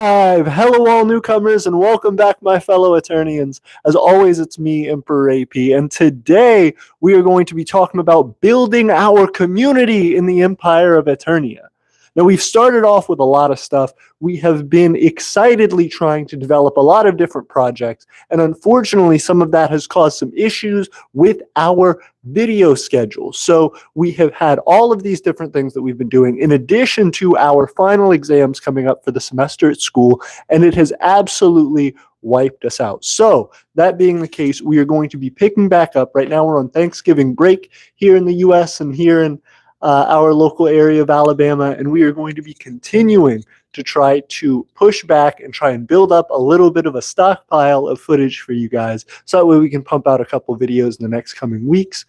Live. Hello, all newcomers, and welcome back, my fellow Aeternians. As always, it's me, Emperor AP, and today we are going to be talking about building our community in the Empire of Aeternia. Now, we've started off with a lot of stuff. We have been excitedly trying to develop a lot of different projects, and unfortunately, some of that has caused some issues with our video schedule. So we have had all of these different things that we've been doing in addition to our final exams coming up for the semester at school, and it has absolutely wiped us out. So that being the case, we are going to be picking back up. Right now we're on Thanksgiving break here in the US and here in our local area of Alabama, and we are going to be continuing to try to push back and try and build up a little bit of a stockpile of footage for you guys, so that way we can pump out a couple videos in the next coming weeks.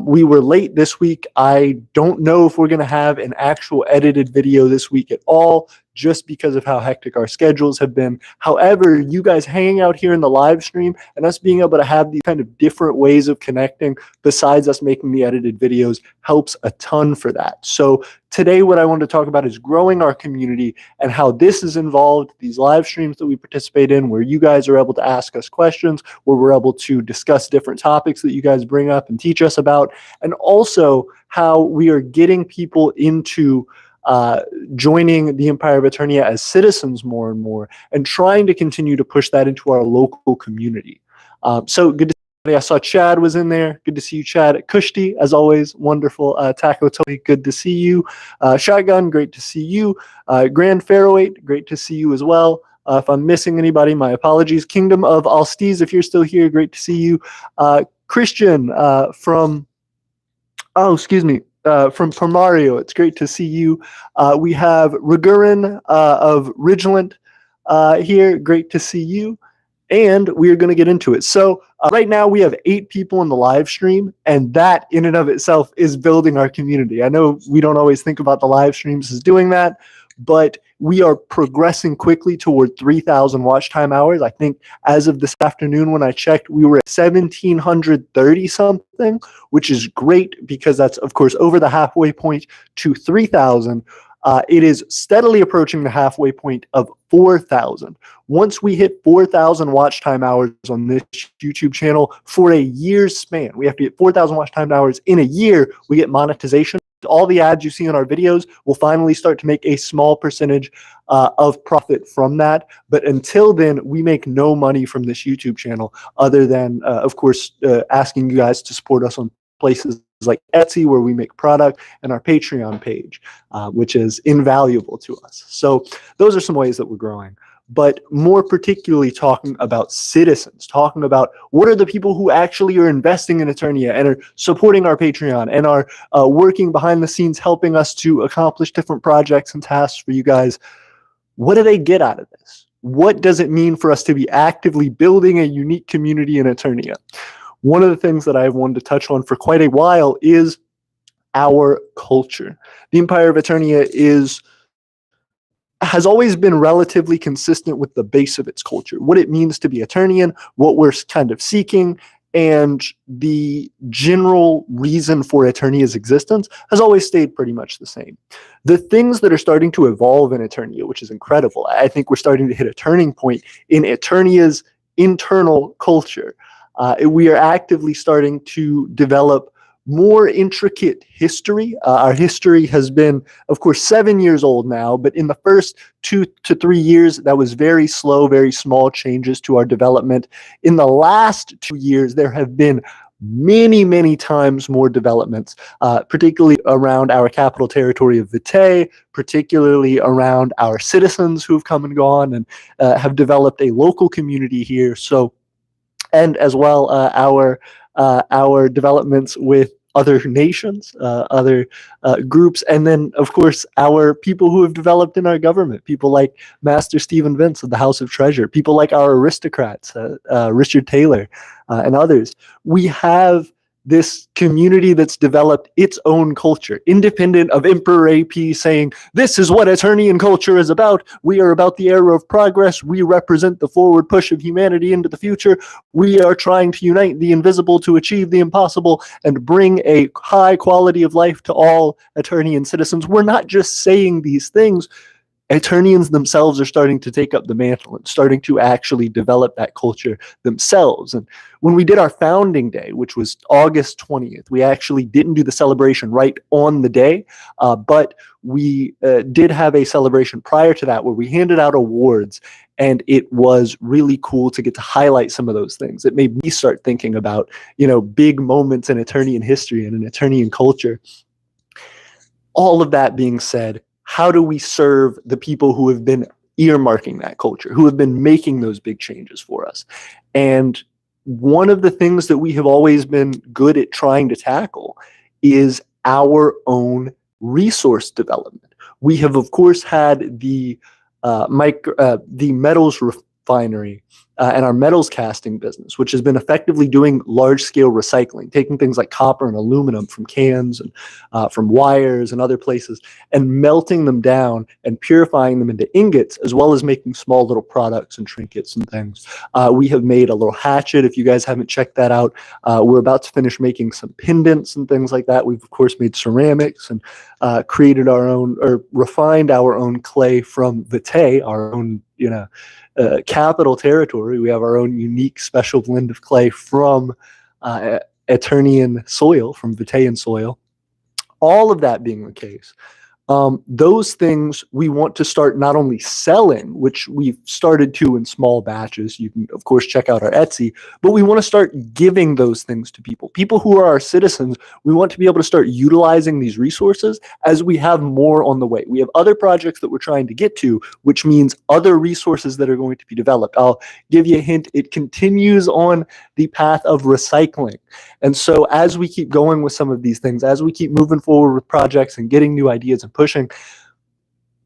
We were late this week. I don't know if we're going to have an actual edited video this week at all, just because of how hectic our schedules have been. However, you guys hanging out here in the live stream and us being able to have these kind of different ways of connecting besides us making the edited videos helps a ton for that. So today what I want to talk about is growing our community and how this is involved, these live streams that we participate in, where you guys are able to ask us questions, where we're able to discuss different topics that you guys bring up and teach us about, and also how we are getting people into joining the Empire of Aeternia as citizens more and more, and trying to continue to push that into our local community. So good to see. I saw Chad was in there. Good to see you, Chad. Kushti, as always, wonderful. Taco Toby, good to see you. Shotgun, great to see you. Grand Pharaohate, great to see you as well. If I'm missing anybody, my apologies. Kingdom of Alstes, if you're still here, great to see you. Christian from Mario, it's great to see you. We have Rigurin of Ridgeland here, great to see you. And we're going to get into it. So right now we have 8 people in the live stream, and that in and of itself is building our community. I know we don't always think about the live streams as doing that, but we are progressing quickly toward 3,000 watch time hours. I think as of this afternoon when I checked, we were at 1,730 something, which is great because that's, of course, over the halfway point to 3,000. It is steadily approaching the halfway point of 4,000. Once we hit 4,000 watch time hours on this YouTube channel for a year's span, we have to get 4,000 watch time hours in a year, we get monetization. All the ads you see in our videos will finally start to make a small percentage of profit from that. But until then, we make no money from this YouTube channel other than, of course, asking you guys to support us on places like Etsy, where we make product, and our Patreon page, which is invaluable to us. So those are some ways that we're growing. But more particularly talking about citizens, talking about what are the people who actually are investing in Aeternia and are supporting our Patreon and are working behind the scenes, helping us to accomplish different projects and tasks for you guys. What do they get out of this? What does it mean for us to be actively building a unique community in Aeternia? One of the things that I've wanted to touch on for quite a while is our culture. The Empire of Aeternia has always been relatively consistent with the base of its culture, what it means to be Aeternian, what we're kind of seeking, and the general reason for Aeternia's existence has always stayed pretty much the same. The things that are starting to evolve in Aeternia, which is incredible, I think we're starting to hit a turning point in Aeternia's internal culture. We are actively starting to develop more intricate history. Our history has been, of course, 7 years old now, but in the first 2 to 3 years, that was very slow, very small changes to our development. In the last 2 years, there have been many, many times more developments, particularly around our capital territory of Vitae, particularly around our citizens who have come and gone and have developed a local community here. So, and as well, our developments with other nations, other groups, and then, of course, our people who have developed in our government, people like Master Stephen Vince of the House of Treasure, people like our aristocrats, Richard Taylor, and others. We have this community that's developed its own culture, independent of Emperor AP saying, this is what Aeternian culture is about. We are about the era of progress. We represent the forward push of humanity into the future. We are trying to unite the invisible to achieve the impossible and bring a high quality of life to all Aeternian citizens. We're not just saying these things Aeternians themselves are starting to take up the mantle and starting to actually develop that culture themselves. And when we did our founding day, which was August 20th, we actually didn't do the celebration right on the day, but we did have a celebration prior to that where we handed out awards, and it was really cool to get to highlight some of those things. It made me start thinking about, big moments in Aeternian history and in Aeternian culture. All of that being said, how do we serve the people who have been earmarking that culture, who have been making those big changes for us? And one of the things that we have always been good at trying to tackle is our own resource development. We have, of course, had the metals refinery and our metals casting business, which has been effectively doing large-scale recycling, taking things like copper and aluminum from cans and from wires and other places, and melting them down and purifying them into ingots, as well as making small little products and trinkets and things. We have made a little hatchet. If you guys haven't checked that out, we're about to finish making some pendants and things like that. We've, of course, made ceramics and created our own, or refined our own clay from Vitae, our own, capital territory. We have our own unique special blend of clay from Aeternian soil, from Vitaean soil. All of that being the case, those things we want to start not only selling, which we've started to in small batches. You can, of course, check out our Etsy, but we want to start giving those things to people who are our citizens. We want to be able to start utilizing these resources as we have more on the way. We have other projects that we're trying to get to, which means other resources that are going to be developed. I'll give you a hint. It continues on the path of recycling. And so as we keep going with some of these things, as we keep moving forward with projects and getting new ideas and pushing,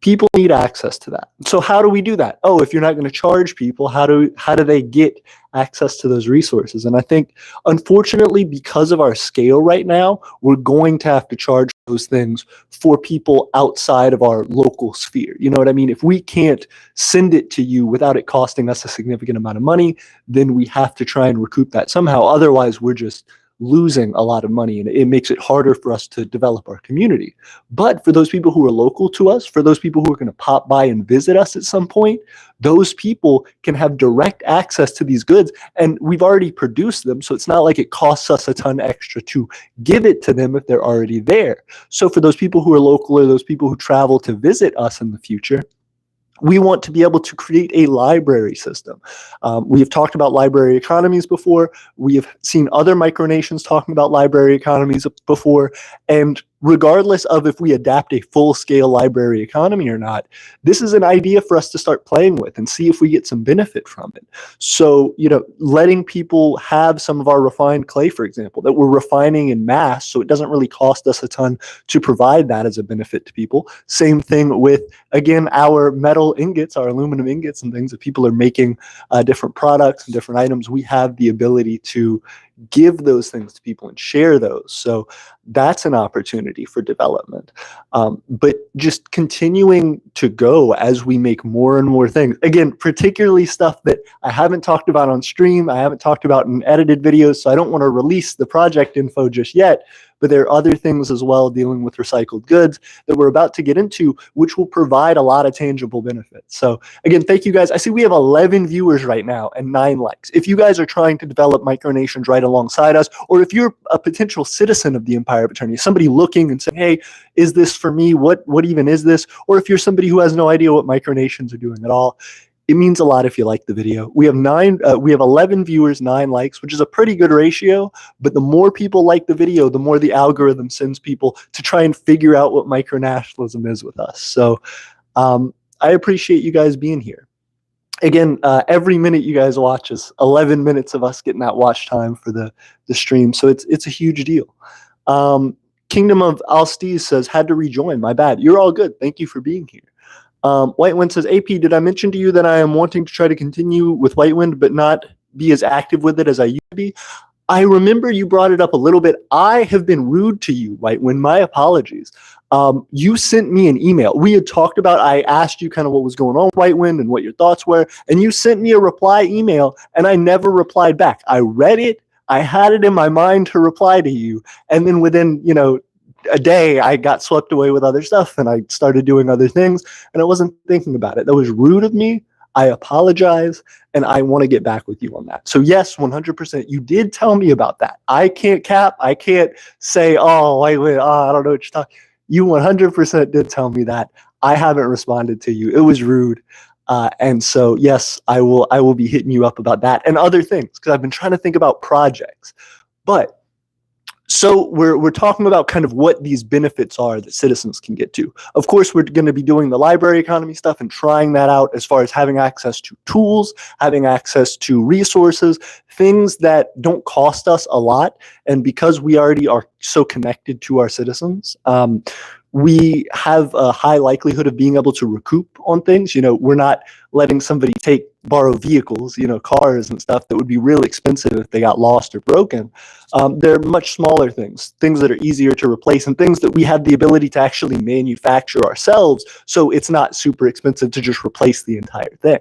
people need access to that. So how do we do that? Oh, if you're not going to charge people, how do they get access to those resources? And I think, unfortunately, because of our scale right now, we're going to have to charge those things for people outside of our local sphere. You know what I mean? If we can't send it to you without it costing us a significant amount of money, then we have to try and recoup that somehow. Otherwise, we're just losing a lot of money, and it makes it harder for us to develop our community. But for those people who are local to us, for those people who are going to pop by and visit us at some point, those people can have direct access to these goods, and we've already produced them, so it's not like it costs us a ton extra to give it to them if they're already there. So for those people who are local, or those people who travel to visit us in the future, we want to be able to create a library system. We have talked about library economies before. We have seen other micronations talking about library economies before. And regardless of if we adapt a full-scale library economy or not, this is an idea for us to start playing with and see if we get some benefit from it. So, letting people have some of our refined clay, for example, that we're refining in mass, so it doesn't really cost us a ton to provide that as a benefit to people. Same thing with, again, our metal ingots, our aluminum ingots and things. That people are making different products and different items, we have the ability to give those things to people and share those. So that's an opportunity for development. But just continuing to go as we make more and more things. Again, particularly stuff that I haven't talked about on stream, I haven't talked about in edited videos, so I don't want to release the project info just yet. But there are other things as well dealing with recycled goods that we're about to get into, which will provide a lot of tangible benefits. So again, thank you guys. I see we have 11 viewers right now and 9 likes. If you guys are trying to develop micronations right alongside us, or if you're a potential citizen of the Empire of Aeternia, somebody looking and saying, hey, is this for me? What even is this? Or if you're somebody who has no idea what micronations are doing at all, it means a lot if you like the video. We have 11 viewers, 9 likes, which is a pretty good ratio. But the more people like the video, the more the algorithm sends people to try and figure out what micronationalism is with us. So I appreciate you guys being here. Again, every minute you guys watch is 11 minutes of us getting that watch time for the stream. So it's a huge deal. Kingdom of Alstes says, had to rejoin. My bad. You're all good. Thank you for being here. Whitewind says, AP, did I mention to you that I am wanting to try to continue with Whitewind but not be as active with it as I used to be? I remember you brought it up a little bit. I have been rude to you, Whitewind. My apologies. You sent me an email. We had talked about, I asked you kind of what was going on with Whitewind and what your thoughts were, and you sent me a reply email, and I never replied back. I read it. I had it in my mind to reply to you, and then within, a day I got swept away with other stuff and I started doing other things and I wasn't thinking about it. That was rude of me. I apologize and I want to get back with you on that. So yes, 100%. You did tell me about that. I can't cap. I can't say, oh, wait, I don't know what you're talking. You 100% did tell me that. I haven't responded to you. It was rude. And so, yes, I will be hitting you up about that and other things because I've been trying to think about projects. But so we're talking about kind of what these benefits are that citizens can get to. Of course, we're going to be doing the library economy stuff and trying that out as far as having access to tools, having access to resources, things that don't cost us a lot. And because we already are so connected to our citizens, we have a high likelihood of being able to recoup on things. You know, we're not letting somebody borrow vehicles, you know, cars and stuff that would be really expensive if they got lost or broken. They're much smaller things that are easier to replace and things that we have the ability to actually manufacture ourselves. So it's not super expensive to just replace the entire thing.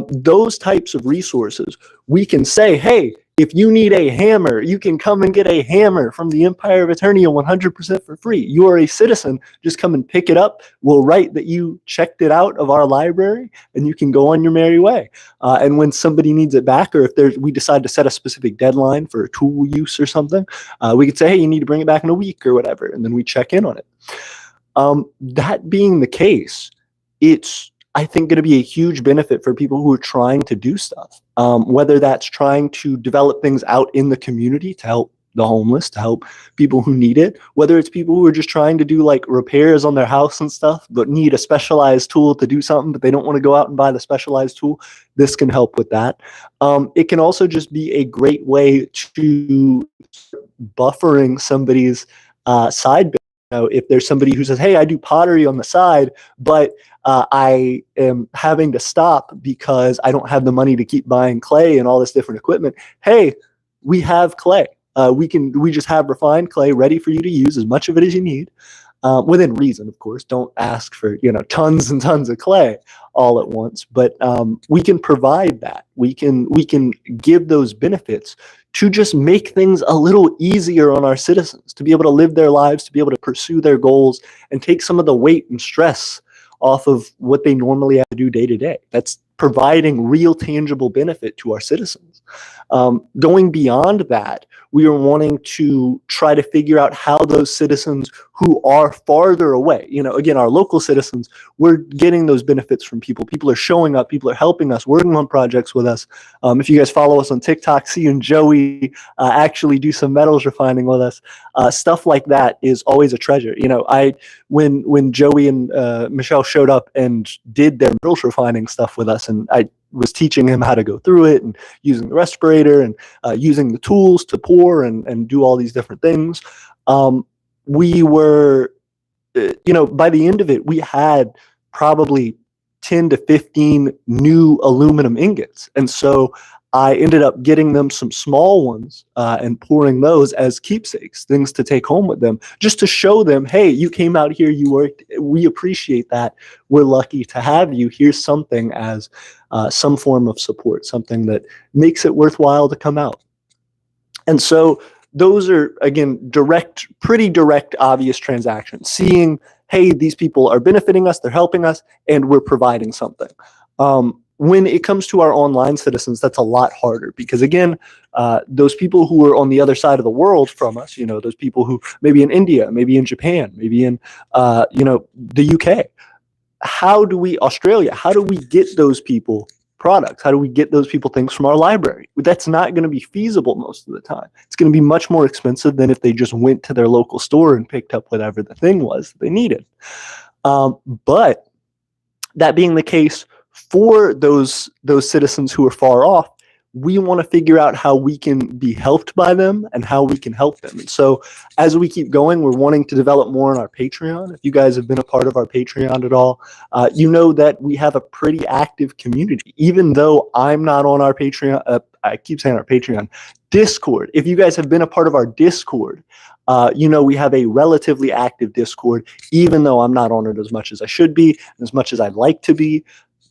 Those types of resources, we can say, hey, if you need a hammer, you can come and get a hammer from the Empire of Aeternia 100% for free. You are a citizen. Just come and pick it up. We'll write that you checked it out of our library, and you can go on your merry way. And when somebody needs it back, or if we decide to set a specific deadline for a tool use or something, we could say, hey, you need to bring it back in a week or whatever, and then we check in on it. That being the case, it's, I think, going to be a huge benefit for people who are trying to do stuff, whether that's trying to develop things out in the community to help the homeless, to help people who need it, whether it's people who are just trying to do like repairs on their house and stuff, but need a specialized tool to do something, but they don't want to go out and buy the specialized tool. This can help with that. It can also just be a great way to buffering somebody's side business. You know, if there's somebody who says, hey, I do pottery on the side, but I am having to stop because I don't have the money to keep buying clay and all this different equipment. Hey, we have clay. We just have refined clay ready for you to use as much of it as you need, within reason, of course. Don't ask for, you know, tons and tons of clay all at once, but we can provide that. We can give those benefits to just make things a little easier on our citizens, to be able to live their lives, to be able to pursue their goals, and take some of the weight and stress off of what they normally have to do day to day. That's providing real tangible benefit to our citizens. Going beyond that, we are wanting to try to figure out how those citizens who are farther away, you know, again, our local citizens, we're getting those benefits from people. People are showing up, people are helping us, working on projects with us. If you guys follow us on TikTok, seeing Joey actually do some metals refining with us, stuff like that is always a treasure. You know, when Joey and Michelle showed up and did their metals refining stuff with us, and I was teaching him how to go through it and using the respirator and using the tools to pour and do all these different things. We were, you know, by the end of it, we had probably 10 to 15 new aluminum ingots. And so I ended up getting them some small ones and pouring those as keepsakes, things to take home with them, just to show them, hey, you came out here, you worked, we appreciate that. We're lucky to have you. Here's something as some form of support, something that makes it worthwhile to come out. And so those are, again, pretty direct, obvious transactions. Seeing, hey, these people are benefiting us, they're helping us, and we're providing something. When it comes to our online citizens, that's a lot harder because, again, those people who are on the other side of the world from us, you know, those people who maybe in India, maybe in Japan, maybe in, you know, the UK, Australia, how do we get those people products? How do we get those people things from our library? That's not going to be feasible most of the time. It's going to be much more expensive than if they just went to their local store and picked up whatever the thing was that they needed. But that being the case, for those citizens who are far off, we want to figure out how we can be helped by them and how we can help them. And so as we keep going, we're wanting to develop more on our Patreon. If you guys have been a part of our Patreon at all, you know that we have a pretty active community. Even though I'm not on our Patreon, I keep saying our Patreon, Discord. If you guys have been a part of our Discord, you know we have a relatively active Discord, even though I'm not on it as much as I should be, as much as I'd like to be.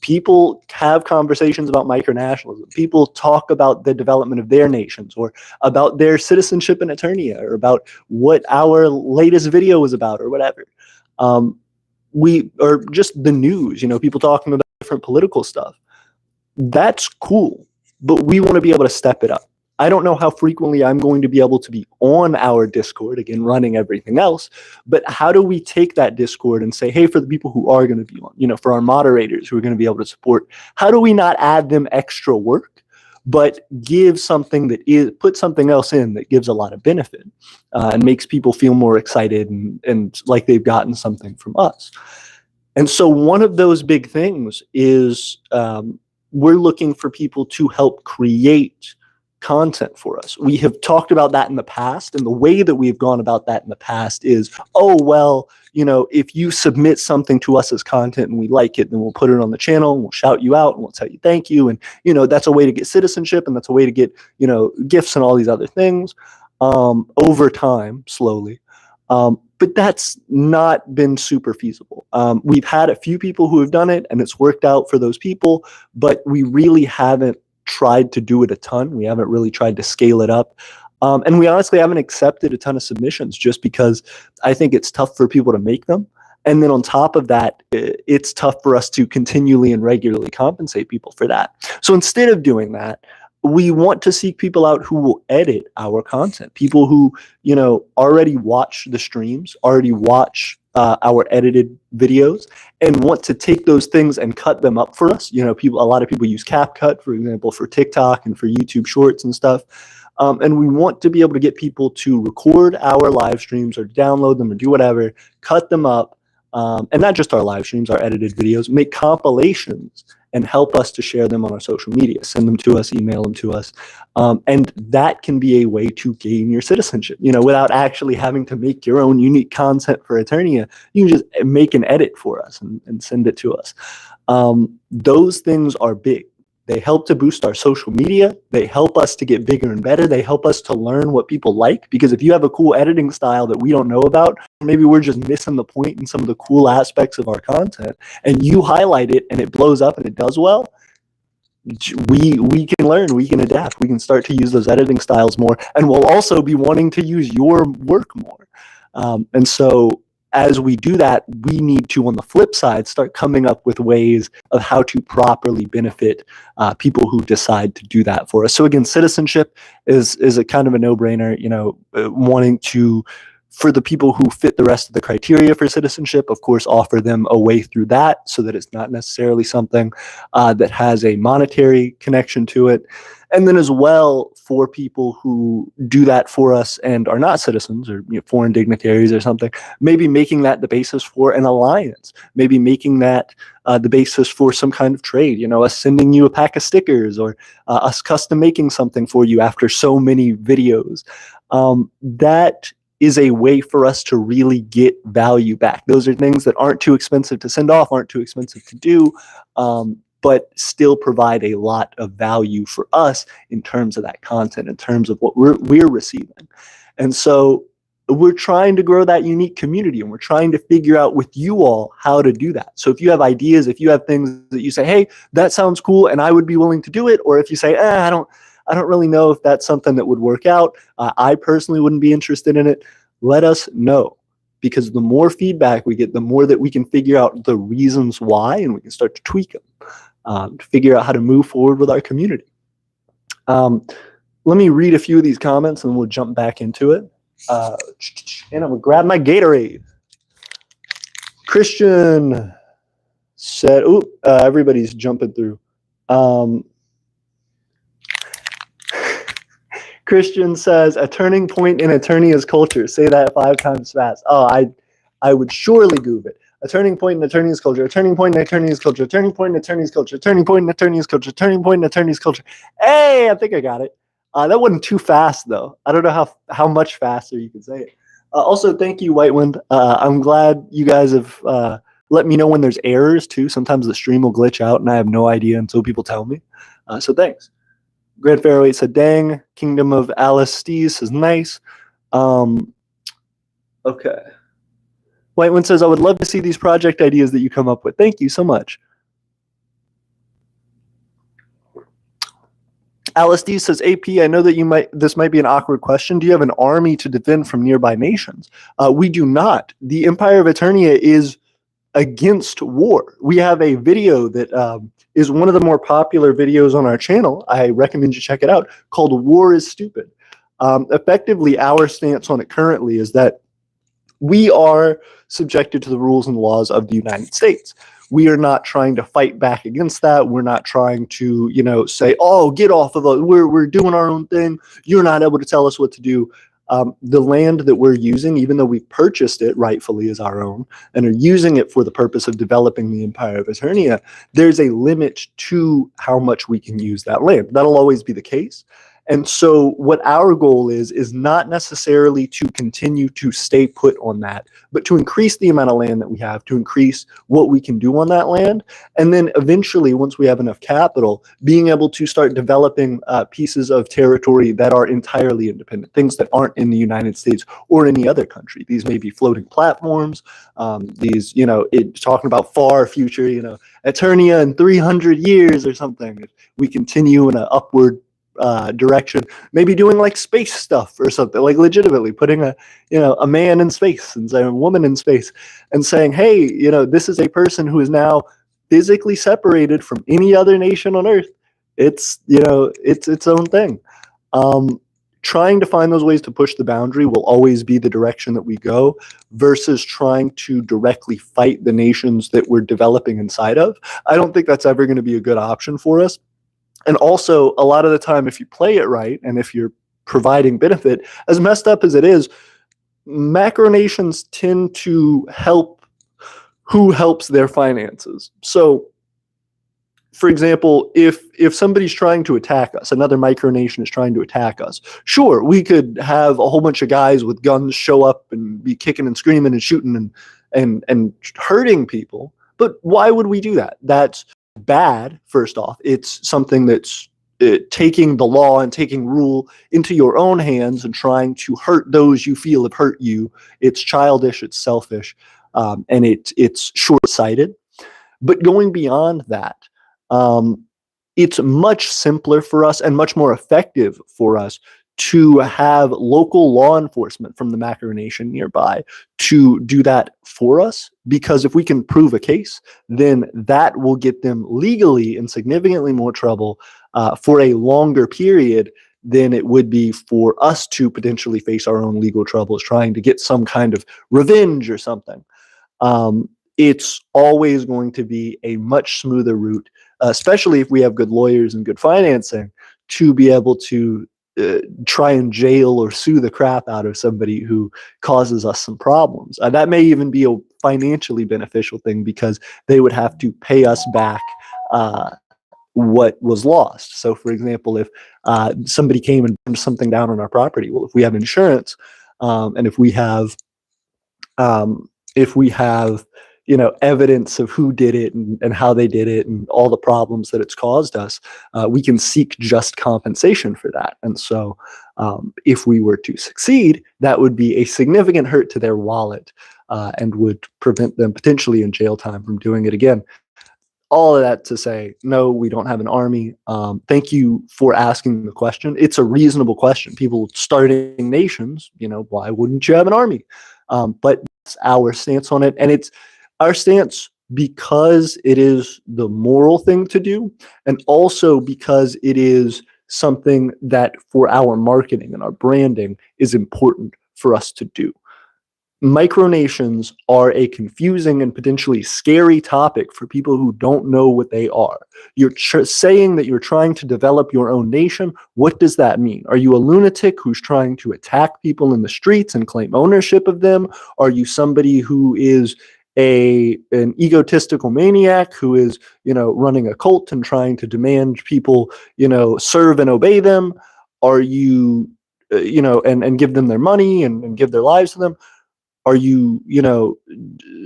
People have conversations about micronationalism. People talk about the development of their nations, or about their citizenship in Aeternia, or about what our latest video is about, or whatever. Or just the news, people talking about different political stuff. That's cool, but we want to be able to step it up. I don't know how frequently I'm going to be able to be on our Discord, again, running everything else, but how do we take that Discord and say, hey, for the people who are going to be on, for our moderators who are going to be able to support, how do we not add them extra work, but give something put something else in that gives a lot of benefit and makes people feel more excited and like they've gotten something from us. And so one of those big things is we're looking for people to help create content for us. We have talked about that in the past, and the way that we've gone about that in the past is, oh, well, if you submit something to us as content and we like it, then we'll put it on the channel and we'll shout you out and we'll tell you thank you. And, that's a way to get citizenship, and that's a way to get, gifts and all these other things over time, slowly. But that's not been super feasible. We've had a few people who have done it, and it's worked out for those people, but we really haven't tried to do it a ton. We haven't really tried to scale it up. And we honestly haven't accepted a ton of submissions just because I think it's tough for people to make them. And then on top of that, it's tough for us to continually and regularly compensate people for that. So instead of doing that, we want to seek people out who will edit our content. People who, already watch the streams, already watch our edited videos, and want to take those things and cut them up for us. A lot of people use CapCut, for example, for TikTok and for YouTube Shorts and stuff. And we want to be able to get people to record our live streams or download them or do whatever, cut them up, and not just our live streams, our edited videos, make compilations and help us to share them on our social media, send them to us, email them to us. And that can be a way to gain your citizenship, without actually having to make your own unique content for Aeternia. You can just make an edit for us and send it to us. Those things are big. They help to boost our social media. They help us to get bigger and better. They help us to learn what people like, because if you have a cool editing style that we don't know about, maybe we're just missing the point in some of the cool aspects of our content, and you highlight it and it blows up and it does well, we can learn, we can adapt, we can start to use those editing styles more, and we'll also be wanting to use your work more. And so as we do that, we need to, on the flip side, start coming up with ways of how to properly benefit people who decide to do that for us. So again, citizenship is a kind of a no-brainer, wanting to, for the people who fit the rest of the criteria for citizenship, of course, offer them a way through that so that it's not necessarily something that has a monetary connection to it. And then as well, for people who do that for us and are not citizens, or foreign dignitaries or something, maybe making that the basis for an alliance, maybe making that the basis for some kind of trade, us sending you a pack of stickers, or us custom making something for you after so many videos. That is a way for us to really get value back. Those are things that aren't too expensive to send off, aren't too expensive to do, but still provide a lot of value for us in terms of that content, in terms of what we're receiving. And so we're trying to grow that unique community, and we're trying to figure out with you all how to do that. So if you have ideas, if you have things that you say, hey, that sounds cool and I would be willing to do it, or if you say, I don't really know if that's something that would work out, I personally wouldn't be interested in it, let us know. Because the more feedback we get, the more that we can figure out the reasons why, and we can start to tweak them to figure out how to move forward with our community. Let me read a few of these comments and we'll jump back into it. And I'm going to grab my Gatorade. Christian said, everybody's jumping through. Christian says, a turning point in Aeternia's culture. Say that 5 times fast. Oh, I would surely Google it. A turning point in Aeternia's culture. A turning point in Aeternia's culture. A turning point in Aeternia's culture. A turning point in Aeternia's culture. A turning point in Aeternia's culture. Hey, I think I got it. That wasn't too fast, though. I don't know how much faster you can say it. Also, thank you, Whitewind. I'm glad you guys have let me know when there's errors, too. Sometimes the stream will glitch out, and I have no idea until people tell me. So thanks. Grand Fairway said, dang. Kingdom of Alice Stees says, nice. Okay. Whitewind says, I would love to see these project ideas that you come up with. Thank you so much. Alice D says, AP, I know that this might be an awkward question. Do you have an army to defend from nearby nations? We do not. The Empire of Aeternia is against war. We have a video that is one of the more popular videos on our channel. I recommend you check it out, called War is Stupid. Effectively, our stance on it currently is that we are subjected to the rules and laws of the United States. We are not trying to fight back against that. We're not trying to, say, oh, get off of us. We're doing our own thing. You're not able to tell us what to do. The land that we're using, even though we purchased it rightfully as our own and are using it for the purpose of developing the Empire of Aeternia, there's a limit to how much we can use that land. That'll always be the case. And so what our goal is not necessarily to continue to stay put on that, but to increase the amount of land that we have, to increase what we can do on that land. And then eventually, once we have enough capital, being able to start developing pieces of territory that are entirely independent, things that aren't in the United States or any other country. These may be floating platforms. These, talking about far future, Aeternia in 300 years or something. If we continue in an upward direction, maybe doing like space stuff or something, like legitimately putting a man in space and saying a woman in space and saying, hey, this is a person who is now physically separated from any other nation on earth. It's its own thing. Trying to find those ways to push the boundary will always be the direction that we go, versus trying to directly fight the nations that we're developing inside of. I don't think that's ever going to be a good option for us. And also, a lot of the time, if you play it right and if you're providing benefit, as messed up as it is, macronations tend to help who helps their finances. So, for example, if somebody's trying to attack us, another micronation is trying to attack us, sure, we could have a whole bunch of guys with guns show up and be kicking and screaming and shooting and hurting people. But why would we do that? That's bad. First off, it's something that's taking the law and taking rule into your own hands and trying to hurt those you feel have hurt you. It's childish, it's selfish, and it's short-sighted. But going beyond that, it's much simpler for us and much more effective for us to have local law enforcement from the macronation nearby to do that for us, because if we can prove a case, then that will get them legally in significantly more trouble for a longer period than it would be for us to potentially face our own legal troubles trying to get some kind of revenge or something. It's always going to be a much smoother route, especially if we have good lawyers and good financing, to be able to try and jail or sue the crap out of somebody who causes us some problems. That may even be a financially beneficial thing, because they would have to pay us back what was lost. So, for example, if somebody came and burned something down on our property, well, if we have insurance, and if we have evidence of who did it and how they did it and all the problems that it's caused us, we can seek just compensation for that. And so if we were to succeed, that would be a significant hurt to their wallet and would prevent them potentially in jail time from doing it again. All of that to say, no, we don't have an army. Thank you for asking the question. It's a reasonable question. People starting nations, why wouldn't you have an army? But that's our stance on it. And it's our stance because it is the moral thing to do, and also because it is something that for our marketing and our branding is important for us to do. Micronations are a confusing and potentially scary topic for people who don't know what they are. You're saying that you're trying to develop your own nation. What does that mean? Are you a lunatic who's trying to attack people in the streets and claim ownership of them? Are you somebody who is an egotistical maniac who is, running a cult and trying to demand people, serve and obey them? Are you, and give them their money and give their lives to them? Are you,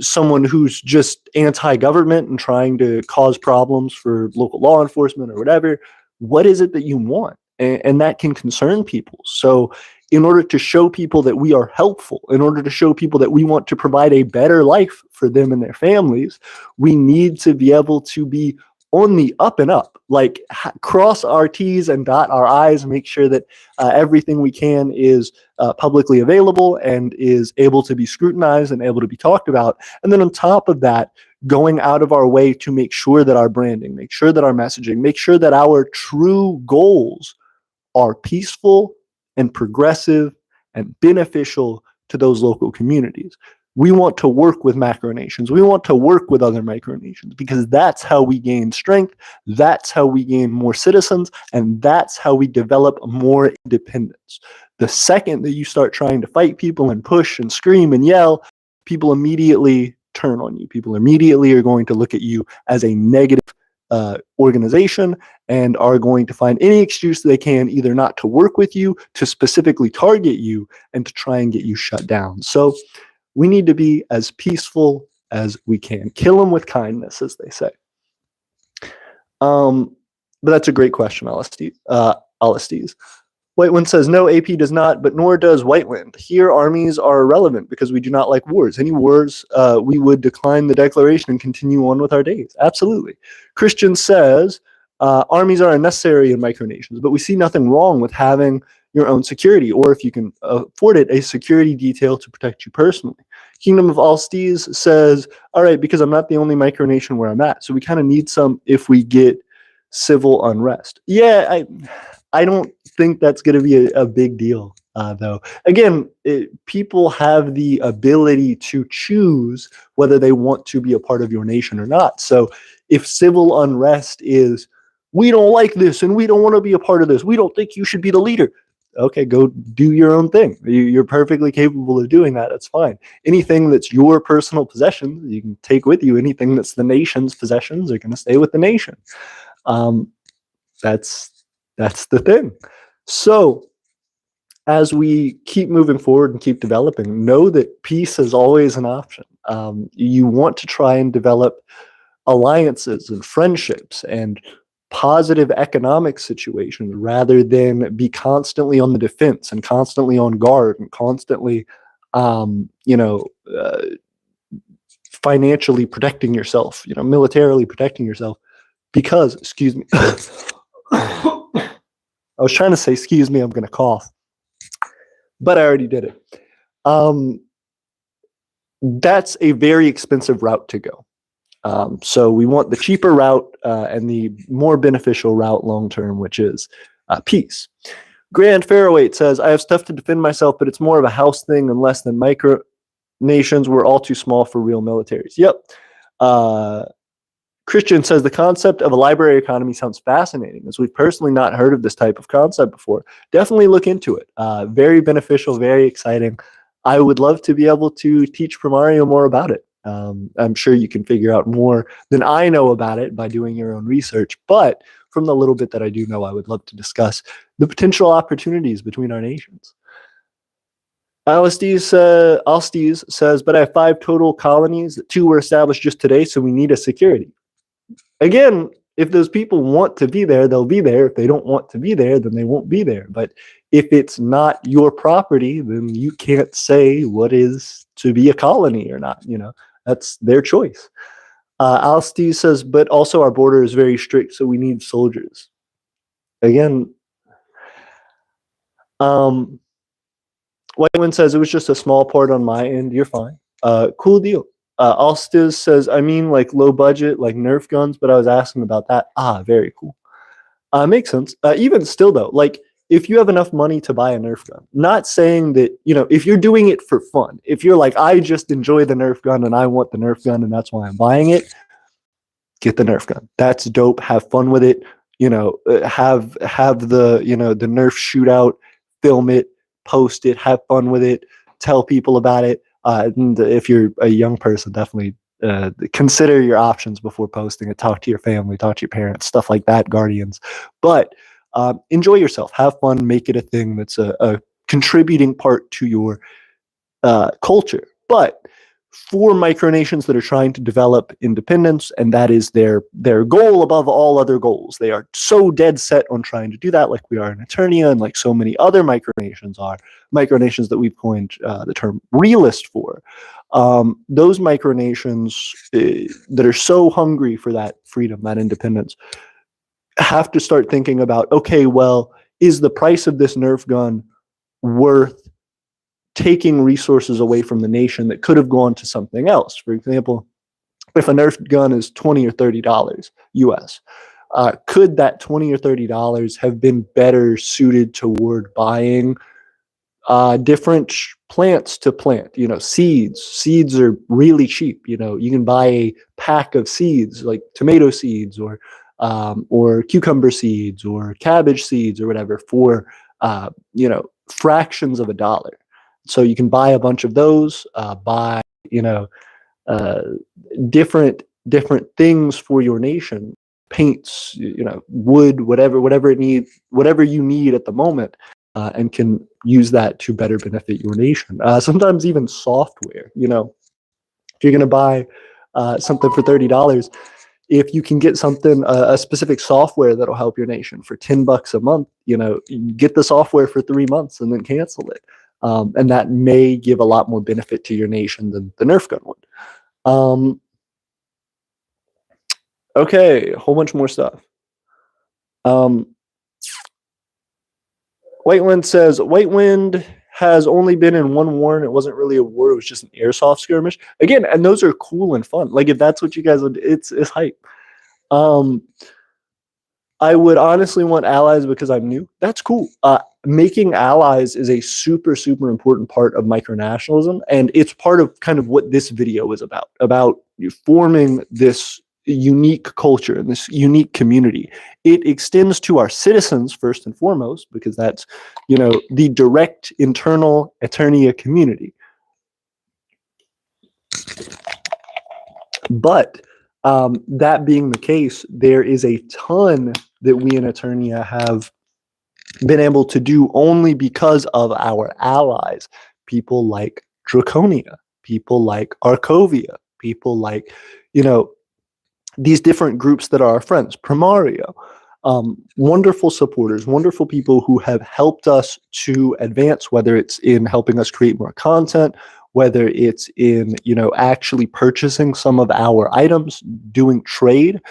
someone who's just anti-government and trying to cause problems for local law enforcement or whatever? What is it that you want? And that can concern people. So in order to show people that we are helpful, in order to show people that we want to provide a better life for them and their families, we need to be able to be on the up and up. Like, cross our T's and dot our I's, make sure that everything we can is publicly available and is able to be scrutinized and able to be talked about. And then on top of that, going out of our way to make sure that our branding, make sure that our messaging, make sure that our true goals are peaceful and progressive and beneficial to those local communities. We want to work with macronations. We want to work with other micronations, because that's how we gain strength. That's how we gain more citizens. And that's how we develop more independence. The second that you start trying to fight people and push and scream and yell, people immediately turn on you. People immediately are going to look at you as a negative organization and are going to find any excuse they can, either not to work with you, to specifically target you, and to try and get you shut down. So we need to be as peaceful as we can. Kill them with kindness, as they say. But that's a great question, Alistides. Whitewind says, no, AP does not, but nor does Whiteland. Here, armies are irrelevant because we do not like wars. Any wars, we would decline the declaration and continue on with our days. Absolutely. Christian says, armies are unnecessary in micronations, but we see nothing wrong with having your own security, or if you can afford it, a security detail to protect you personally. Kingdom of Alstes says, all right, because I'm not the only micronation where I'm at, so we kind of need some if we get civil unrest. Yeah, I don't think that's going to be a big deal, though. Again, people have the ability to choose whether they want to be a part of your nation or not. So if civil unrest is, we don't like this and we don't want to be a part of this, we don't think you should be the leader, okay, go do your own thing. You're perfectly capable of doing that. That's fine. Anything that's your personal possessions, you can take with you. Anything that's the nation's possessions are going to stay with the nation. That's the thing. So as we keep moving forward and keep developing, know that peace is always an option. You want to try and develop alliances and friendships and positive economic situations rather than be constantly on the defense and constantly on guard and constantly, financially protecting yourself, militarily protecting yourself. Because, excuse me, I was trying to say, excuse me, I'm going to cough, but I already did it. That's a very expensive route to go. So we want the cheaper route and the more beneficial route long-term, which is peace. Grand Fairweight says, I have stuff to defend myself, but it's more of a house thing and less than micronations. We're all too small for real militaries. Yep. Christian says, the concept of a library economy sounds fascinating, as we've personally not heard of this type of concept before. Definitely look into it. Very beneficial, very exciting. I would love to be able to teach Primario more about it. I'm sure you can figure out more than I know about it by doing your own research, but from the little bit that I do know, I would love to discuss the potential opportunities between our nations. Alstes says, but I have 5 total colonies. 2 were established just today, so we need a security. Again, if those people want to be there, they'll be there. If they don't want to be there, then they won't be there. But if it's not your property, then you can't say what is to be a colony or not. That's their choice. Alstes says, but also our border is very strict, so we need soldiers. Again, Whitewind says, it was just a small part on my end. You're fine. Cool deal. Alstes says, I mean, like low budget, like Nerf guns, but I was asking about that. Very cool. Makes sense. Even still, though, like if you have enough money to buy a Nerf gun, not saying that, if you're doing it for fun, if you're like, I just enjoy the Nerf gun and I want the Nerf gun and that's why I'm buying it, get the Nerf gun. That's dope. Have fun with it. Have the, the Nerf shootout, film it, post it, have fun with it, tell people about it. And if you're a young person, definitely consider your options before posting it. Talk to your family, talk to your parents, stuff like that, guardians. But enjoy yourself, have fun, make it a thing that's a contributing part to your culture. But for micronations that are trying to develop independence, and that is their goal above all other goals. They are so dead set on trying to do that, like we are in Aeternia and like so many other micronations are, micronations that we've coined the term realist for. Those micronations that are so hungry for that freedom, that independence, have to start thinking about, okay, well, is the price of this Nerf gun worth taking resources away from the nation that could have gone to something else? For example, if a Nerf gun is $20 or $30 US, could that $20 or $30 have been better suited toward buying different plants to plant? Seeds are really cheap. You can buy a pack of seeds, like tomato seeds or cucumber seeds or cabbage seeds or whatever, for fractions of a dollar. So you can buy a bunch of those, buy different things for your nation, paints, wood, whatever you need at the moment, and can use that to better benefit your nation. Sometimes even software. If you're going to buy something for $30, if you can get something, a specific software that'll help your nation for $10 a month, you get the software for 3 months and then cancel it. And that may give a lot more benefit to your nation than the Nerf gun would. Okay, a whole bunch more stuff. Whitewind says, Whitewind has only been in one war, and it wasn't really a war, it was just an airsoft skirmish. Again, and those are cool and fun. Like, if that's what you guys would, it's hype. I would honestly want allies because I'm new. That's cool. Making allies is a super, super important part of micronationalism, and it's part of kind of what this video is about forming this unique culture and this unique community. It extends to our citizens first and foremost, because that's, the direct internal Aeternia community. But that being the case, there is a ton that we in Aeternia have been able to do only because of our allies. People like Draconia, people like Arkovia, people like, these different groups that are our friends, Primario, wonderful supporters, wonderful people who have helped us to advance, whether it's in helping us create more content, whether it's in, actually purchasing some of our items, doing trade.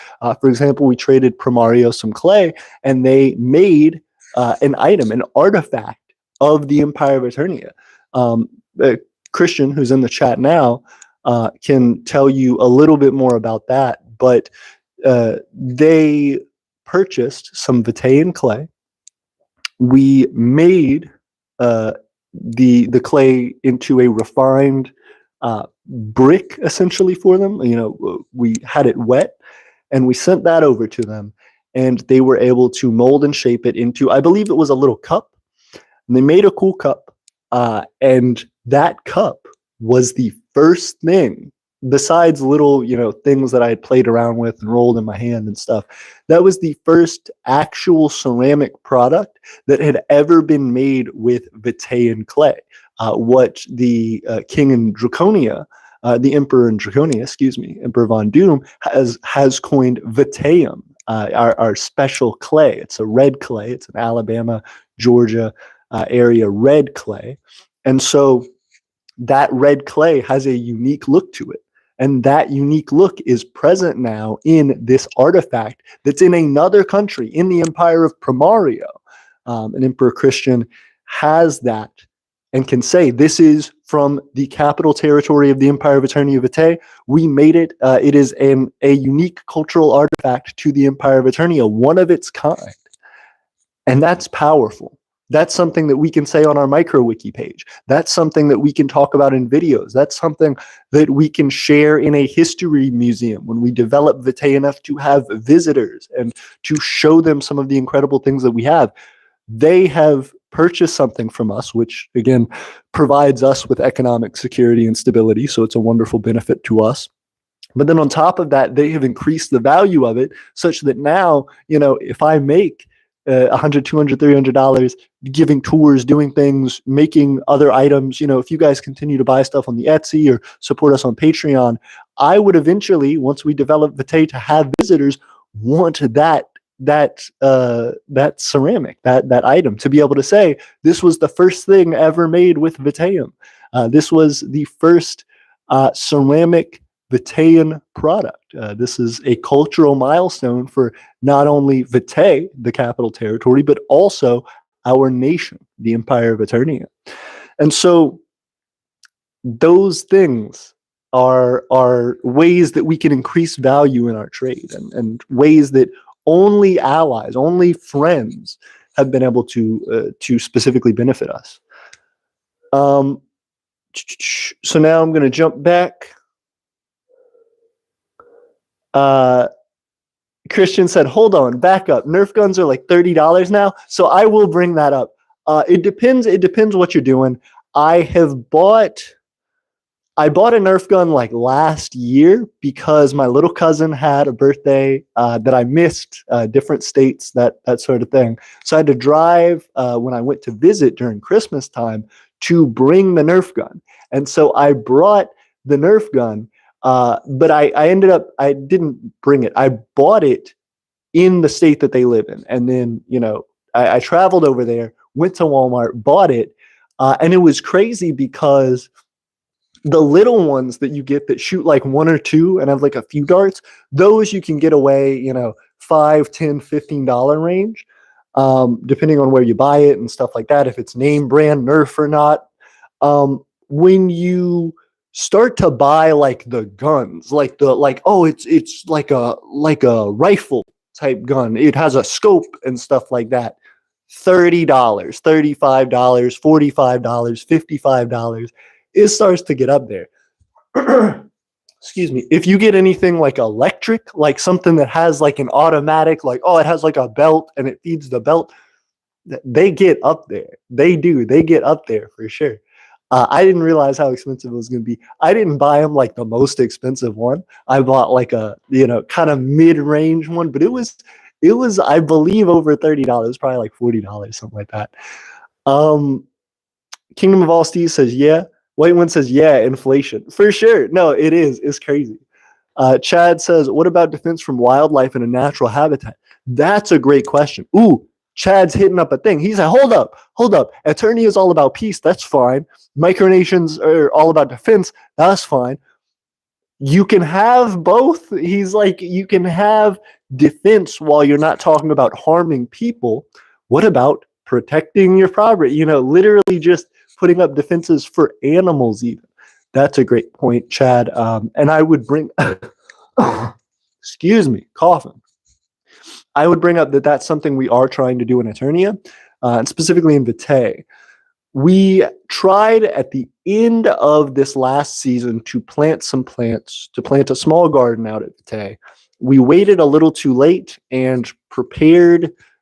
For example, we traded Primario some clay, and they made an item, an artifact of the Empire of Aeternia. Christian, who's in the chat now, can tell you a little bit more about that, but they purchased some Vitaean clay. We made the clay into a refined brick, essentially, for them. We had it wet, and we sent that over to them, and they were able to mold and shape it into, I believe it was a little cup, and they made a cool cup, and that cup was the first thing, besides little, things that I had played around with and rolled in my hand and stuff. That was the first actual ceramic product that had ever been made with Vitaean clay. What the king in Draconia, the emperor in Draconia, Emperor Von Doom, has coined Vitaeum, our special clay. It's a red clay. It's an Alabama, Georgia area red clay. And so that red clay has a unique look to it. And that unique look is present now in this artifact that's in another country, in the Empire of Primario. And Emperor Christian has that and can say, this is from the capital territory of the Empire of Aeternia Vitae. We made it. It is a unique cultural artifact to the Empire of Aeternia, one of its kind. And that's powerful. That's something that we can say on our MicroWiki page. That's something that we can talk about in videos. That's something that we can share in a history museum when we develop Vitae enough to have visitors and to show them some of the incredible things that we have. They have purchased something from us, which, again, provides us with economic security and stability. So it's a wonderful benefit to us. But then on top of that, they have increased the value of it such that now, if I make $100, $200, $300, giving tours, doing things, making other items. If you guys continue to buy stuff on the Etsy or support us on Patreon, I would eventually, once we develop Vitae to have visitors, want that ceramic, that item, to be able to say this was the first thing ever made with Vitaeum. This was the first ceramic Vitaean product. This is a cultural milestone for not only Vitae, the capital territory, but also our nation, the Empire of Aeternia. And so those things are ways that we can increase value in our trade, and ways that only allies, only friends have been able to specifically benefit us. So now I'm going to jump back. Christian said, hold on, back up. Nerf guns are like $30 now. So I will bring that up. It depends what you're doing. I bought a Nerf gun like last year because my little cousin had a birthday that I missed, different states, that sort of thing. So I had to drive when I went to visit during Christmas time to bring the Nerf gun. And so I brought the Nerf gun, but I didn't bring it. I bought it in the state that they live in. And then, I traveled over there, went to Walmart, bought it. And it was crazy because the little ones that you get that shoot like one or two and have like a few darts, those you can get away, $5, $10, $15 range, depending on where you buy it and stuff like that, if it's name brand Nerf or not. When you start to buy like the guns, it's like a rifle type gun, it has a scope and stuff like that, $30, $35, $45, $55, it starts to get up there. Excuse me. If you get anything like electric, like something that has like an automatic, like, it has like a belt and it feeds the belt, they get up there. They do. They get up there for sure. I didn't realize how expensive it was going to be. I didn't buy them like the most expensive one. I bought like a, kind of mid-range one, but it was, I believe, over $30, probably like $40, something like that. Kingdom of All Steeds says, yeah. White One says, yeah, inflation. For sure. No, it is. It's crazy. Chad says, what about defense from wildlife in a natural habitat? That's a great question. Ooh, Chad's hitting up a thing. He said, hold up. Aeternia is all about peace. That's fine. Micronations are all about defense. That's fine. You can have both. He's like, you can have defense while you're not talking about harming people. What about protecting your property? Literally just putting up defenses for animals even. That's a great point, Chad. And I would bring, excuse me, coughing. I would bring up that that's something we are trying to do in Aeternia, and specifically in Vitae. We tried at the end of this last season to plant some plants, to plant a small garden out at Vitae. We waited a little too late and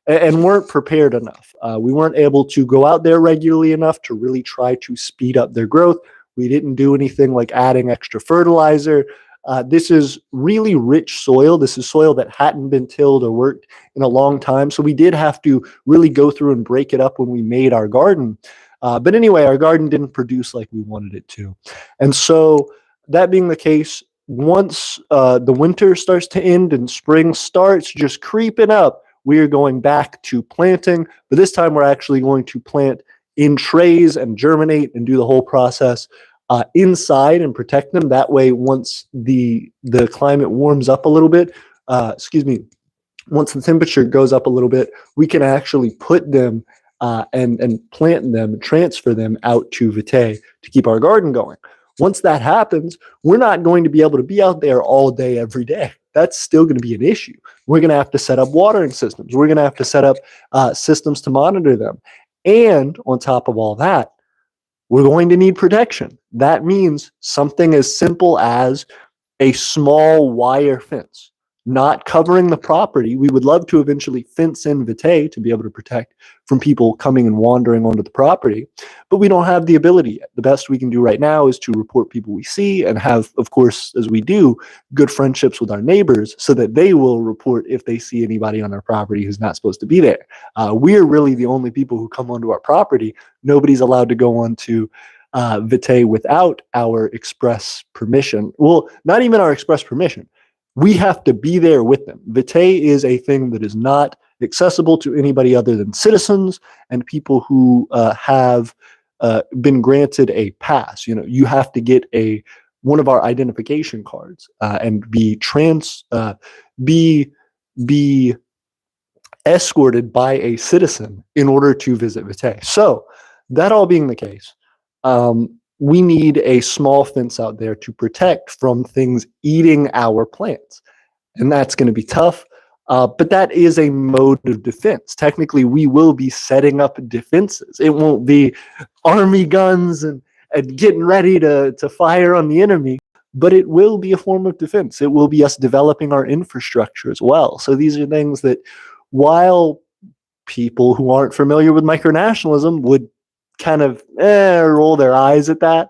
weren't prepared enough. We weren't able to go out there regularly enough to really try to speed up their growth. We didn't do anything like adding extra fertilizer. This is really rich soil. This is soil that hadn't been tilled or worked in a long time. So we did have to really go through and break it up when we made our garden. But anyway, our garden didn't produce like we wanted it to. And so that being the case, once the winter starts to end and spring starts just creeping up, we are going back to planting, but this time we're actually going to plant in trays and germinate and do the whole process inside and protect them. That way, once the climate warms up a little bit, once the temperature goes up a little bit, we can actually put them and plant them, transfer them out to Vitae to keep our garden going. Once that happens, we're not going to be able to be out there all day, every day. That's still going to be an issue. We're going to have to set up watering systems. We're going to have to set up systems to monitor them. And on top of all that, we're going to need protection. That means something as simple as a small wire fence. not covering the property. We would love to eventually fence in vitae to be able to protect from people coming and wandering onto the property, but we don't have the ability yet. The best we can do right now is to report people we see and have, of course, as we do, good friendships with our neighbors so that they will report if they see anybody on our property who's not supposed to be there. We're really the only people who come onto our property. Nobody's allowed to go onto vitae without our express permission. Well, not even our express permission. We have to be there with them. Vitae is a thing that is not accessible to anybody other than citizens and people who have been granted a pass. You know, you have to get one of our identification cards and be escorted by a citizen in order to visit vitae. So, that all being the case, we need a small fence out there to protect from things eating our plants. And that's going to be tough, but that is a mode of defense. Technically, we will be setting up defenses. It won't be army guns and getting ready to fire on the enemy, but it will be a form of defense. It will be us developing our infrastructure as well. So these are things that, while people who aren't familiar with micronationalism would kind of roll their eyes at that,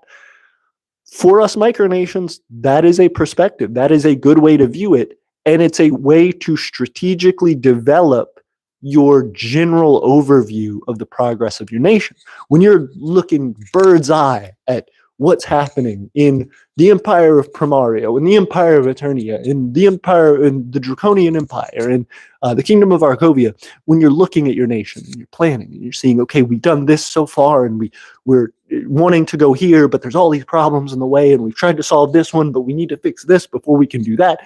for us micronations, that is a perspective. That is a good way to view it. And it's a way to strategically develop your general overview of the progress of your nation. When you're looking bird's eye at what's happening in the Empire of Primario, in the Empire of Aeternia, in the Draconian Empire, in the Kingdom of Arkovia, when you're looking at your nation and you're planning and you're seeing, okay, we've done this so far and we're wanting to go here, but there's all these problems in the way and we've tried to solve this one, but we need to fix this before we can do that.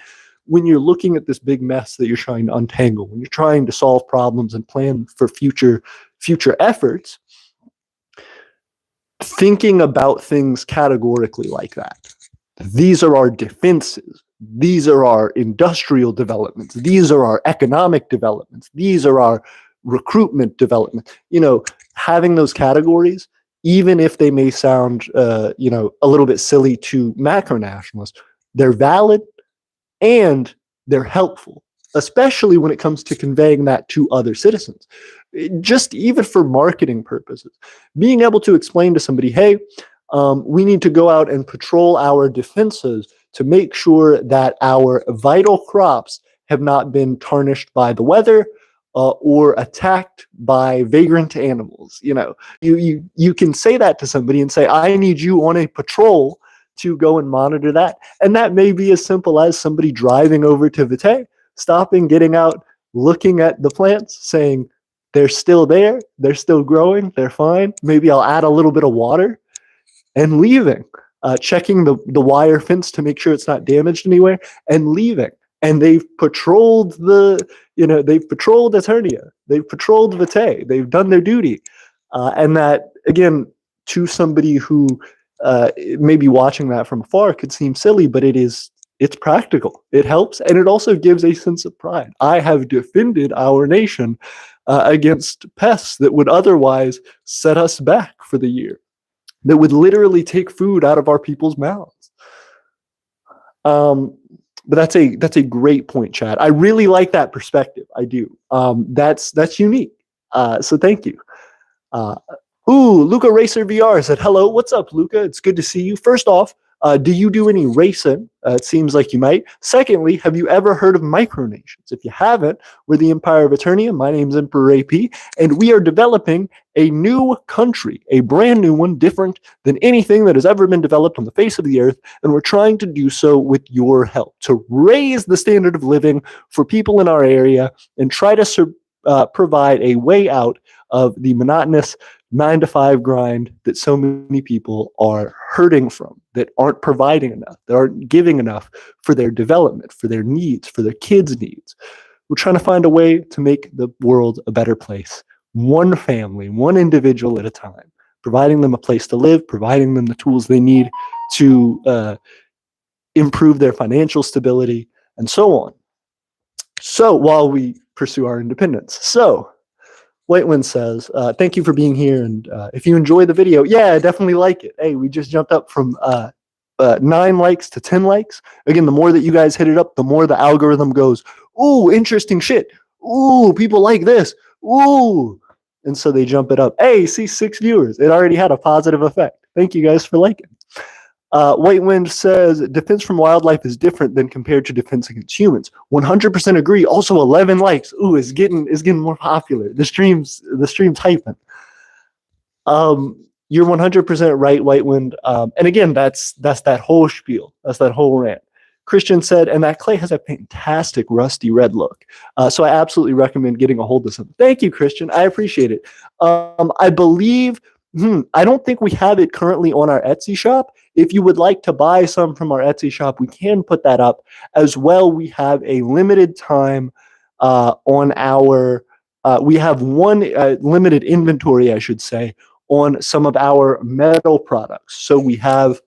When you're looking at this big mess that you're trying to untangle, when you're trying to solve problems and plan for future efforts, thinking about things categorically like that. These are our defenses. These are our industrial developments. These are our economic developments. These are our recruitment development. You know, having those categories, even if they may sound, a little bit silly to macronationalists, they're valid and they're helpful, especially when it comes to conveying that to other citizens. Just even for marketing purposes, being able to explain to somebody, hey, we need to go out and patrol our defenses to make sure that our vital crops have not been tarnished by the weather or attacked by vagrant animals. You know, you can say that to somebody and say, I need you on a patrol to go and monitor that. And that may be as simple as somebody driving over to vitae, stopping, getting out, looking at the plants, saying, they're still there, they're still growing, they're fine. Maybe I'll add a little bit of water, and leaving. Checking the wire fence to make sure it's not damaged anywhere, and leaving. And they've patrolled they've patrolled Aeternia, they've patrolled vitae, they've done their duty. And that, again, to somebody who maybe watching that from afar could seem silly, but it's practical. It helps, and it also gives a sense of pride. I have defended our nation against pests that would otherwise set us back for the year, that would literally take food out of our people's mouths. But that's a great point, Chad. I really like that perspective. I do. That's unique. So thank you. Luca Racer VR said, hello, what's up, Luca? It's good to see you. First off, do you do any racing? It seems like you might. Secondly, have you ever heard of micronations? If you haven't, we're the Empire of Aeternia. My name's Emperor AP, and we are developing a new country, a brand new one, different than anything that has ever been developed on the face of the earth, and we're trying to do so with your help, to raise the standard of living for people in our area and try to provide a way out of the monotonous 9-to-5 grind that so many people are hurting from, that aren't providing enough, that aren't giving enough for their development, for their needs, for their kids' needs. We're trying to find a way to make the world a better place, one family, one individual at a time, providing them a place to live, providing them the tools they need to improve their financial stability, and so on. So while we pursue our independence. So Whitewind says, thank you for being here, and if you enjoy the video, yeah, I definitely like it. Hey, we just jumped up from 9 likes to 10 likes. Again, the more that you guys hit it up, the more the algorithm goes, ooh, interesting shit. Ooh, people like this. Ooh. And so they jump it up. Hey, see, 6 viewers. It already had a positive effect. Thank you guys for liking. White Wind says defense from wildlife is different than compared to defense against humans. 100% agree. Also 11 likes. Ooh, it's getting more popular. The stream's hyping. You're 100% right, White Wind. And again, that's that whole spiel. That's that whole rant. Christian said, and that clay has a fantastic rusty red look. So I absolutely recommend getting a hold of some. Thank you, Christian. I appreciate it. I believe, I don't think we have it currently on our Etsy shop. If you would like to buy some from our Etsy shop, we can put that up. As well, we have a limited time on our, we have one limited inventory, I should say, on some of our metal products. So we have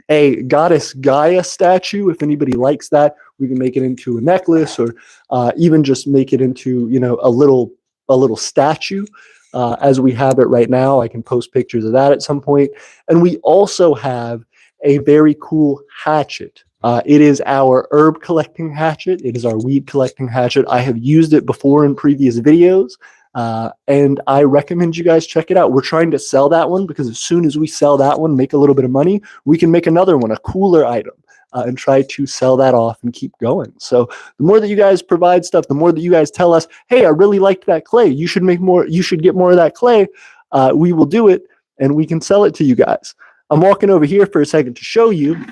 a goddess Gaia statue. If anybody likes that, we can make it into a necklace, or even just make it into, you know, a little statue as we have it right now. I can post pictures of that at some point. And we also have a very cool hatchet. It is our herb collecting hatchet. It is our weed collecting hatchet. I have used it before in previous videos. And I recommend you guys check it out. We're trying to sell that one because as soon as we sell that one, make a little bit of money, we can make another one, a cooler item, and try to sell that off and keep going. So the more that you guys provide stuff, the more that you guys tell us, hey, I really liked that clay. You should make more. You should get more of that clay. We will do it and we can sell it to you guys. I'm walking over here for a second to show you.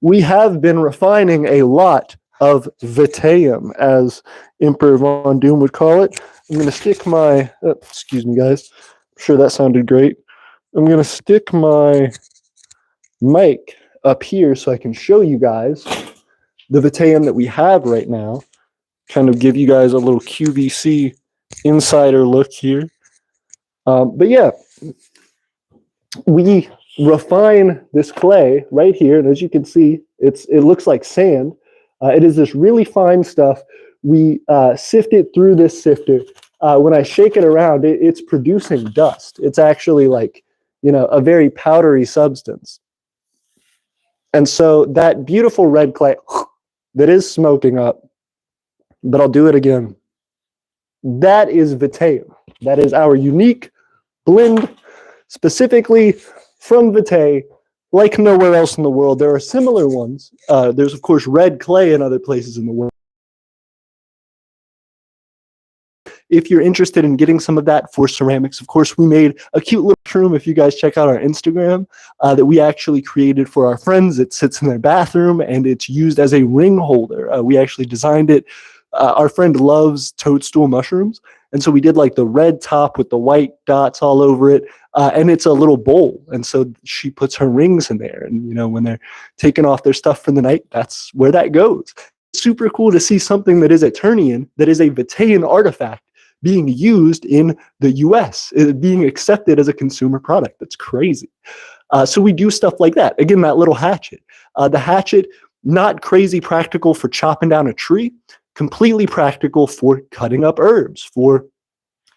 We have been refining a lot of Vitaeum, as Emperor Von Doom would call it. I'm going to stick my, excuse me, guys. I'm sure that sounded great. I'm going to stick my mic up here so I can show you guys the Vitaeum that we have right now. Kind of give you guys a little QVC insider look here. But yeah, we refine this clay right here. And as you can see, it looks like sand. It is this really fine stuff. We sift it through this sifter. When I shake it around, it's producing dust. It's actually like, you know, a very powdery substance. And so that beautiful red clay that is smoking up, but I'll do it again. That is Vitaeum. That is our unique blend specifically from Vitae, like nowhere else in the world. There are similar ones. There's, of course, red clay in other places in the world. If you're interested in getting some of that for ceramics, of course, we made a cute little room, if you guys check out our Instagram, that we actually created for our friends. It sits in their bathroom, and it's used as a ring holder. We actually designed it. Our friend loves toadstool mushrooms, and so we did like the red top with the white dots all over it, and it's a little bowl, and so she puts her rings in there, and you know, when they're taking off their stuff for the night, that's where that goes. It's super cool to see something that is Aeternian, that is a Vitaean artifact, being used in the US, being accepted as a consumer product. That's crazy. So we do stuff like that. Again, that little hatchet. The hatchet, not crazy practical for chopping down a tree, completely practical for cutting up herbs, for,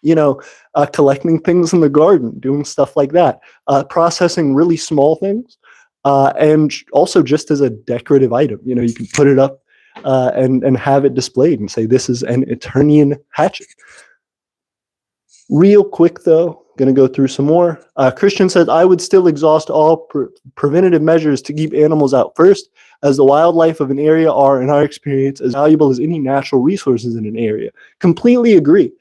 you know, collecting things in the garden, doing stuff like that, processing really small things, and also just as a decorative item. You know, you can put it up and have it displayed and say, this is an Aeternian hatchet. Real quick, though, going to go through some more. Christian says, I would still exhaust all preventative measures to keep animals out first, as the wildlife of an area are, in our experience, as valuable as any natural resources in an area. Completely agree.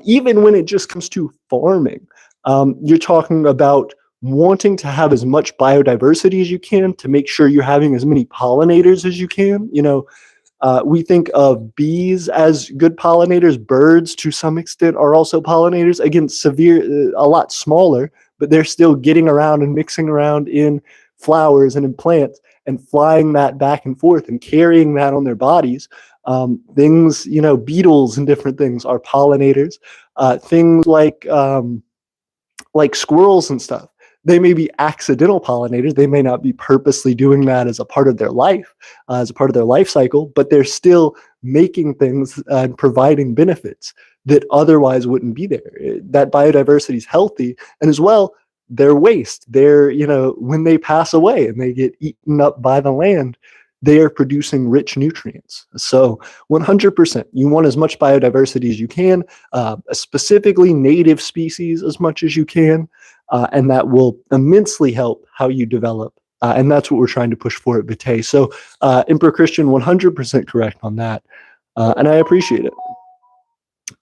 Even when it just comes to farming, you're talking about wanting to have as much biodiversity as you can to make sure you're having as many pollinators as you can. You know, we think of bees as good pollinators. Birds, to some extent, are also pollinators. Again, a lot smaller, but they're still getting around and mixing around in flowers and in plants and flying that back and forth and carrying that on their bodies. Things, you know, beetles and different things are pollinators. Things like squirrels and stuff, they may be accidental pollinators. They may not be purposely doing that as a part of their life, as a part of their life cycle, but they're still making things and providing benefits that otherwise wouldn't be there. That biodiversity is healthy. And as well, their waste, their, when they pass away and they get eaten up by the land, they are producing rich nutrients. So 100%, you want as much biodiversity as you can, specifically native species as much as you can, and that will immensely help how you develop. And that's what we're trying to push for at Vitae. So Emperor Christian, 100% correct on that. And I appreciate it.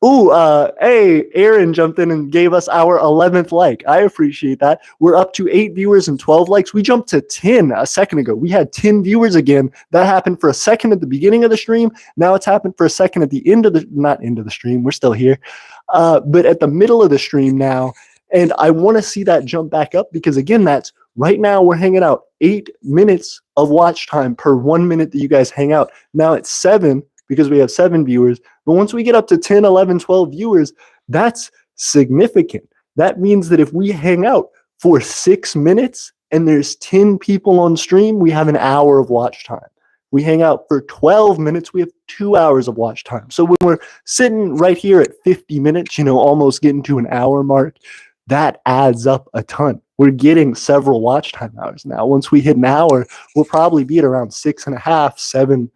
Ooh, hey, Aaron jumped in and gave us our 11th like. I appreciate that. We're up to 8 viewers and 12 likes. We jumped to 10 a second ago. We had 10 viewers again. That happened for a second at the beginning of the stream. Now it's happened for a second at the end of the, not end of the stream, we're still here, but at the middle of the stream now. And I want to see that jump back up because, again, that's right now we're hanging out 8 minutes of watch time per 1 minute that you guys hang out. Now it's 7 because we have 7 viewers. But once we get up to 10, 11, 12 viewers, that's significant. That means that if we hang out for 6 minutes and there's 10 people on stream, we have an hour of watch time. We hang out for 12 minutes, we have 2 hours of watch time. So when we're sitting right here at 50 minutes, almost getting to an hour mark, that adds up a ton. We're getting several watch time hours now. Once we hit an hour, we'll probably be at around 6.5, 7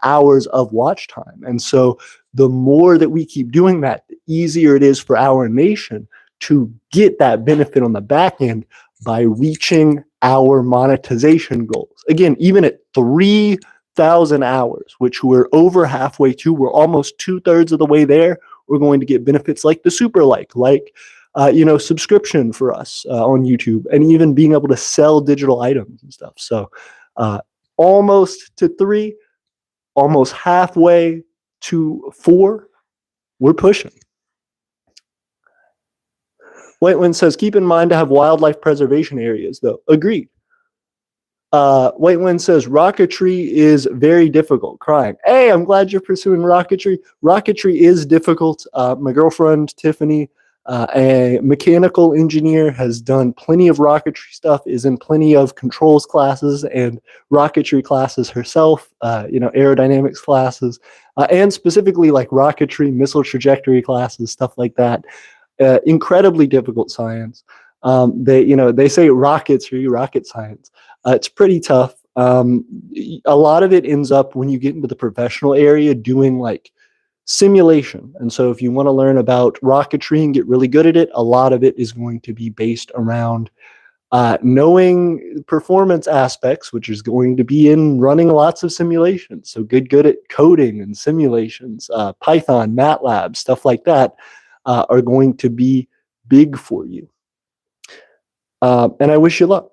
hours of watch time. And so the more that we keep doing that, the easier it is for our nation to get that benefit on the back end by reaching our monetization goals. Again, even at 3,000 hours, which we're over halfway to, we're almost 2/3 of the way there, we're going to get benefits like the super like subscription for us on YouTube, and even being able to sell digital items and stuff. So almost to 3, almost halfway to 4, we're pushing. Whitewind says, keep in mind to have wildlife preservation areas, though. Agreed. Whitewind says, rocketry is very difficult. Crying. Hey, I'm glad you're pursuing rocketry. Rocketry is difficult. My girlfriend, Tiffany, a mechanical engineer, has done plenty of rocketry stuff, is in plenty of controls classes and rocketry classes herself, aerodynamics classes, and specifically like rocketry, missile trajectory classes, stuff like that. Incredibly difficult science. They say rockets are rocket science. It's pretty tough. A lot of it ends up when you get into the professional area doing like simulation. And so if you want to learn about rocketry and get really good at it, a lot of it is going to be based around knowing performance aspects, which is going to be in running lots of simulations. So good at coding and simulations, Python, MATLAB, stuff like that are going to be big for you. And I wish you luck.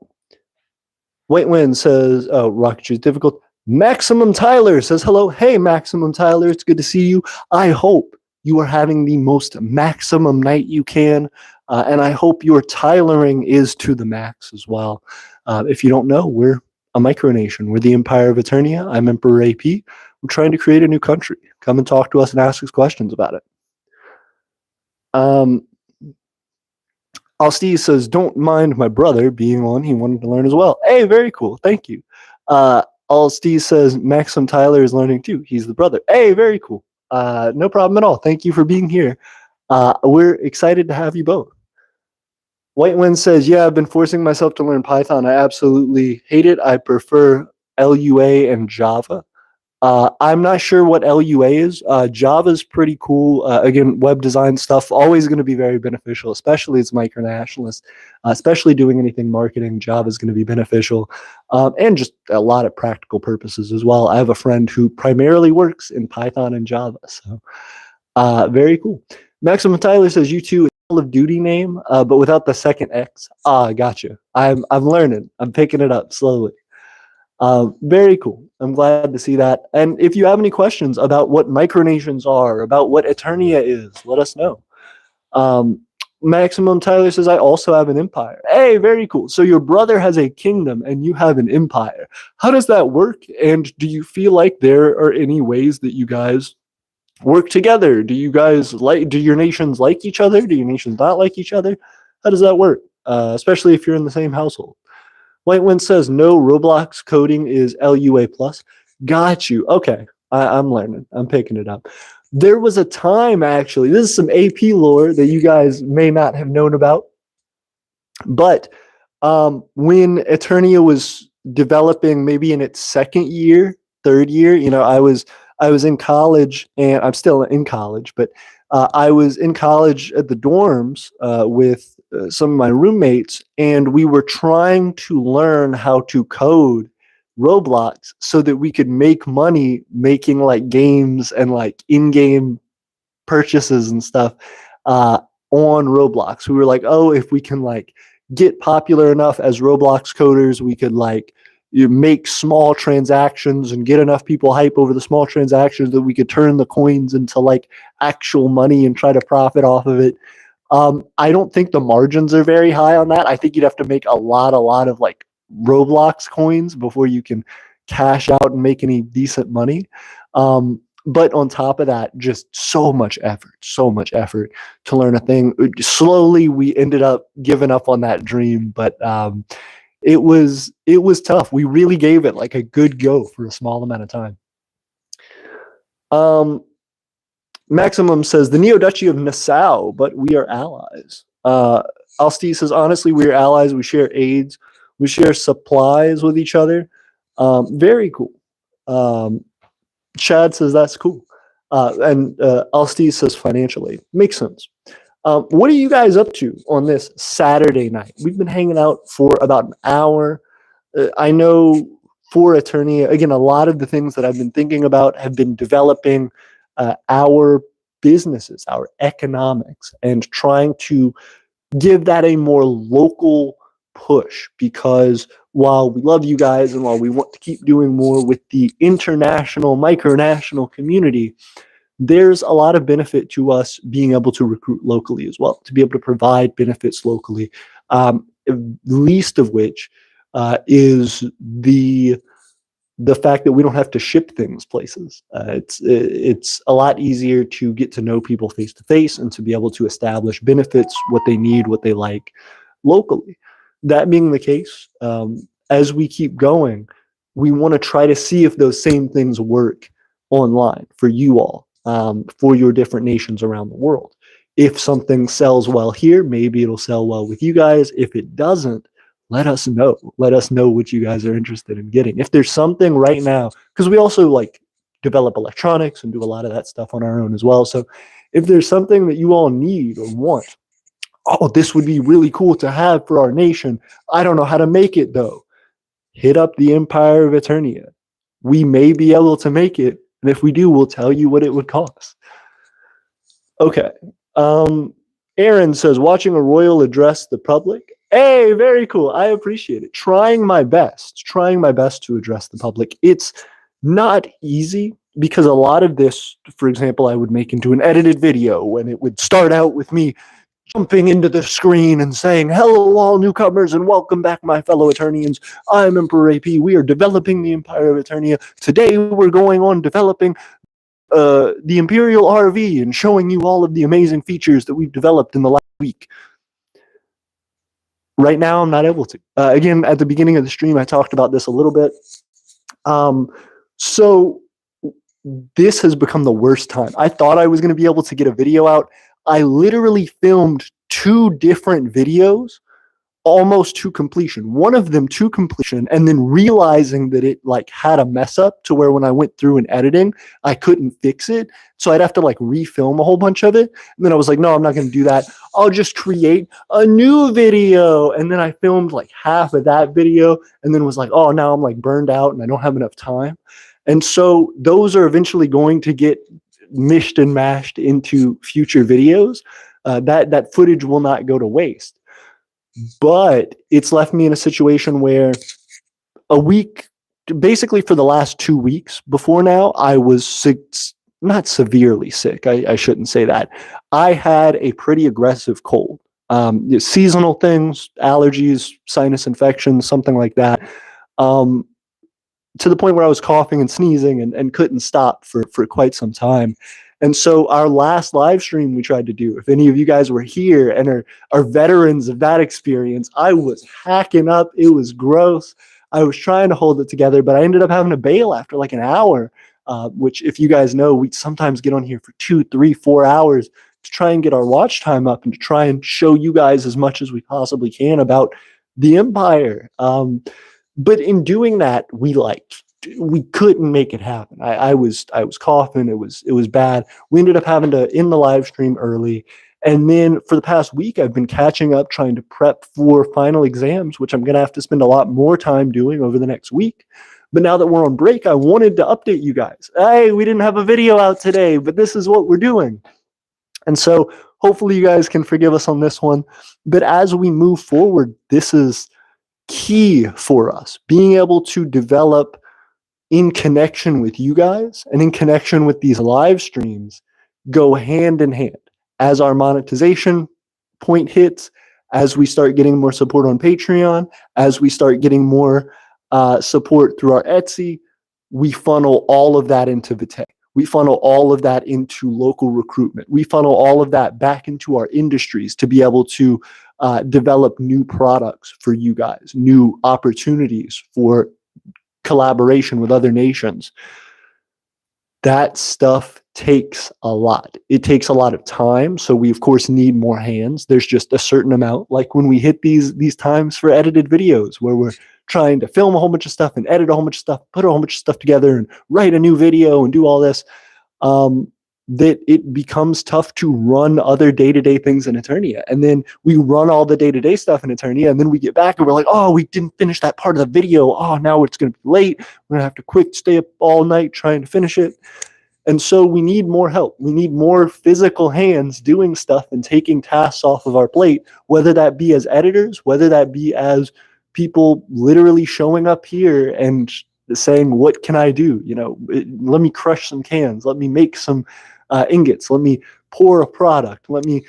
Whitewind says, oh, rocketry is difficult. Maximum Tyler says, hello. Hey, Maximum Tyler, it's good to see you. I hope you are having the most maximum night you can, and I hope your Tylering is to the max as well. If you don't know, we're a micronation. We're the Empire of Aeternia. I'm Emperor AP. We're trying to create a new country. Come and talk to us and ask us questions about it. Alsteve says, don't mind my brother being on. He wanted to learn as well. Hey, very cool. Thank you. Alsteve says, Maxim Tyler is learning too. He's the brother. Hey, very cool. No problem at all. Thank you for being here. We're excited to have you both. Whitewind says, yeah, I've been forcing myself to learn Python. I absolutely hate it. I prefer LUA and Java. I'm not sure what LUA is. Java is pretty cool. Again, web design stuff, always going to be very beneficial, especially as micronationalists, especially doing anything marketing. Java is going to be beneficial, and just a lot of practical purposes as well. I have a friend who primarily works in Python and Java, so very cool. Maximum Tyler says, you too, Call of Duty name, but without the second X. Gotcha. I'm learning. I'm picking it up slowly. Very cool. I'm glad to see that. And if you have any questions about what micronations are, about what Aeternia is, let us know. Maximum Tyler says, I also have an empire. Hey, very cool. So your brother has a kingdom and you have an empire. How does that work? And do you feel like there are any ways that you guys work together? Do your nations like each other? Do your nations not like each other? How does that work? Especially if you're in the same household. Whitewind says, no, Roblox coding is LUA+. Got you. Okay. I'm learning. I'm picking it up. There was a time, actually, this is some AP lore that you guys may not have known about. But when Eternia was developing, maybe in its second year, third year, I was in college, and I'm still in college, but I was in college at the dorms with some of my roommates, and we were trying to learn how to code Roblox so that we could make money making like games and like in-game purchases and stuff uh, on Roblox. We were like, oh, if we can like get popular enough as Roblox coders, we could like make small transactions and get enough people hype over the small transactions that we could turn the coins into like actual money and try to profit off of it. I don't think the margins are very high on that. I think you'd have to make a lot of like Roblox coins before you can cash out and make any decent money. But on top of that, just so much effort to learn a thing. Slowly, we ended up giving up on that dream, but it was tough. We really gave it like a good go for a small amount of time. Maximum says the Neo-Duchy of Nassau, but we are allies. Alsti says, honestly, we are allies. We share aids. We share supplies with each other. Very cool. Chad says that's cool. And Alsti says financial aid. Makes sense. What are you guys up to on this Saturday night? We've been hanging out for about an hour. I know for Eternia, again, a lot of the things that I've been thinking about have been developing our businesses, our economics, and trying to give that a more local push, because while we love you guys and while we want to keep doing more with the international micronational community, there's a lot of benefit to us being able to recruit locally as well, to be able to provide benefits locally, least of which is the fact that we don't have to ship things places. It's a lot easier to get to know people face to face and to be able to establish benefits, what they need, what they like locally. That being the case, as we keep going, we want to try to see if those same things work online for you all, for your different nations around the world. If something sells well here, maybe it'll sell well with you guys. If it doesn't, let us know. Let us know what you guys are interested in getting. If there's something right now, because we also like develop electronics and do a lot of that stuff on our own as well. So if there's something that you all need or want, oh, this would be really cool to have for our nation. I don't know how to make it though. Hit up the Empire of Aeternia. We may be able to make it, and if we do, we'll tell you what it would cost. Okay. Aaron says, watching a royal address the public. Hey, very cool. I appreciate it. Trying my best to address the public. It's not easy because a lot of this, for example, I would make into an edited video, and it would start out with me jumping into the screen and saying, hello, all newcomers, and welcome back, my fellow Eternians. I'm Emperor AP. We are developing the Empire of Aeternia. Today, we're going on developing the Imperial RV and showing you all of the amazing features that we've developed in the last week. Right now, I'm not able to. Again, at the beginning of the stream, I talked about this a little bit. So this has become the worst time. I thought I was going to be able to get a video out. I literally filmed 2 different videos almost to completion. One of them to completion, and then realizing that it like had a mess up to where when I went through and editing, I couldn't fix it. So I'd have to like refilm a whole bunch of it. And then I was like, no, I'm not going to do that. I'll just create a new video. And then I filmed like half of that video and then was like, oh, now I'm like burned out and I don't have enough time. And so those are eventually going to get mished and mashed into future videos. That footage will not go to waste. But it's left me in a situation where a week, basically for the last 2 weeks before now, I was sick, not severely sick. I shouldn't say that. I had a pretty aggressive cold. Seasonal things, allergies, sinus infections, something like that. To the point where I was coughing and sneezing and couldn't stop for quite some time. And so our last live stream we tried to do, if any of you guys were here and are veterans of that experience, I was hacking up. It was gross. I was trying to hold it together, but I ended up having to bail after like an hour, which if you guys know, we sometimes get on here for 2, 3, 4 hours to try and get our watch time up and to try and show you guys as much as we possibly can about the Empire. But in doing that, we couldn't make it happen. I was coughing. It was bad. We ended up having to end the live stream early. And then for the past week, I've been catching up, trying to prep for final exams, which I'm going to have to spend a lot more time doing over the next week. But now that we're on break, I wanted to update you guys. Hey, we didn't have a video out today, but this is what we're doing. And so hopefully you guys can forgive us on this one. But as we move forward, this is key for us, being able to develop in connection with you guys and in connection with these live streams go hand in hand. As our monetization point hits, as we start getting more support on Patreon, as we start getting more support through our Etsy, we funnel all of that into Vitae. We funnel all of that into local recruitment. We funnel all of that back into our industries to be able to develop new products for you guys, new opportunities for collaboration with other nations. That stuff takes a lot. It takes a lot of time. So we, of course, need more hands. There's just a certain amount. Like when we hit these times for edited videos where we're trying to film a whole bunch of stuff and edit a whole bunch of stuff, put a whole bunch of stuff together and write a new video and do all this, that it becomes tough to run other day-to-day things in Aeternia. And then we run all the day-to-day stuff in Aeternia, and then we get back and we're like, oh, we didn't finish that part of the video. Oh, now it's going to be late. We're going to have to stay up all night trying to finish it. And so we need more help. We need more physical hands doing stuff and taking tasks off of our plate, whether that be as editors, whether that be as people literally showing up here and saying, what can I do? Let me crush some cans. Let me make some ingots. Let me pour a product. Let me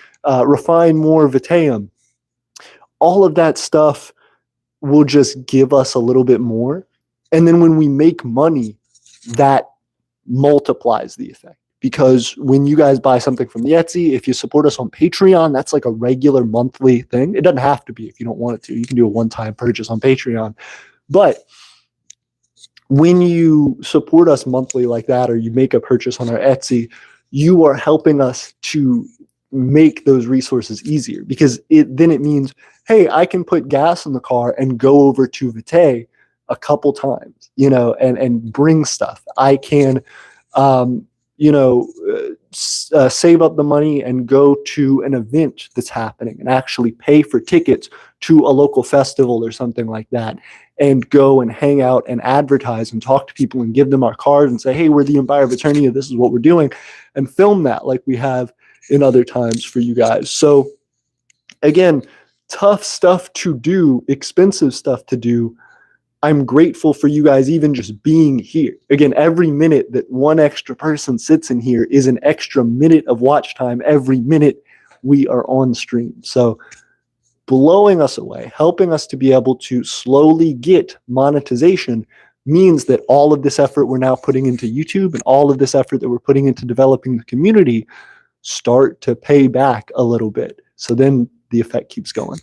refine more Vitaeum. All of that stuff will just give us a little bit more. And then when we make money, that multiplies the effect. Because when you guys buy something from the Etsy, if you support us on Patreon, that's like a regular monthly thing. It doesn't have to be if you don't want it to. You can do a one-time purchase on Patreon. But when you support us monthly like that, or you make a purchase on our Etsy, you are helping us to make those resources easier, because then it means, hey, I can put gas in the car and go over to Vitae a couple times, and bring stuff. I can, save up the money and go to an event that's happening and actually pay for tickets to a local festival or something like that, and go and hang out and advertise and talk to people and give them our card and say, hey, we're the Empire of Aeternia, this is what we're doing, and film that like we have in other times for you guys. So again, tough stuff to do, expensive stuff to do. I'm grateful for you guys even just being here. Again, every minute that one extra person sits in here is an extra minute of watch time every minute we are on stream. So blowing us away, helping us to be able to slowly get monetization means that all of this effort we're now putting into YouTube and all of this effort that we're putting into developing the community start to pay back a little bit. So then the effect keeps going.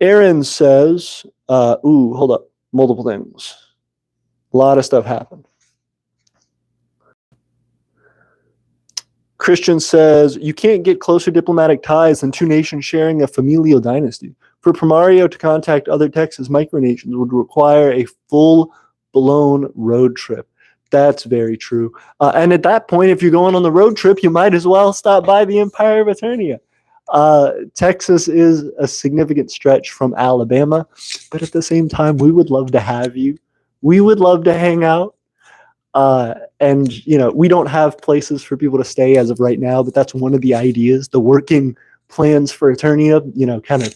Aaron says, hold up, multiple things. A lot of stuff happened. Christian says, you can't get closer diplomatic ties than two nations sharing a familial dynasty. For Primario to contact other Texas micronations would require a full-blown road trip. That's very true. And at that point, if you're going on the road trip, you might as well stop by the Empire of Aeternia. Texas is a significant stretch from Alabama, but at the same time, we would love to have you. We would love to hang out. And, we don't have places for people to stay as of right now, but that's one of the ideas, the working plans for Aeternia, kind of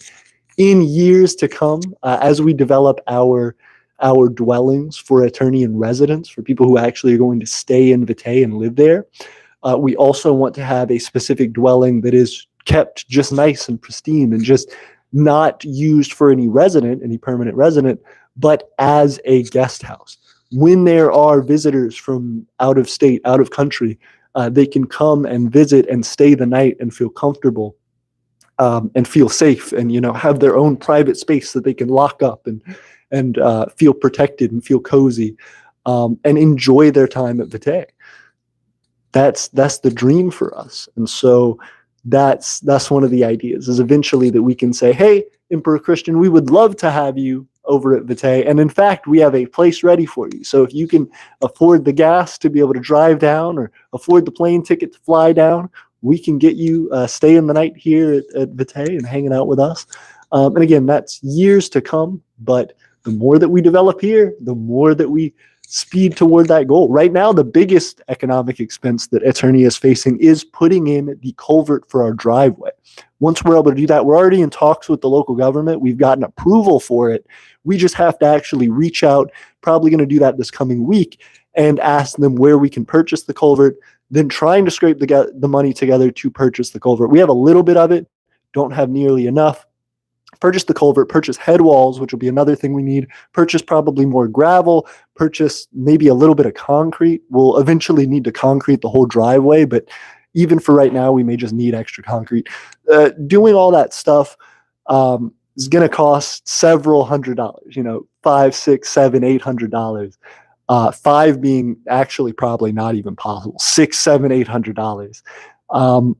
in years to come, as we develop our dwellings for Aeternian residents, for people who actually are going to stay in Vitae and live there. We also want to have a specific dwelling that is kept just nice and pristine and just not used for any permanent resident, but as a guest house. When there are visitors from out of state, out of country, they can come and visit and stay the night and feel comfortable and feel safe and, have their own private space that they can lock up and feel protected and feel cozy and enjoy their time at Vitae. that's the dream for us. And so that's one of the ideas, is eventually that we can say, hey, Emperor Christian, we would love to have you over at Vitae. And in fact, we have a place ready for you. So if you can afford the gas to be able to drive down or afford the plane ticket to fly down, we can get you staying the night here at Vitae and hanging out with us. And again, that's years to come. But the more that we develop here, the more that we speed toward that goal. Right now, the biggest economic expense that Aeternia is facing is putting in the culvert for our driveway. Once we're able to do that, we're already in talks with the local government. We've gotten approval for it. We just have to actually reach out, probably going to do that this coming week, and ask them where we can purchase the culvert, then trying to scrape the money together to purchase the culvert. We have a little bit of it, don't have nearly enough. Purchase the culvert, purchase head walls, which will be another thing we need, purchase probably more gravel, purchase maybe a little bit of concrete. We'll eventually need to concrete the whole driveway, but even for right now, we may just need extra concrete. Doing all that stuff is going to cost several $100s, $500, $600, $700, $800. 5 being actually probably not even possible. $600, $700, $800.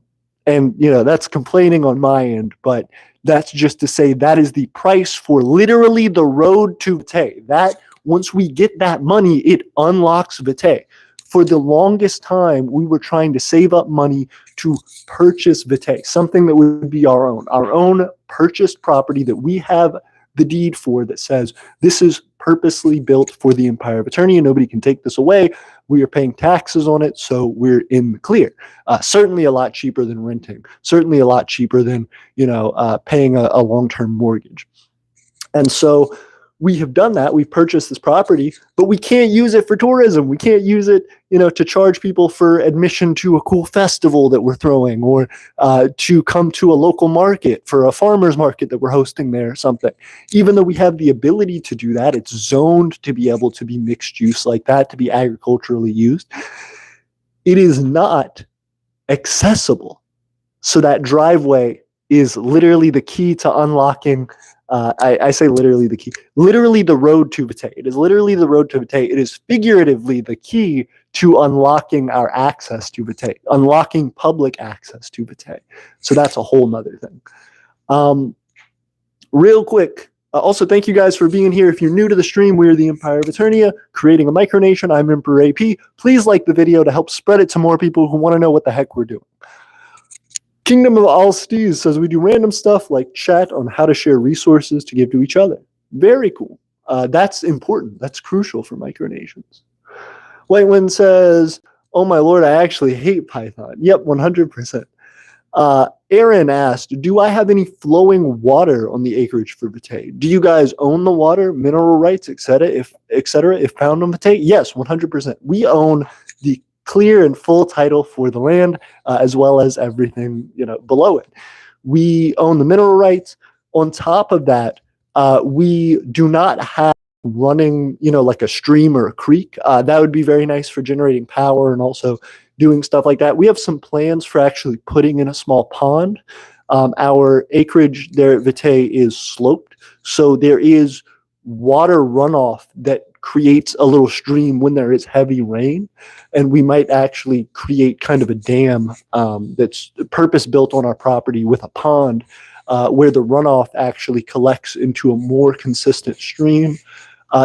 And that's complaining on my end, but that's just to say that is the price for literally the road to Vitae. That once we get that money, it unlocks Vitae. For the longest time, we were trying to save up money to purchase Vitae, something that would be our own purchased property that we have the deed for, that says this is purposely built for the Empire of Aeternia. Nobody can take this away. We are paying taxes on it, so we're in the clear. Certainly a lot cheaper than renting. Certainly a lot cheaper than paying a long-term mortgage. And so we have done that. We've purchased this property, but we can't use it for tourism. We can't use it, to charge people for admission to a cool festival that we're throwing, or to come to a local market for a farmer's market that we're hosting there or something. Even though we have the ability to do that, it's zoned to be able to be mixed use like that, to be agriculturally used. It is not accessible. So that driveway is literally the key to unlocking. I say literally the key, literally the road to Vitae. It is literally the road to Vitae. It is figuratively the key to unlocking our access to Vitae, unlocking public access to Vitae. So that's a whole nother thing. Real quick, also thank you guys for being here. If you're new to the stream, we are the Empire of Aeternia, creating a micronation. I'm Emperor AP. Please like the video to help spread it to more people who want to know what the heck we're doing. Kingdom of Alstes says we do random stuff like chat on how to share resources to give to each other. Very cool. That's important. That's crucial for micronations. Whitewind says, oh my lord, I actually hate Python. Yep, 100%. Aaron asked, do I have any flowing water on the acreage for Vitae? Do you guys own the water, mineral rights, etc. if found on Vitae? Yes, 100%. We own the clear and full title for the land, as well as everything below it. We own the mineral rights. On top of that, we do not have running, like a stream or a creek. That would be very nice for generating power and also doing stuff like that. We have some plans for actually putting in a small pond. Our acreage there at Vitae is sloped, so there is water runoff that creates a little stream when there is heavy rain, and we might actually create kind of a dam that's purpose built on our property with a pond where the runoff actually collects into a more consistent stream.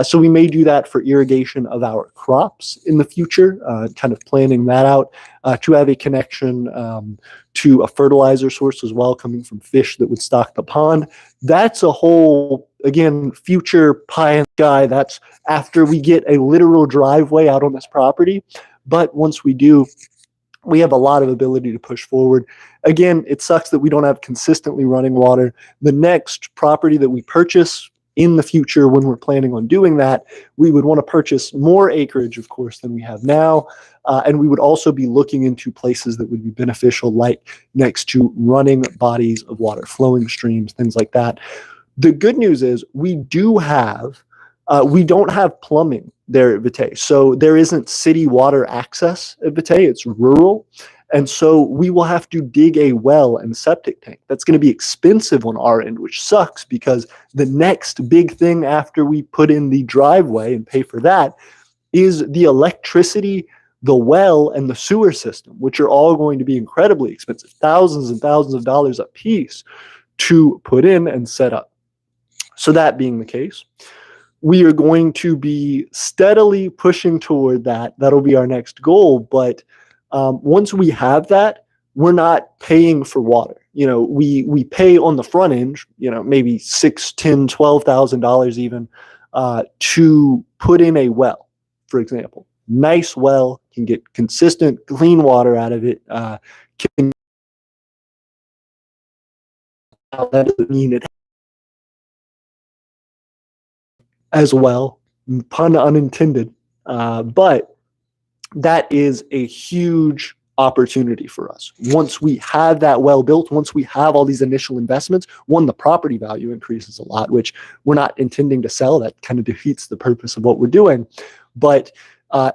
So we may do that for irrigation of our crops in the future, kind of planning that out to have a connection to a fertilizer source as well, coming from fish that would stock the pond. That's a whole, again, future pie in the sky. That's after we get a literal driveway out on this property. But once we do, we have a lot of ability to push forward. Again, it sucks that we don't have consistently running water. The next property that we purchase in the future, when we're planning on doing that, we would want to purchase more acreage, of course, than we have now. And we would also be looking into places that would be beneficial, like next to running bodies of water, flowing streams, things like that. The good news is we don't have plumbing there at Vitae. So there isn't city water access at Vitae. It's rural. And so we will have to dig a well and septic tank. That's going to be expensive on our end, which sucks, because the next big thing after we put in the driveway and pay for that is the electricity the well and the sewer system, which are all going to be incredibly expensive, thousands and thousands of dollars a piece to put in and set up. So that being the case, we are going to be steadily pushing toward that. That'll be our next goal. But once we have that, we're not paying for water. We pay on the front end, maybe $6,000, $10,000, $12,000 even to put in a well, for example. Nice well, can get consistent, clean water out of it. That doesn't mean it as well, pun unintended, but that is a huge opportunity for us. Once we have that well built, once we have all these initial investments, one, the property value increases a lot, which we're not intending to sell. That kind of defeats the purpose of what we're doing. But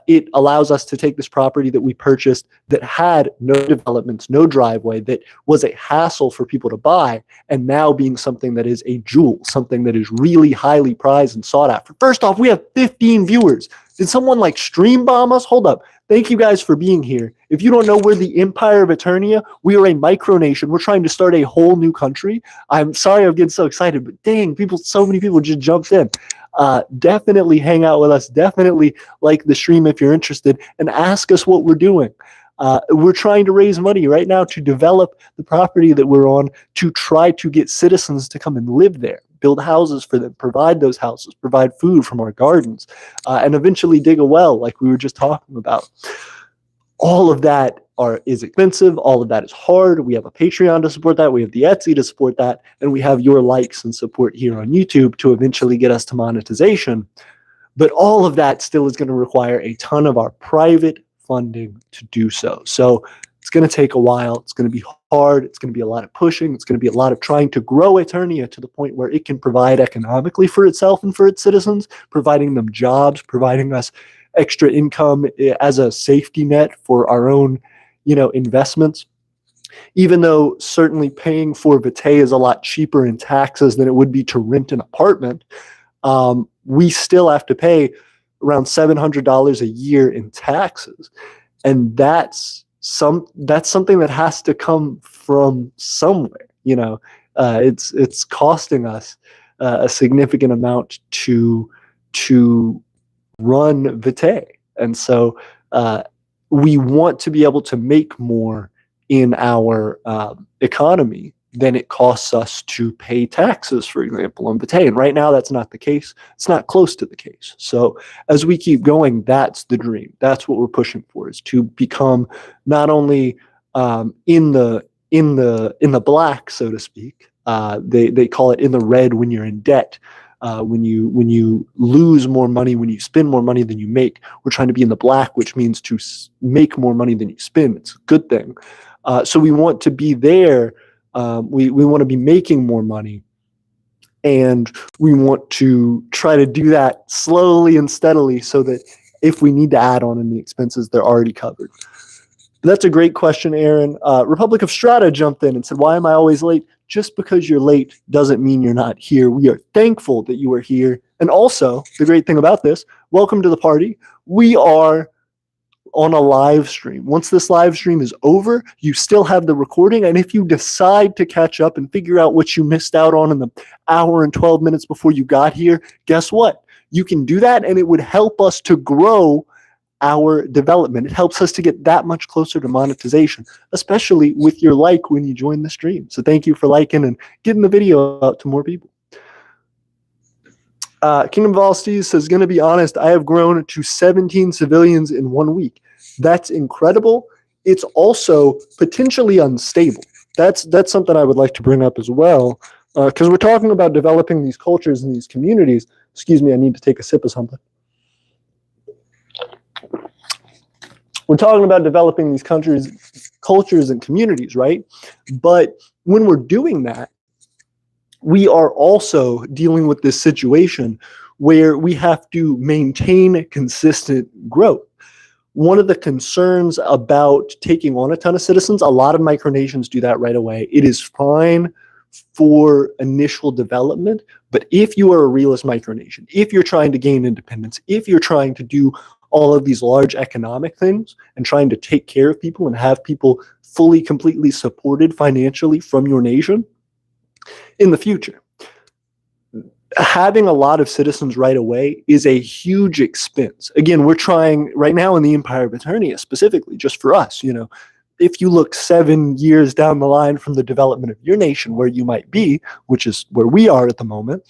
it allows us to take this property that we purchased that had no developments, no driveway, that was a hassle for people to buy, and now being something that is a jewel, something that is really highly prized and sought after. First off, we have 15 viewers. Did someone like stream bomb us? Hold up. Thank you guys for being here. If you don't know, we're the Empire of Aeternia. We are a micronation. We're trying to start a whole new country. I'm sorry I'm getting so excited, but dang, so many people just jumped in. Definitely hang out with us. Definitely like the stream if you're interested, and ask us what we're doing. We're trying to raise money right now to develop the property that we're on, to try to get citizens to come and live there, build houses for them, provide those houses, provide food from our gardens, and eventually dig a well like we were just talking about. All of that is expensive. All of that is hard. We have a Patreon to support that. We have the Etsy to support that. And we have your likes and support here on YouTube to eventually get us to monetization. But all of that still is going to require a ton of our private funding to do so. So it's going to take a while. It's going to be hard. It's going to be a lot of pushing. It's going to be a lot of trying to grow Aeternia to the point where it can provide economically for itself and for its citizens, providing them jobs, providing us extra income as a safety net for our own, investments. Even though certainly paying for vitae is a lot cheaper in taxes than it would be to rent an apartment, we still have to pay around $700 a year in taxes, and that's something that has to come from somewhere. It's costing us a significant amount to run vitae, and so we want to be able to make more in our economy than it costs us to pay taxes, for example, on vitae. And right now, that's not the case. It's not close to the case. So as we keep going, that's the dream. That's what we're pushing for, is to become not only in the black, so to speak. They call it in the red when you're in debt. When you lose more money, when you spend more money than you make. We're trying to be in the black, which means to make more money than you spend. It's a good thing. So we want to be there. We want to be making more money, and we want to try to do that slowly and steadily so that if we need to add on in the expenses, they're already covered. That's a great question, Aaron. Republic of Strata jumped in and said, "Why am I always late?" Just because you're late doesn't mean you're not here. We are thankful that you are here. And also, the great thing about this, welcome to the party. We are on a live stream. Once this live stream is over, you still have the recording. And if you decide to catch up and figure out what you missed out on in the hour and 12 minutes before you got here, guess what? You can do that, and it would help us to grow our development. It helps us to get that much closer to monetization, especially with your like when you join the stream. So thank you for liking and getting the video out to more people. Kingdom of All Seas says, "Going to be honest, I have grown to 17 civilians in 1 week. That's incredible. It's also potentially unstable." That's something I would like to bring up as well, because we're talking about developing these cultures and these communities. Excuse me, I need to take a sip of something. We're talking about developing these cultures and communities, right? But when we're doing that, we are also dealing with this situation where we have to maintain consistent growth. One of the concerns about taking on a ton of citizens, a lot of micronations do that right away. It is fine for initial development, but if you are a realist micronation, if you're trying to gain independence, if you're trying to do all of these large economic things and trying to take care of people and have people fully, completely supported financially from your nation in the future. Having a lot of citizens right away is a huge expense. Again, we're trying right now in the Empire of Aeternia specifically, just for us, if you look 7 years down the line from the development of your nation, where you might be, which is where we are at the moment,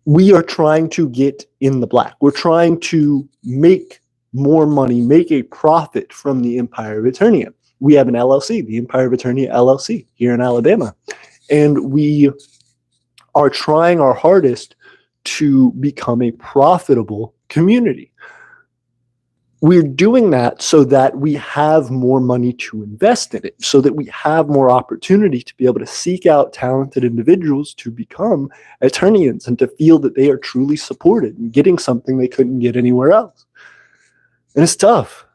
we are trying to get in the black. We're trying to make more money, make a profit from the Empire of Aeternia. We have an LLC, the Empire of Aeternia LLC, here in Alabama. And we are trying our hardest to become a profitable community. We're doing that so that we have more money to invest in it, so that we have more opportunity to be able to seek out talented individuals to become Aeternians and to feel that they are truly supported and getting something they couldn't get anywhere else. And it's tough.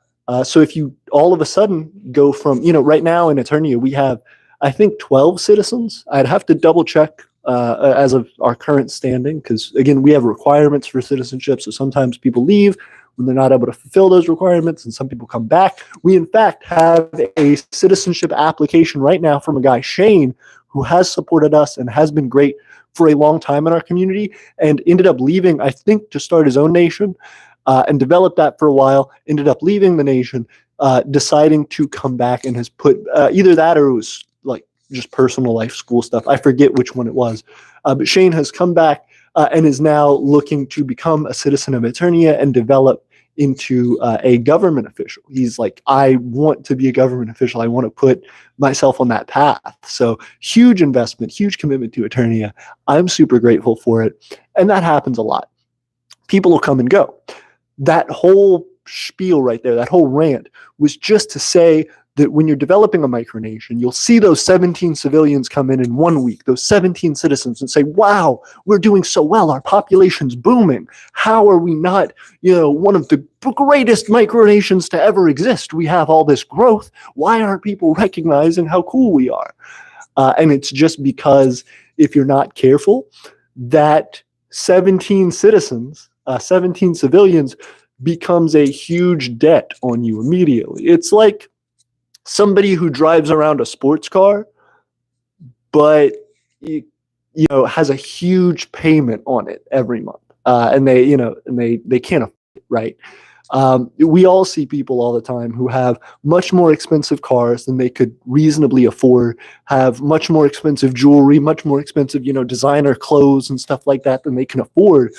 So if you all of a sudden go from, right now in Aeternia, we have, I think, 12 citizens. I'd have to double check as of our current standing, because again, we have requirements for citizenship. So sometimes people leave when they're not able to fulfill those requirements, and some people come back. We, in fact, have a citizenship application right now from a guy, Shane, who has supported us and has been great for a long time in our community and ended up leaving, I think, to start his own nation and developed that for a while, ended up leaving the nation, deciding to come back, and has put either that or it was like just personal life, school stuff. I forget which one it was. But Shane has come back and is now looking to become a citizen of Aeternia and develop into a government official. He's like, I want to be a government official. I want to put myself on that path. So huge investment, huge commitment to Aeternia. I'm super grateful for it. And that happens a lot. People will come and go. That whole spiel right there, that whole rant was just to say that when you're developing a micronation, you'll see those 17 civilians come in 1 week, those 17 citizens, and say, wow, we're doing so well. Our population's booming. How are we not, one of the greatest micronations to ever exist? We have all this growth. Why aren't people recognizing how cool we are? And it's just because if you're not careful, that 17 citizens, 17 civilians becomes a huge debt on you immediately. It's like somebody who drives around a sports car, but has a huge payment on it every month, and they can't afford it, right? We all see people all the time who have much more expensive cars than they could reasonably afford, have much more expensive jewelry, much more expensive, designer clothes and stuff like that than they can afford.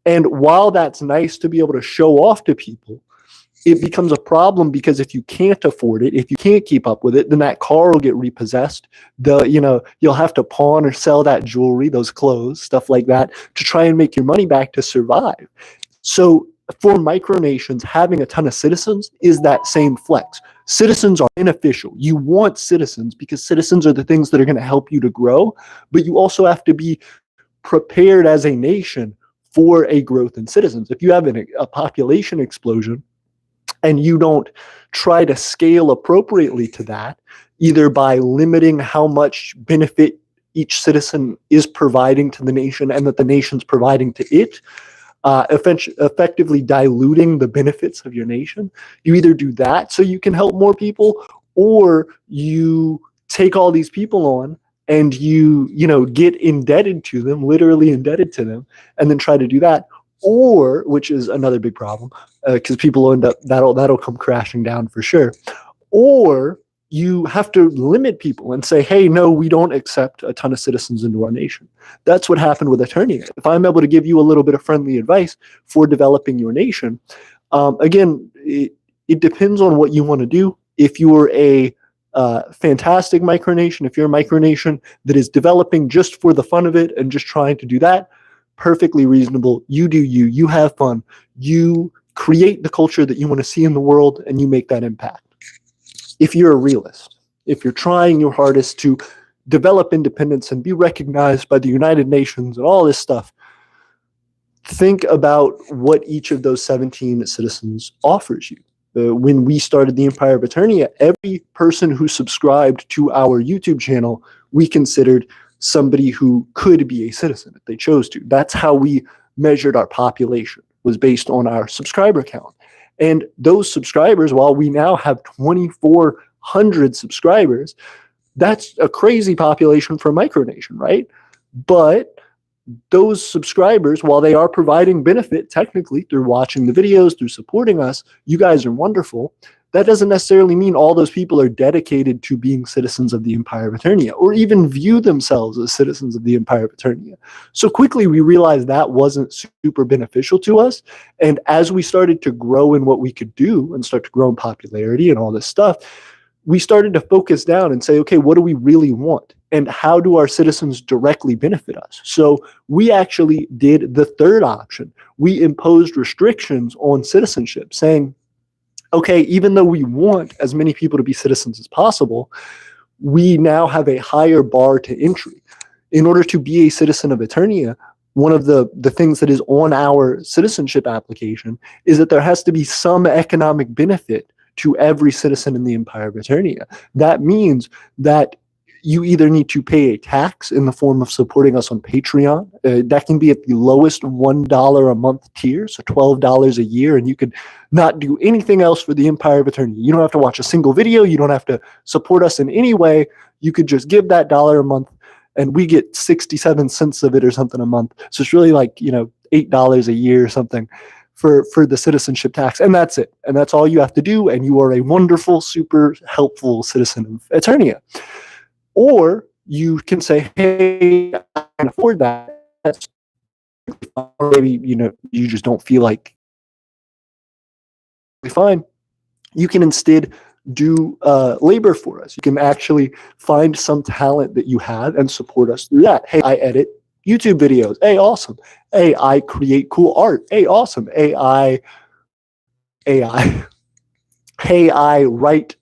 And while that's nice to be able to show off to people, it becomes a problem because if you can't afford it, if you can't keep up with it, then that car will get repossessed. You'll have to pawn or sell that jewelry, those clothes, stuff like that, to try and make your money back to survive. So for micronations, having a ton of citizens is that same flex. Citizens are beneficial. You want citizens because citizens are the things that are going to help you to grow, but you also have to be prepared as a nation for a growth in citizens. If you have a population explosion and you don't try to scale appropriately to that, either by limiting how much benefit each citizen is providing to the nation and that the nation's providing to it, effectively diluting the benefits of your nation, you either do that so you can help more people, or you take all these people on and you get indebted to them, literally indebted to them, and then try to do that. Or, which is another big problem, because people end up, that'll come crashing down for sure. Or you have to limit people and say, hey, no, we don't accept a ton of citizens into our nation. That's what happened with Aeternia. If I'm able to give you a little bit of friendly advice for developing your nation, again, it depends on what you want to do. If you're a fantastic micronation, if you're a micronation that is developing just for the fun of it and just trying to do that, perfectly reasonable. You do you have fun, you create the culture that you want to see in the world, and you make that impact. If you're a realist, if you're trying your hardest to develop independence and be recognized by the United Nations and all this stuff, think about what each of those 17 citizens offers you. When we started the Empire of Aeternia, every person who subscribed to our YouTube channel, we considered somebody who could be a citizen if they chose to. That's how we measured our population, was based on our subscriber count. And those subscribers, while we now have 2,400 subscribers, that's a crazy population for a micronation, right? But those subscribers, while they are providing benefit technically through watching the videos, through supporting us, you guys are wonderful. That doesn't necessarily mean all those people are dedicated to being citizens of the Empire of Aeternia or even view themselves as citizens of the Empire of Aeternia. So quickly we realized that wasn't super beneficial to us. And as we started to grow in what we could do and start to grow in popularity and all this stuff, we started to focus down and say, okay, what do we really want? And how do our citizens directly benefit us? So we actually did the third option. We imposed restrictions on citizenship, saying, okay, even though we want as many people to be citizens as possible, we now have a higher bar to entry. In order to be a citizen of Aeternia, one of the things that is on our citizenship application is that there has to be some economic benefit to every citizen in the Empire of Aeternia. That means that you either need to pay a tax in the form of supporting us on Patreon. That can be at the lowest $1 a month tier, so $12 a year, and you could not do anything else for the Empire of Aeternia. You don't have to watch a single video. You don't have to support us in any way. You could just give that $1 a month, and we get 67 cents of it or something a month. So it's really like, $8 a year or something for the citizenship tax, and that's it. And that's all you have to do, and you are a wonderful, super helpful citizen of Aeternia. Or you can say, hey, I can afford that. That's fine. Or maybe, you just don't feel like fine. You can instead do labor for us. You can actually find some talent that you have and support us through that. Hey, I edit YouTube videos. Hey, awesome. Hey, I create cool art. Hey, awesome. Hey, I write,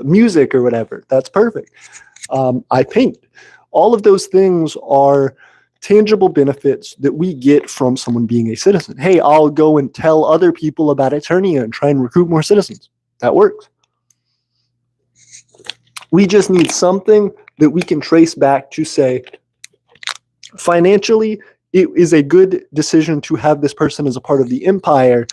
music or whatever. That's perfect. I paint. All of those things are tangible benefits that we get from someone being a citizen. Hey, I'll go and tell other people about Aeternia and try and recruit more citizens. That works. We just need something that we can trace back to say, financially, it is a good decision to have this person as a part of the empire,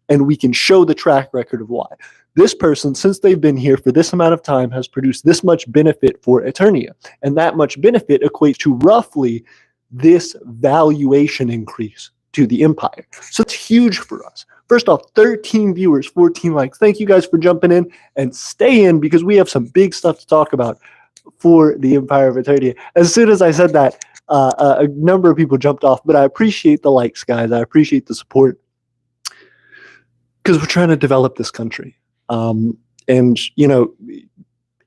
and we can show the track record of why. This person, since they've been here for this amount of time, has produced this much benefit for Aeternia, and that much benefit equates to roughly this valuation increase to the empire. So it's huge for us. First off, 13 viewers, 14 likes. Thank you guys for jumping in, and stay in because we have some big stuff to talk about for the Empire of Aeternia. As soon as I said that, a number of people jumped off, but I appreciate the likes, guys. I appreciate the support because we're trying to develop this country. And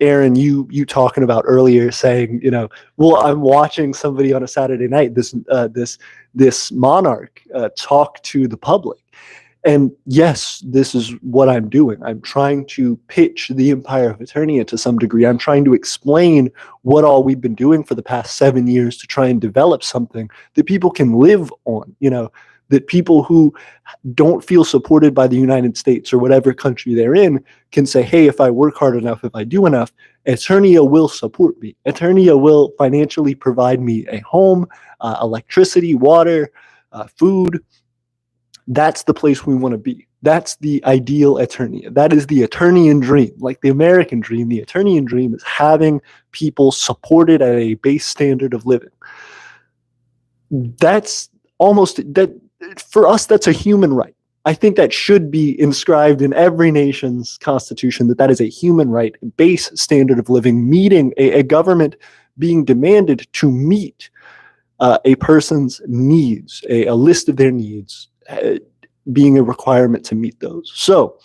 Aaron, you talking about earlier saying, well, I'm watching somebody on a Saturday night, this monarch talk to the public. And yes, this is what I'm doing. I'm trying to pitch the Empire of Aeternia to some degree. I'm trying to explain what all we've been doing for the past 7 years to try and develop something that people can live on, that people who don't feel supported by the United States or whatever country they're in can say, hey, if I work hard enough, if I do enough, Aeternia will support me. Aeternia will financially provide me a home, electricity, water, food. That's the place we want to be. That's the ideal Aeternia. That is the Aeternian dream. Like the American dream, the Aeternian dream is having people supported at a base standard of living. That's almost that. For us, that's a human right. I think that should be inscribed in every nation's constitution, that is a human right, base standard of living, meeting a government being demanded to meet a person's needs, a list of their needs, being a requirement to meet those. So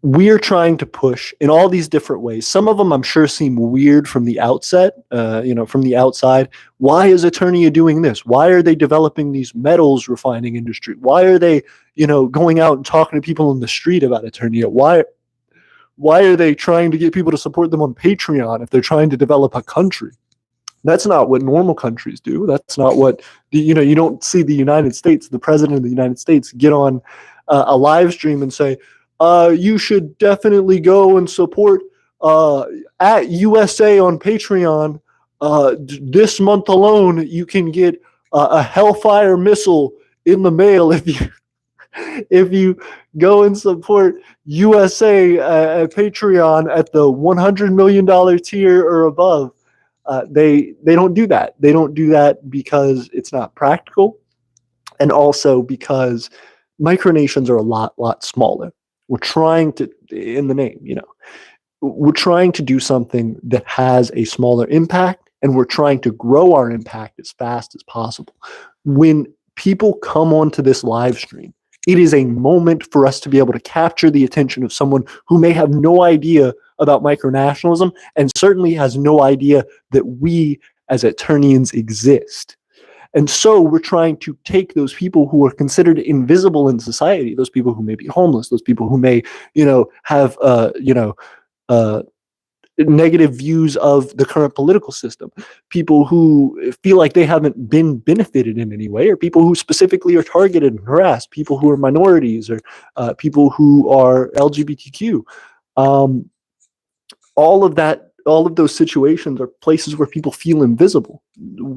we're trying to push in all these different ways. Some of them I'm sure seem weird from the outset, from the outside. Why is Aeternia doing this? Why are they developing these metals refining industry? Why are they, going out and talking to people in the street about Aeternia? Why are they trying to get people to support them on Patreon if they're trying to develop a country? That's not what normal countries do. That's not what, you don't see the United States, the president of the United States, get on a live stream and say, you should definitely go and support at USA on Patreon. This month alone, you can get a Hellfire missile in the mail if you go and support USA at Patreon at the $100 million tier or above. They don't do that. They don't do that because it's not practical, and also because micronations are a lot smaller. We're trying to, in the name, we're trying to do something that has a smaller impact, and we're trying to grow our impact as fast as possible. When people come onto this live stream, it is a moment for us to be able to capture the attention of someone who may have no idea about micronationalism and certainly has no idea that we as Aeternians exist. And so we're trying to take those people who are considered invisible in society, those people who may be homeless, those people who may, have, negative views of the current political system, people who feel like they haven't been benefited in any way, or people who specifically are targeted and harassed, people who are minorities, or people who are LGBTQ. All of those situations are places where people feel invisible.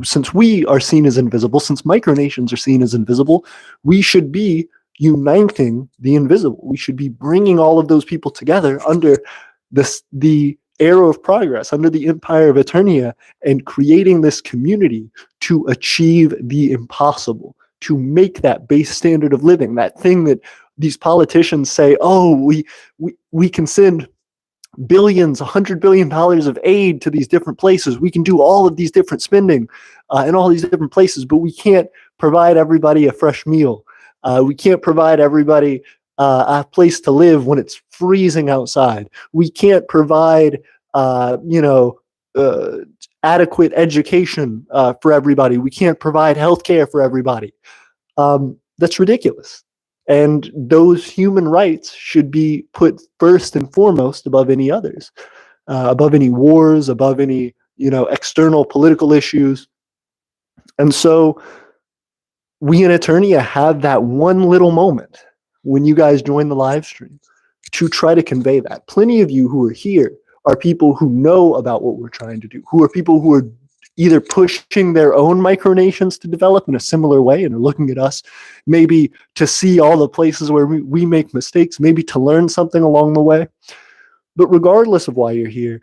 Since we are seen as invisible, since micronations are seen as invisible, we should be uniting the invisible. We should be bringing all of those people together under the era of progress, under the Empire of Aeternia, and creating this community to achieve the impossible, to make that base standard of living, that thing that these politicians say, oh, we can send billions, $100 billion of aid to these different places. We can do all of these different spending in all these different places, but we can't provide everybody a fresh meal. We can't provide everybody a place to live when it's freezing outside. We can't provide, adequate education for everybody. We can't provide healthcare for everybody. That's ridiculous. And those human rights should be put first and foremost above any others, above any wars, above any, external political issues. And so we in Aeternia have that one little moment when you guys join the live stream to try to convey that. Plenty of you who are here are people who know about what we're trying to do, who are people who are either pushing their own micronations to develop in a similar way and are looking at us maybe to see all the places where we make mistakes, maybe to learn something along the way. But regardless of why you're here,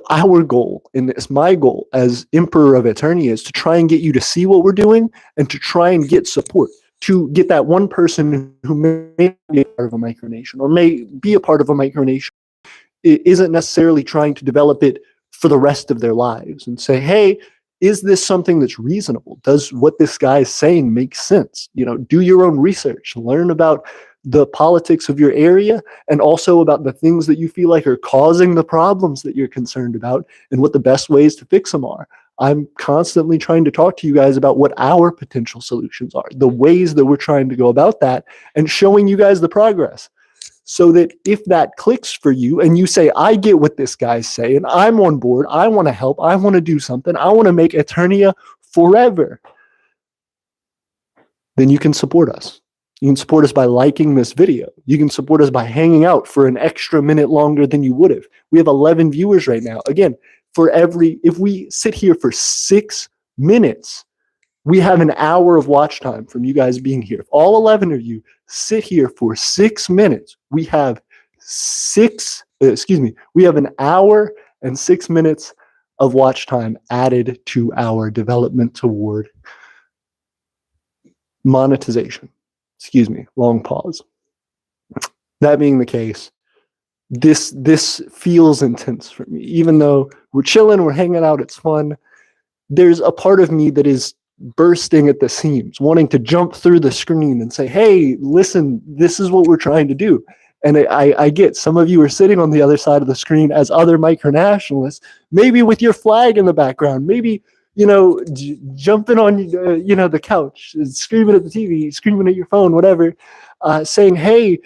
our goal in this, my goal as Emperor of Aeternia, is to try and get you to see what we're doing and to try and get support, to get that one person who may be a part of a micronation or may be a part of a micronation, it isn't necessarily trying to develop it for the rest of their lives and say, hey, is this something that's reasonable? Does what this guy is saying make sense? Do your own research, learn about the politics of your area, and also about the things that you feel like are causing the problems that you're concerned about and what the best ways to fix them are. I'm constantly trying to talk to you guys about what our potential solutions are, the ways that we're trying to go about that, and showing you guys the progress. So that if that clicks for you and you say, I get what this guy's saying, I'm on board, I want to help, I want to do something, I want to make Aeternia forever, then you can support us. You can support us by liking this video. You can support us by hanging out for an extra minute longer than you would have. We have 11 viewers right now. Again, if we sit here for 6 minutes, we have an hour of watch time from you guys being here. If all 11 of you sit here for 6 minutes, we have an hour and 6 minutes of watch time added to our development toward monetization. Long pause. That being the case, this feels intense for me. Even though we're chilling, we're hanging out, it's fun, there's a part of me that is bursting at the seams, wanting to jump through the screen and say, hey, listen, this is what we're trying to do. And I get some of you are sitting on the other side of the screen as other micronationalists, maybe with your flag in the background, maybe, jumping on, the couch, screaming at the TV, screaming at your phone, whatever, saying, hey,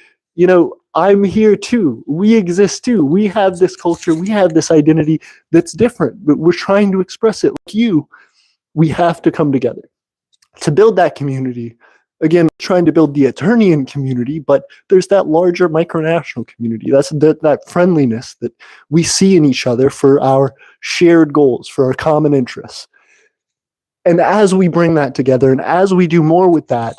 I'm here too. We exist too. We have this culture. We have this identity that's different, but we're trying to express it like you. We have to come together to build that community. Again, trying to build the Aeternian community, but there's that larger micronational community. That's that friendliness that we see in each other for our shared goals, for our common interests. And as we bring that together and as we do more with that,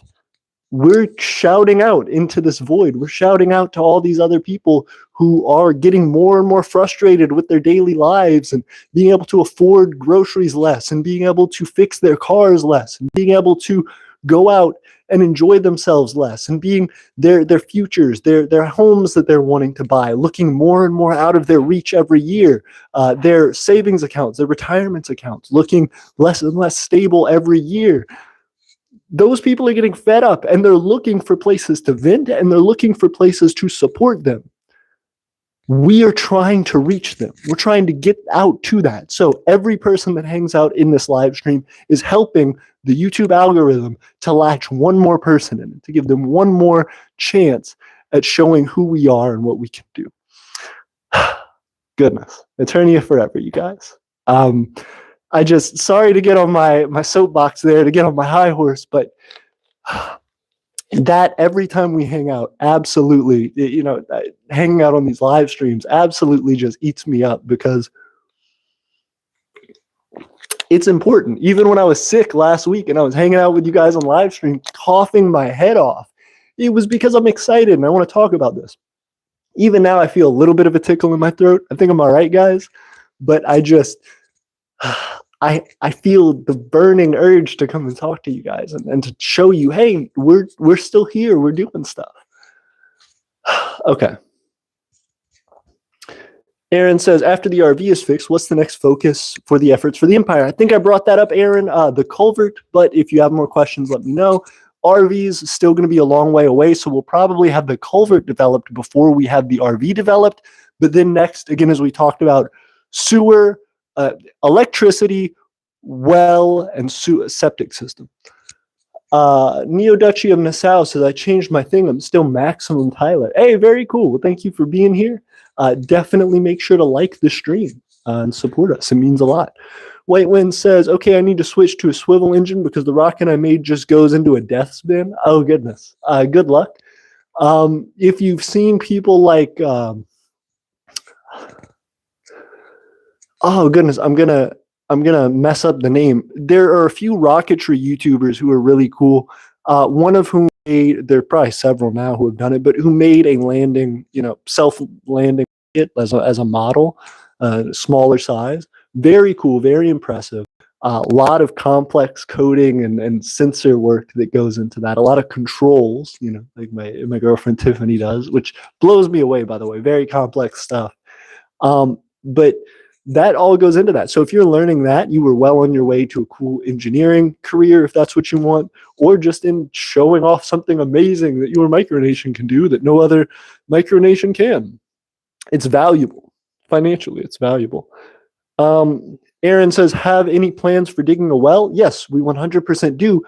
we're shouting out into this void. We're shouting out to all these other people who are getting more and more frustrated with their daily lives and being able to afford groceries less and being able to fix their cars less and being able to go out and enjoy themselves less and being their futures, their homes that they're wanting to buy, looking more and more out of their reach every year, their savings accounts, their retirement accounts, looking less and less stable every year. Those people are getting fed up and they're looking for places to vent and they're looking for places to support them. We are trying to reach them. We're trying to get out to that. So every person that hangs out in this live stream is helping the YouTube algorithm to latch one more person in it, to give them one more chance at showing who we are and what we can do. Goodness, Aeternia forever, you guys. Sorry to get on my soapbox there, to get on my high horse, but that every time we hang out, absolutely, hanging out on these live streams absolutely just eats me up because it's important. Even when I was sick last week and I was hanging out with you guys on live stream, coughing my head off, it was because I'm excited and I want to talk about this. Even now, I feel a little bit of a tickle in my throat. I think I'm all right, guys, but I feel the burning urge to come and talk to you guys and to show you, hey, we're still here. We're doing stuff. Okay. Aaron says, after the RV is fixed, what's the next focus for the efforts for the Empire? I think I brought that up, Aaron, the culvert, but if you have more questions, let me know. RVs is still going to be a long way away, so we'll probably have the culvert developed before we have the RV developed. But then next, again, as we talked about, sewer, electricity, well, and septic system. Neo-Duchy of Nassau says, I changed my thing. I'm still Maximum Tyler. Hey, very cool. Well, thank you for being here. Definitely make sure to like the stream and support us. It means a lot. White Wind says, okay, I need to switch to a swivel engine because the rocket I made just goes into a death spin. Oh, goodness. Good luck. If you've seen people like... oh, goodness. I'm gonna mess up the name. There are a few rocketry YouTubers who are really cool. One of whom there are probably several now who have done it, but who made a landing, self-landing kit as a model, smaller size. Very cool, very impressive. A lot of complex coding and sensor work that goes into that. A lot of controls, like my girlfriend Tiffany does, which blows me away, by the way. Very complex stuff. But that all goes into that. So if you're learning that, you were well on your way to a cool engineering career, if that's what you want, or just in showing off something amazing that your micronation can do that no other micronation can. It's valuable. Financially, it's valuable. Aaron says, have any plans for digging a well? Yes, we 100% do.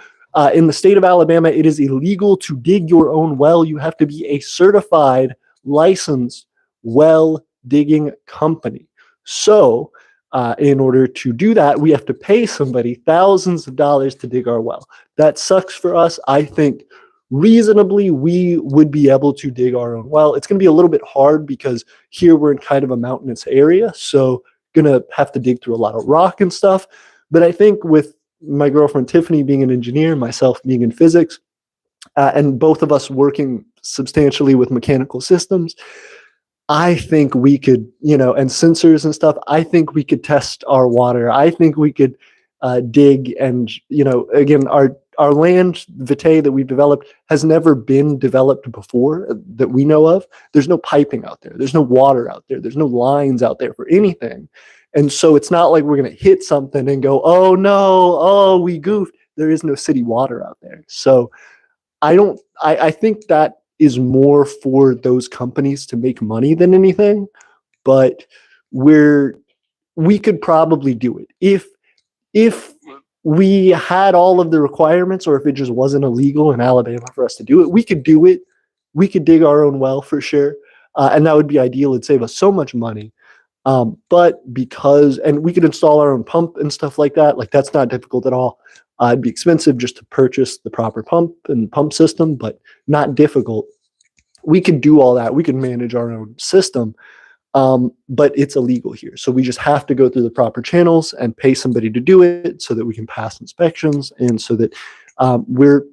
In the state of Alabama, it is illegal to dig your own well. You have to be a certified, licensed well digging company. So in order to do that, we have to pay somebody thousands of dollars to dig our well. That sucks for us. I think reasonably we would be able to dig our own well. It's going to be a little bit hard because here we're in kind of a mountainous area. So going to have to dig through a lot of rock and stuff. But I think with my girlfriend Tiffany being an engineer, myself being in physics, and both of us working substantially with mechanical systems, I think we could, and sensors and stuff, I think we could test our water. I think we could dig and, again, our land vitae that we've developed has never been developed before that we know of. There's no piping out there. There's no water out there. There's no lines out there for anything. And so it's not like we're going to hit something and go, oh, no, oh, we goofed. There is no city water out there. So I think that is more for those companies to make money than anything, but we could probably do it if we had all of the requirements, or if it just wasn't illegal in Alabama for us to do it. We could do it. We could dig our own well for sure, and that would be ideal. It'd save us so much money. But and we could install our own pump and stuff like that. Like that's not difficult at all. It'd be expensive just to purchase the proper pump and pump system, but not difficult. We could do all that. We could manage our own system. But it's illegal here. So we just have to go through the proper channels and pay somebody to do it so that we can pass inspections and so that we're,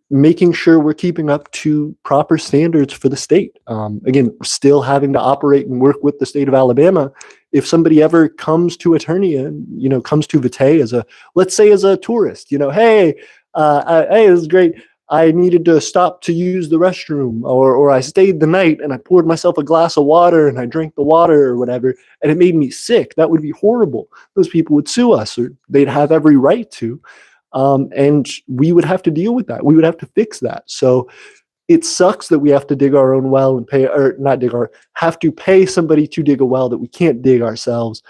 making sure we're keeping up to proper standards for the state. Again, still having to operate and work with the state of Alabama. If somebody ever comes to Aeternia and, comes to Vitae let's say as a tourist, hey, this is great. I needed to stop to use the restroom, or I stayed the night and I poured myself a glass of water and I drank the water or whatever, and it made me sick. That would be horrible. Those people would sue us, or they'd have every right to. And we would have to deal with that. We would have to fix that. So it sucks that we have to dig our own well and have to pay somebody to dig a well that we can't dig ourselves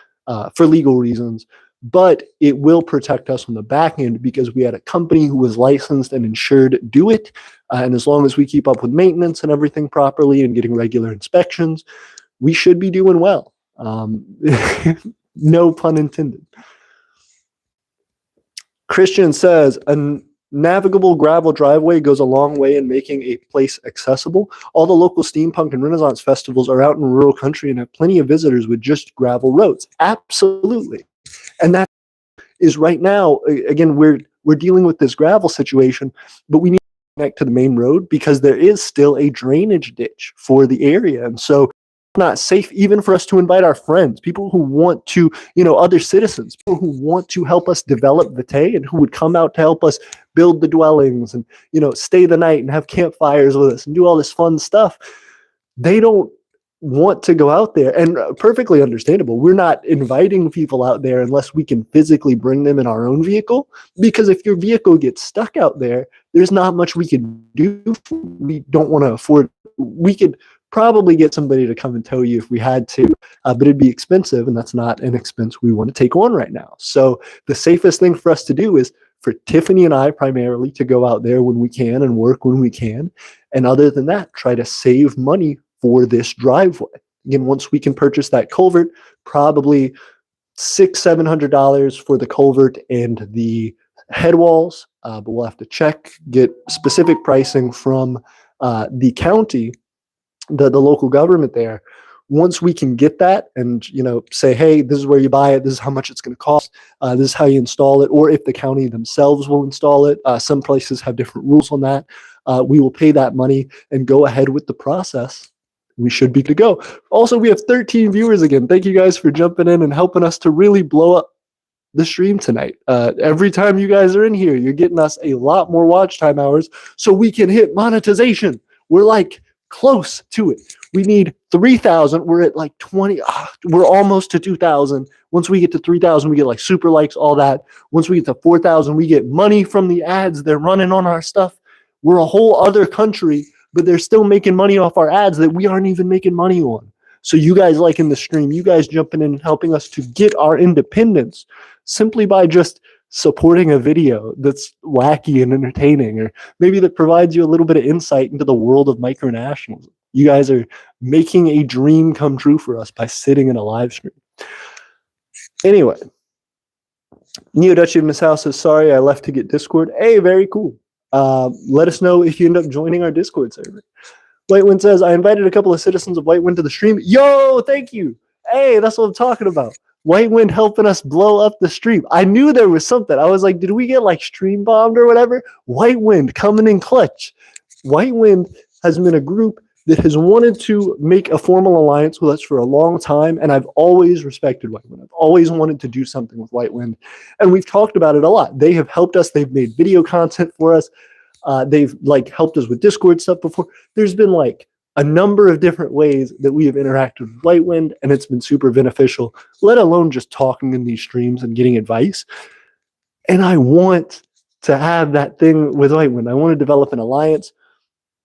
for legal reasons. But it will protect us on the back end because we had a company who was licensed and insured do it. And as long as we keep up with maintenance and everything properly and getting regular inspections, we should be doing well. No pun intended. Christian says, a navigable gravel driveway goes a long way in making a place accessible. All the local steampunk and Renaissance festivals are out in rural country and have plenty of visitors with just gravel roads. Absolutely. And that is right now, again, we're dealing with this gravel situation, but we need to connect to the main road because there is still a drainage ditch for the area. And so not safe even for us to invite our friends, people who want to, other citizens, people who want to help us develop Vitae and who would come out to help us build the dwellings and, stay the night and have campfires with us and do all this fun stuff. They don't want to go out there, and perfectly understandable. We're not inviting people out there unless we can physically bring them in our own vehicle, because if your vehicle gets stuck out there, there's not much we can do. We don't want to afford. We could probably get somebody to come and tow you if we had to, but it'd be expensive, and that's not an expense we want to take on right now. So the safest thing for us to do is for Tiffany and I primarily to go out there when we can and work when we can. And other than that, try to save money for this driveway. Again, once we can purchase that culvert, probably $600-700 for the culvert and the head walls, but we'll have to get specific pricing from the county, the local government there. Once we can get that and, say, hey, this is where you buy it, this is how much it's going to cost, this is how you install it, or if the county themselves will install it. Some places have different rules on that. We will pay that money and go ahead with the process. We should be to go. Also, we have 13 viewers again. Thank you guys for jumping in and helping us to really blow up the stream tonight. Every time you guys are in here, you're getting us a lot more watch time hours so we can hit monetization. We're like close to it. We need 3,000. We're at like 20. We're almost to 2,000. Once we get to 3,000, we get like super likes, all that. Once we get to 4,000, we get money from the ads they're running on our stuff. We're a whole other country, but they're still making money off our ads that we aren't even making money on. So you guys liking the stream, you guys jumping in and helping us to get our independence simply by just supporting a video that's wacky and entertaining, or maybe that provides you a little bit of insight into the world of micronationalism. You guys are making a dream come true for us by sitting in a live stream. Anyway, Neo Duchy of Miss House says, sorry, I left to get Discord. Hey, very cool. Let us know if you end up joining our Discord server. Whitewind says, I invited a couple of citizens of Whitewind to the stream. Yo, thank you. Hey, that's what I'm talking about. Whitewind helping us blow up the stream. I knew there was something. I was like, did we get like stream bombed or whatever? Whitewind coming in clutch. Whitewind has been a group that has wanted to make a formal alliance with us for a long time, and I've always respected Whitewind. I've always wanted to do something with Whitewind, and we've talked about it a lot. They have helped us. They've made video content for us. They've like helped us with Discord stuff before. There's been like a number of different ways that we have interacted with Whitewind, and it's been super beneficial, let alone just talking in these streams and getting advice. And I want to have that thing with Whitewind. I want to develop an alliance.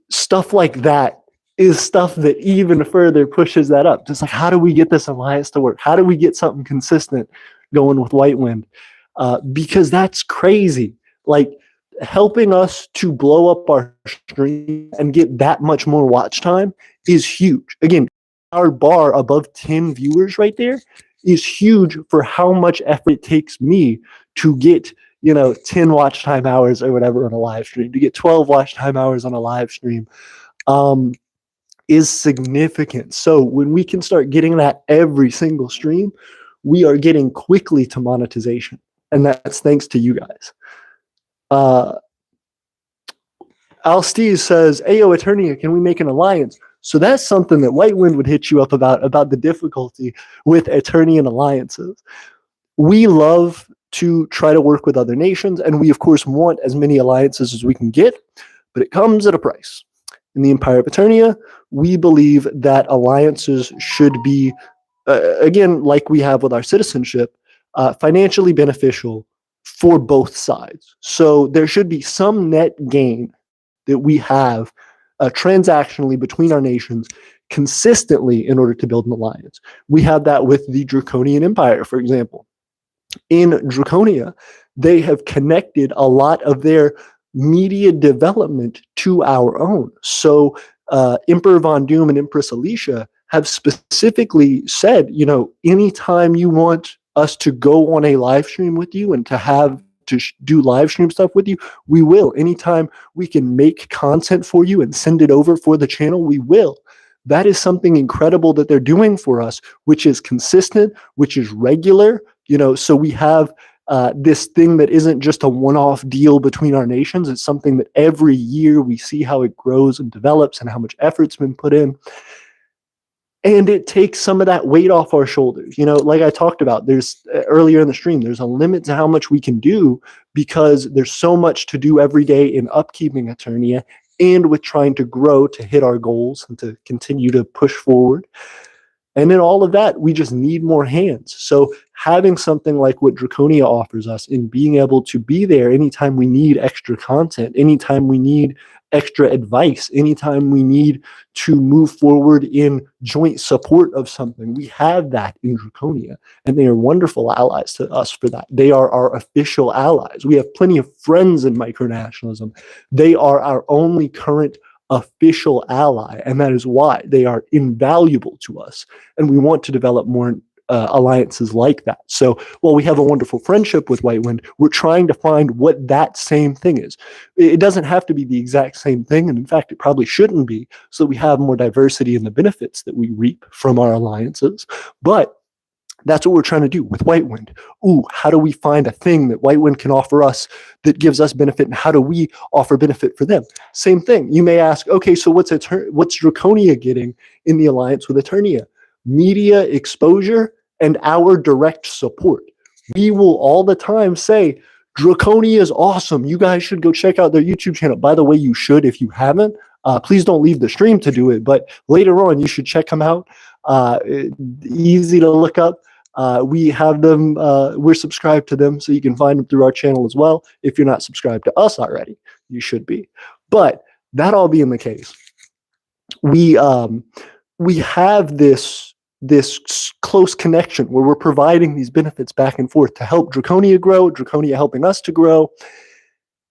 Stuff like that is stuff that even further pushes that up. Just like, how do we get this alliance to work? How do we get something consistent going with Whitewind? Because that's crazy. Like, helping us to blow up our stream and get that much more watch time is huge. Again, our bar above 10 viewers right there is huge for how much effort it takes me to get, 10 watch time hours or whatever on a live stream, to get 12 watch time hours on a live stream. is significant. So when we can start getting that every single stream, we are getting quickly to monetization. And that's thanks to you guys. Alsteve says, Ayo Aeternia, can we make an alliance? So that's something that Whitewind would hit you up about the difficulty with Aeternian alliances. We love to try to work with other nations, and we, of course, want as many alliances as we can get, but it comes at a price. In the Empire of Aeternia, we believe that alliances should be, again, like we have with our citizenship, financially beneficial for both sides. So there should be some net gain that we have transactionally between our nations consistently in order to build an alliance. We have that with the Draconian Empire, for example. In Draconia, they have connected a lot of their media development to our own. So Emperor Von Doom and Empress Alicia have specifically said, you know, anytime you want us to go on a live stream with you and to have to do live stream stuff with you, we will. Anytime we can make content for you and send it over for the channel, we will. That is something incredible that they're doing for us, which is consistent, which is regular, you know, so we have this thing that isn't just a one-off deal between our nations. It's something that every year we see how it grows and develops and how much effort's been put in. And it takes some of that weight off our shoulders. You know, like I talked about, there's earlier in the stream, there's a limit to how much we can do because there's so much to do every day in upkeeping Aeternia and with trying to grow to hit our goals and to continue to push forward. And in all of that, we just need more hands. So having something like what Draconia offers us in being able to be there anytime we need extra content, anytime we need extra advice, anytime we need to move forward in joint support of something, we have that in Draconia. And they are wonderful allies to us for that. They are our official allies. We have plenty of friends in micronationalism. They are our only current official ally, and that is why they are invaluable to us. And we want to develop more alliances like that. So while we have a wonderful friendship with Whitewind, we're trying to find what that same thing is. It doesn't have to be the exact same thing, and in fact, it probably shouldn't be, so we have more diversity in the benefits that we reap from our alliances. But that's what we're trying to do with Whitewind. Ooh, how do we find a thing that Whitewind can offer us that gives us benefit, and how do we offer benefit for them? Same thing. You may ask, okay, so what's Draconia getting in the alliance with Aeternia? Media exposure and our direct support. We will all the time say, Draconia is awesome. You guys should go check out their YouTube channel. By the way, you should if you haven't. Please don't leave the stream to do it, but later on, you should check them out. Easy to look up. We have them, we're subscribed to them, so you can find them through our channel as well. If you're not subscribed to us already, you should be. But that all being the case, we have this close connection where we're providing these benefits back and forth to help Draconia grow, Draconia helping us to grow,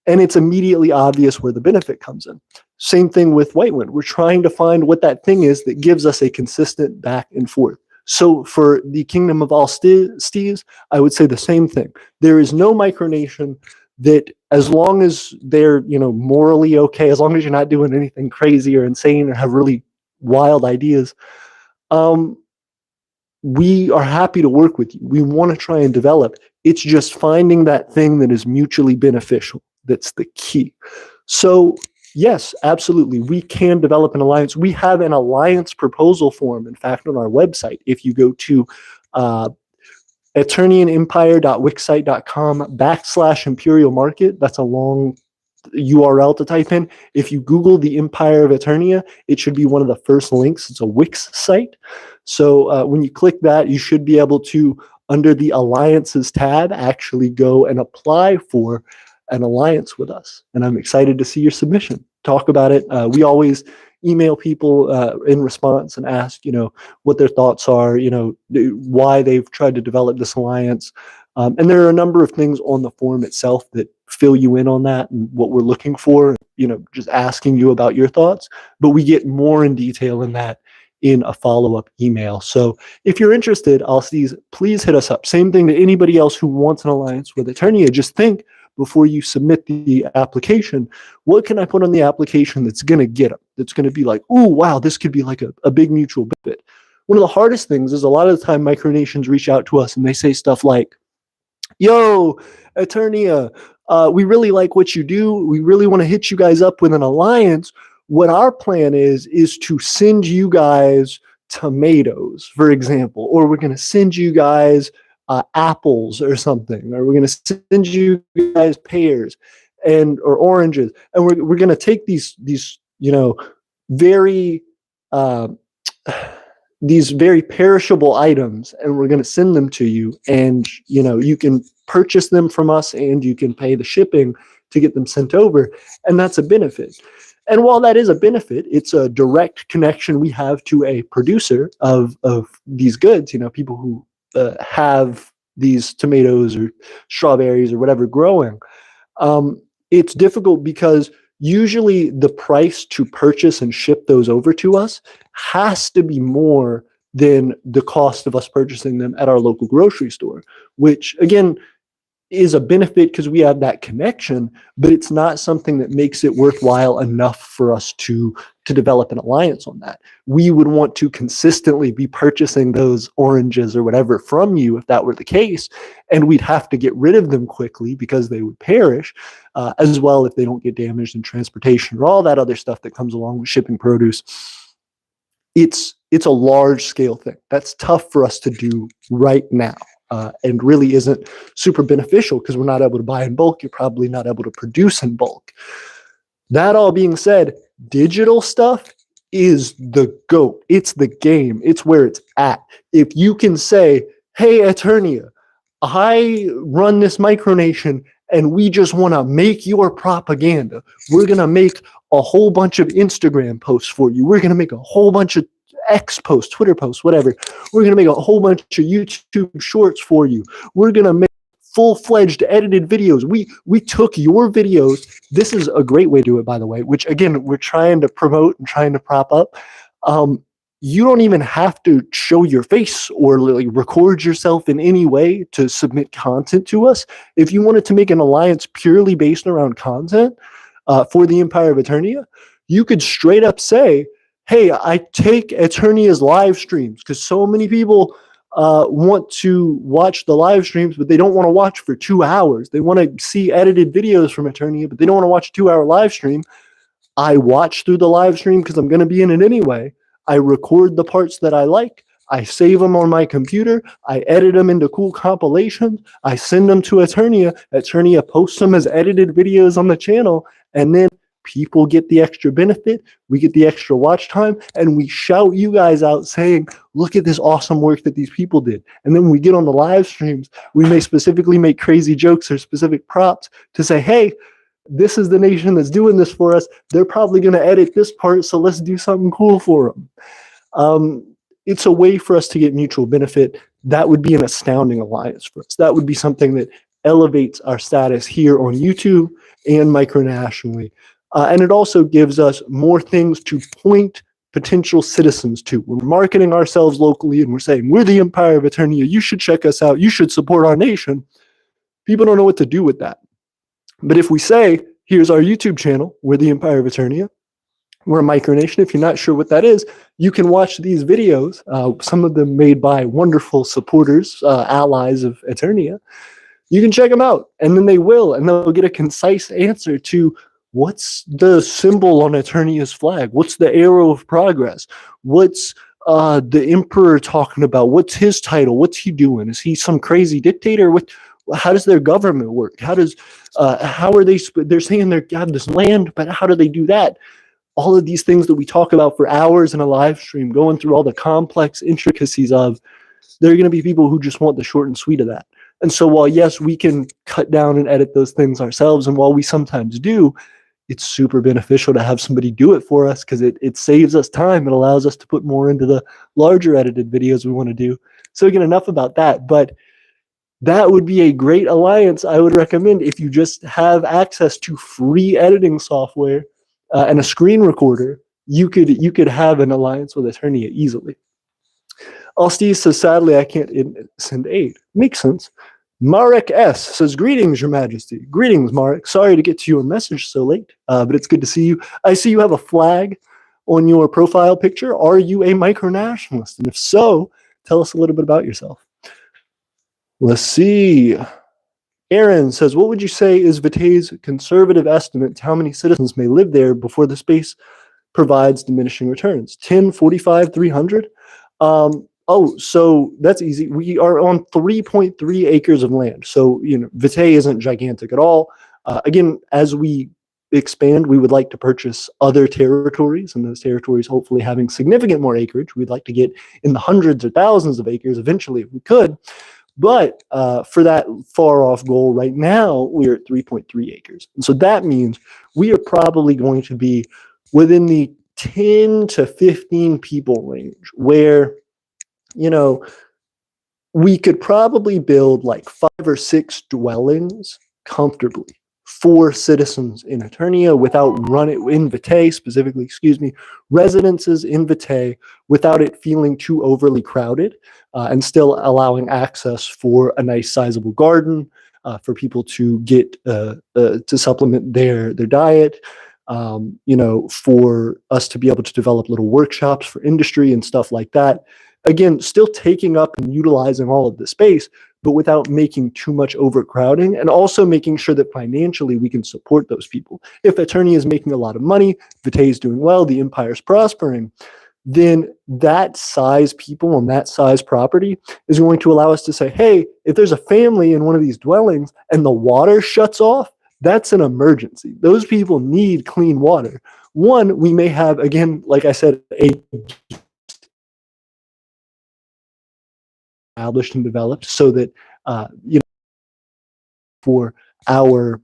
and it's immediately obvious where the benefit comes in. Same thing with Whitewind. We're trying to find what that thing is that gives us a consistent back and forth. So for the Kingdom of Alsteve, I would say the same thing. There is no micronation that, as long as they're, you know, morally okay, as long as you're not doing anything crazy or insane or have really wild ideas, we are happy to work with you. We want to try and develop. It's just finding that thing that is mutually beneficial. That's the key. So yes, absolutely. We can develop an alliance. We have an alliance proposal form, in fact, on our website. If you go to aeternianempire.wixsite.com/imperial market, that's a long URL to type in. If you Google the Empire of Aeternia, it should be one of the first links. It's a Wix site. So when you click that, you should be able to, under the Alliances tab, actually go and apply for an alliance with us. And I'm excited to see your submission. Talk about it. We always email people in response and ask, you know, what their thoughts are, you know, why they've tried to develop this alliance. And there are a number of things on the form itself that fill you in on that and what we're looking for, you know, just asking you about your thoughts. But we get more in detail in that in a follow-up email. So if you're interested, please hit us up. Same thing to anybody else who wants an alliance with Aeternia. Just think, before you submit the application, what can I put on the application that's going to get them? That's going to be like, oh, wow, this could be like a big mutual benefit. One of the hardest things is a lot of the time micronations reach out to us and they say stuff like, yo, Aeternia, we really like what you do. We really want to hit you guys up with an alliance. What our plan is to send you guys tomatoes, for example, or we're going to send you guys apples or something, or we're going to send you guys pears or oranges, and we're going to take these very these very perishable items, and we're going to send them to you, and you can purchase them from us and you can pay the shipping to get them sent over, and that's a benefit. And while that is a benefit, it's a direct connection we have to a producer of these goods, people who have these tomatoes or strawberries or whatever growing. It's difficult because usually the price to purchase and ship those over to us has to be more than the cost of us purchasing them at our local grocery store, which again is a benefit because we have that connection, but it's not something that makes it worthwhile enough for us to develop an alliance on that. We would want to consistently be purchasing those oranges or whatever from you if that were the case, and we'd have to get rid of them quickly because they would perish, as well if they don't get damaged in transportation or all that other stuff that comes along with shipping produce. It's a large scale thing. That's tough for us to do right now. And really isn't super beneficial because we're not able to buy in bulk. You're probably not able to produce in bulk. That all being said, digital stuff is the GOAT. It's the game. It's where it's at. If you can say, hey, Aeternia, I run this micronation and we just want to make your propaganda. We're going to make a whole bunch of Instagram posts for you. We're going to make a whole bunch of X posts, Twitter posts, whatever. We're going to make a whole bunch of YouTube shorts for you. We're going to make full-fledged edited videos. We took your videos. This is a great way to do it, by the way, which again, we're trying to promote and trying to prop up. You don't even have to show your face or record yourself in any way to submit content to us. If you wanted to make an alliance purely based around content for the Empire of Aeternia, you could straight up say, hey, I take Aeternia's live streams because so many people want to watch the live streams, but they don't want to watch for 2 hours. They want to see edited videos from Aeternia, but they don't want to watch a 2-hour live stream. I watch through the live stream because I'm going to be in it anyway. I record the parts that I like. I save them on my computer. I edit them into cool compilations. I send them to Aeternia. Aeternia posts them as edited videos on the channel, and then people get the extra benefit, we get the extra watch time, and we shout you guys out saying, look at this awesome work that these people did. And then when we get on the live streams, we may specifically make crazy jokes or specific props to say, hey, this is the nation that's doing this for us. They're probably going to edit this part, so let's do something cool for them. It's a way for us to get mutual benefit. That would be an astounding alliance for us. That would be something that elevates our status here on YouTube and micronationally. And it also gives us more things to point potential citizens to. We're marketing ourselves locally and we're saying, we're the Empire of Aeternia. You should check us out. You should support our nation. People don't know what to do with that. But if we say, here's our YouTube channel, we're the Empire of Aeternia, we're a micronation. If you're not sure what that is, you can watch these videos, some of them made by wonderful supporters, allies of Aeternia. You can check them out, and then they will, and they'll get a concise answer to what's the symbol on Aeternia's flag? What's the arrow of progress? What's the emperor talking about? What's his title? What's he doing? Is he some crazy dictator? How does their government work? How are they? They're saying they have this land, but how do they do that? All of these things that we talk about for hours in a live stream, going through all the complex intricacies of, there are going to be people who just want the short and sweet of that. And so while, yes, we can cut down and edit those things ourselves, and while we sometimes do, it's super beneficial to have somebody do it for us because it saves us time. It allows us to put more into the larger edited videos we want to do. So again, enough about that. But that would be a great alliance I would recommend if you just have access to free editing software and a screen recorder. You could have an alliance with Aeternia easily. Steve says, sadly, I can't send aid. Makes sense. Marek S. says, greetings, Your Majesty. Greetings, Marek. Sorry to get to your message so late, but it's good to see you. I see you have a flag on your profile picture. Are you a micronationalist? And if so, tell us a little bit about yourself. Let's see. Aaron says, what would you say is Vatay's conservative estimate to how many citizens may live there before the space provides diminishing returns? 10, 45, 300? So that's easy. We are on 3.3 acres of land. So, Vatay isn't gigantic at all. Again, as we expand, we would like to purchase other territories, and those territories hopefully having significant more acreage. We'd like to get in the hundreds or thousands of acres eventually if we could. But for that far off goal right now, we're at 3.3 acres. And so that means we are probably going to be within the 10 to 15 people range where, we could probably build like 5 or 6 dwellings comfortably for citizens in Aeternia without in Vatay specifically, residences in Vatay without it feeling too overly crowded, and still allowing access for a nice sizable garden for people to get to supplement their diet, for us to be able to develop little workshops for industry and stuff like that. Again, still taking up and utilizing all of the space, but without making too much overcrowding, and also making sure that financially we can support those people. If Aeternia is making a lot of money, Vatay is doing well, the empire is prospering, then that size people on that size property is going to allow us to say, hey, if there's a family in one of these dwellings and the water shuts off, that's an emergency. Those people need clean water. One, we may have, again, like I said, established and developed so that for our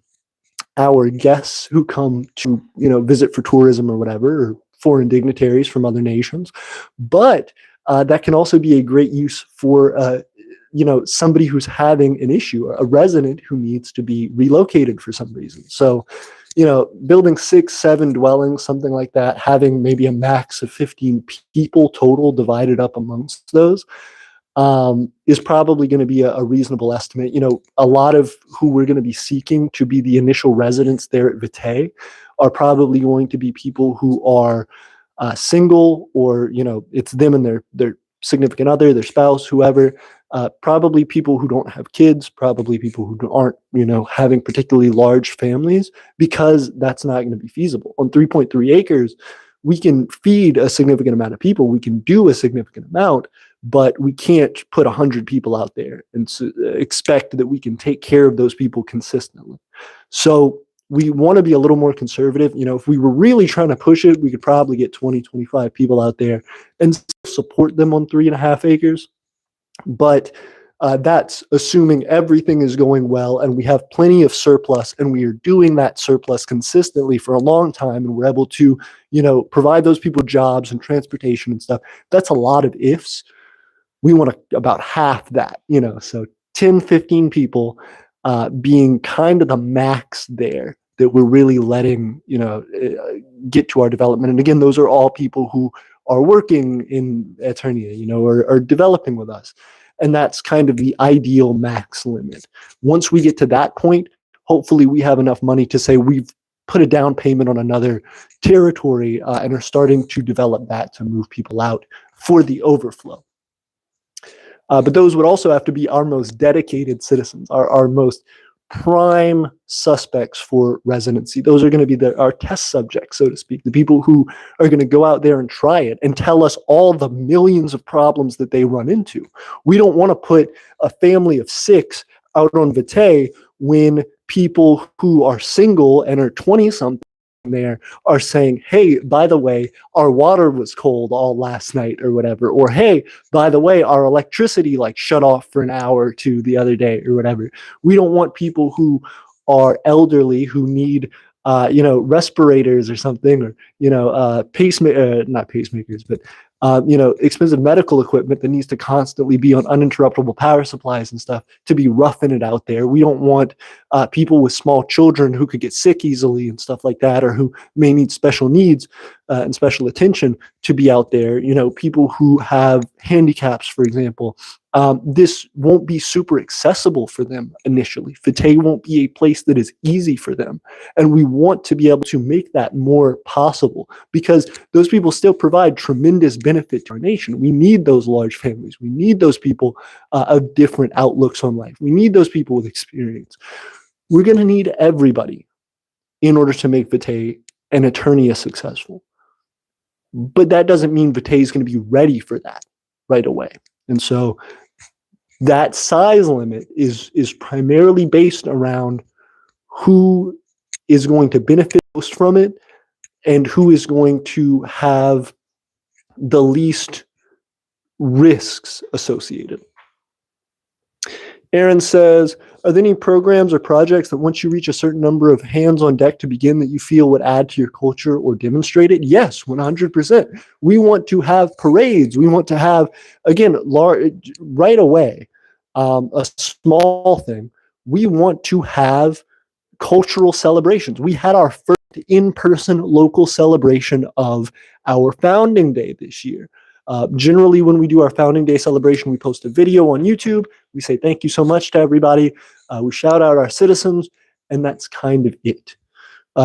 guests who come to visit for tourism or whatever, or foreign dignitaries from other nations, but that can also be a great use for somebody who's having an issue, a resident who needs to be relocated for some reason. So building 6, 7 dwellings, something like that, having maybe a max of 15 people total divided up amongst those, is probably going to be a reasonable estimate. A lot of who we're going to be seeking to be the initial residents there at Vatay are probably going to be people who are single, or it's them and their significant other, their spouse, whoever. Probably people who don't have kids, probably people who aren't having particularly large families, because that's not going to be feasible. On 3.3 acres, we can feed a significant amount of people, we can do a significant amount, but we can't put 100 people out there and expect that we can take care of those people consistently. So we want to be a little more conservative. If we were really trying to push it, we could probably get 20, 25 people out there and support them on 3.5 acres. But that's assuming everything is going well and we have plenty of surplus, and we are doing that surplus consistently for a long time, and we're able to, provide those people jobs and transportation and stuff. That's a lot of ifs. We want about half that, so 10, 15 people being kind of the max there that we're really letting, get to our development. And again, those are all people who are working in Aeternia, or developing with us. And that's kind of the ideal max limit. Once we get to that point, hopefully we have enough money to say we've put a down payment on another territory and are starting to develop that to move people out for the overflow. But those would also have to be our most dedicated citizens, our most prime suspects for residency. Those are going to be our test subjects, so to speak, the people who are going to go out there and try it and tell us all the millions of problems that they run into. We don't want to put a family of 6 out on Vatay when people who are single and are 20-something there are saying, hey, by the way, our water was cold all last night or whatever, or hey, by the way, our electricity shut off for an hour or two the other day or whatever. We don't want people who are elderly who need respirators or something, or not pacemakers, but expensive medical equipment that needs to constantly be on uninterruptible power supplies and stuff to be roughing it out there. We don't want people with small children who could get sick easily and stuff like that, or who may need special needs and special attention to be out there. People who have handicaps, for example, This won't be super accessible for them initially. Vitae won't be a place that is easy for them. And we want to be able to make that more possible because those people still provide tremendous benefit to our nation. We need those large families. We need those people of different outlooks on life. We need those people with experience. We're going to need everybody in order to make Vitae and Aeternia successful. But that doesn't mean Vitae is going to be ready for that right away. And so that size limit is primarily based around who is going to benefit most from it and who is going to have the least risks associated. Aaron says, are there any programs or projects that once you reach a certain number of hands on deck to begin that you feel would add to your culture or demonstrate it? Yes, 100%. We want to have parades. We want to have, again, right away, a small thing. We want to have cultural celebrations. We had our first in-person local celebration of our founding day this year. Generally, when we do our founding day celebration, we post a video on YouTube. We say thank you so much to everybody. We shout out our citizens, and that's kind of it.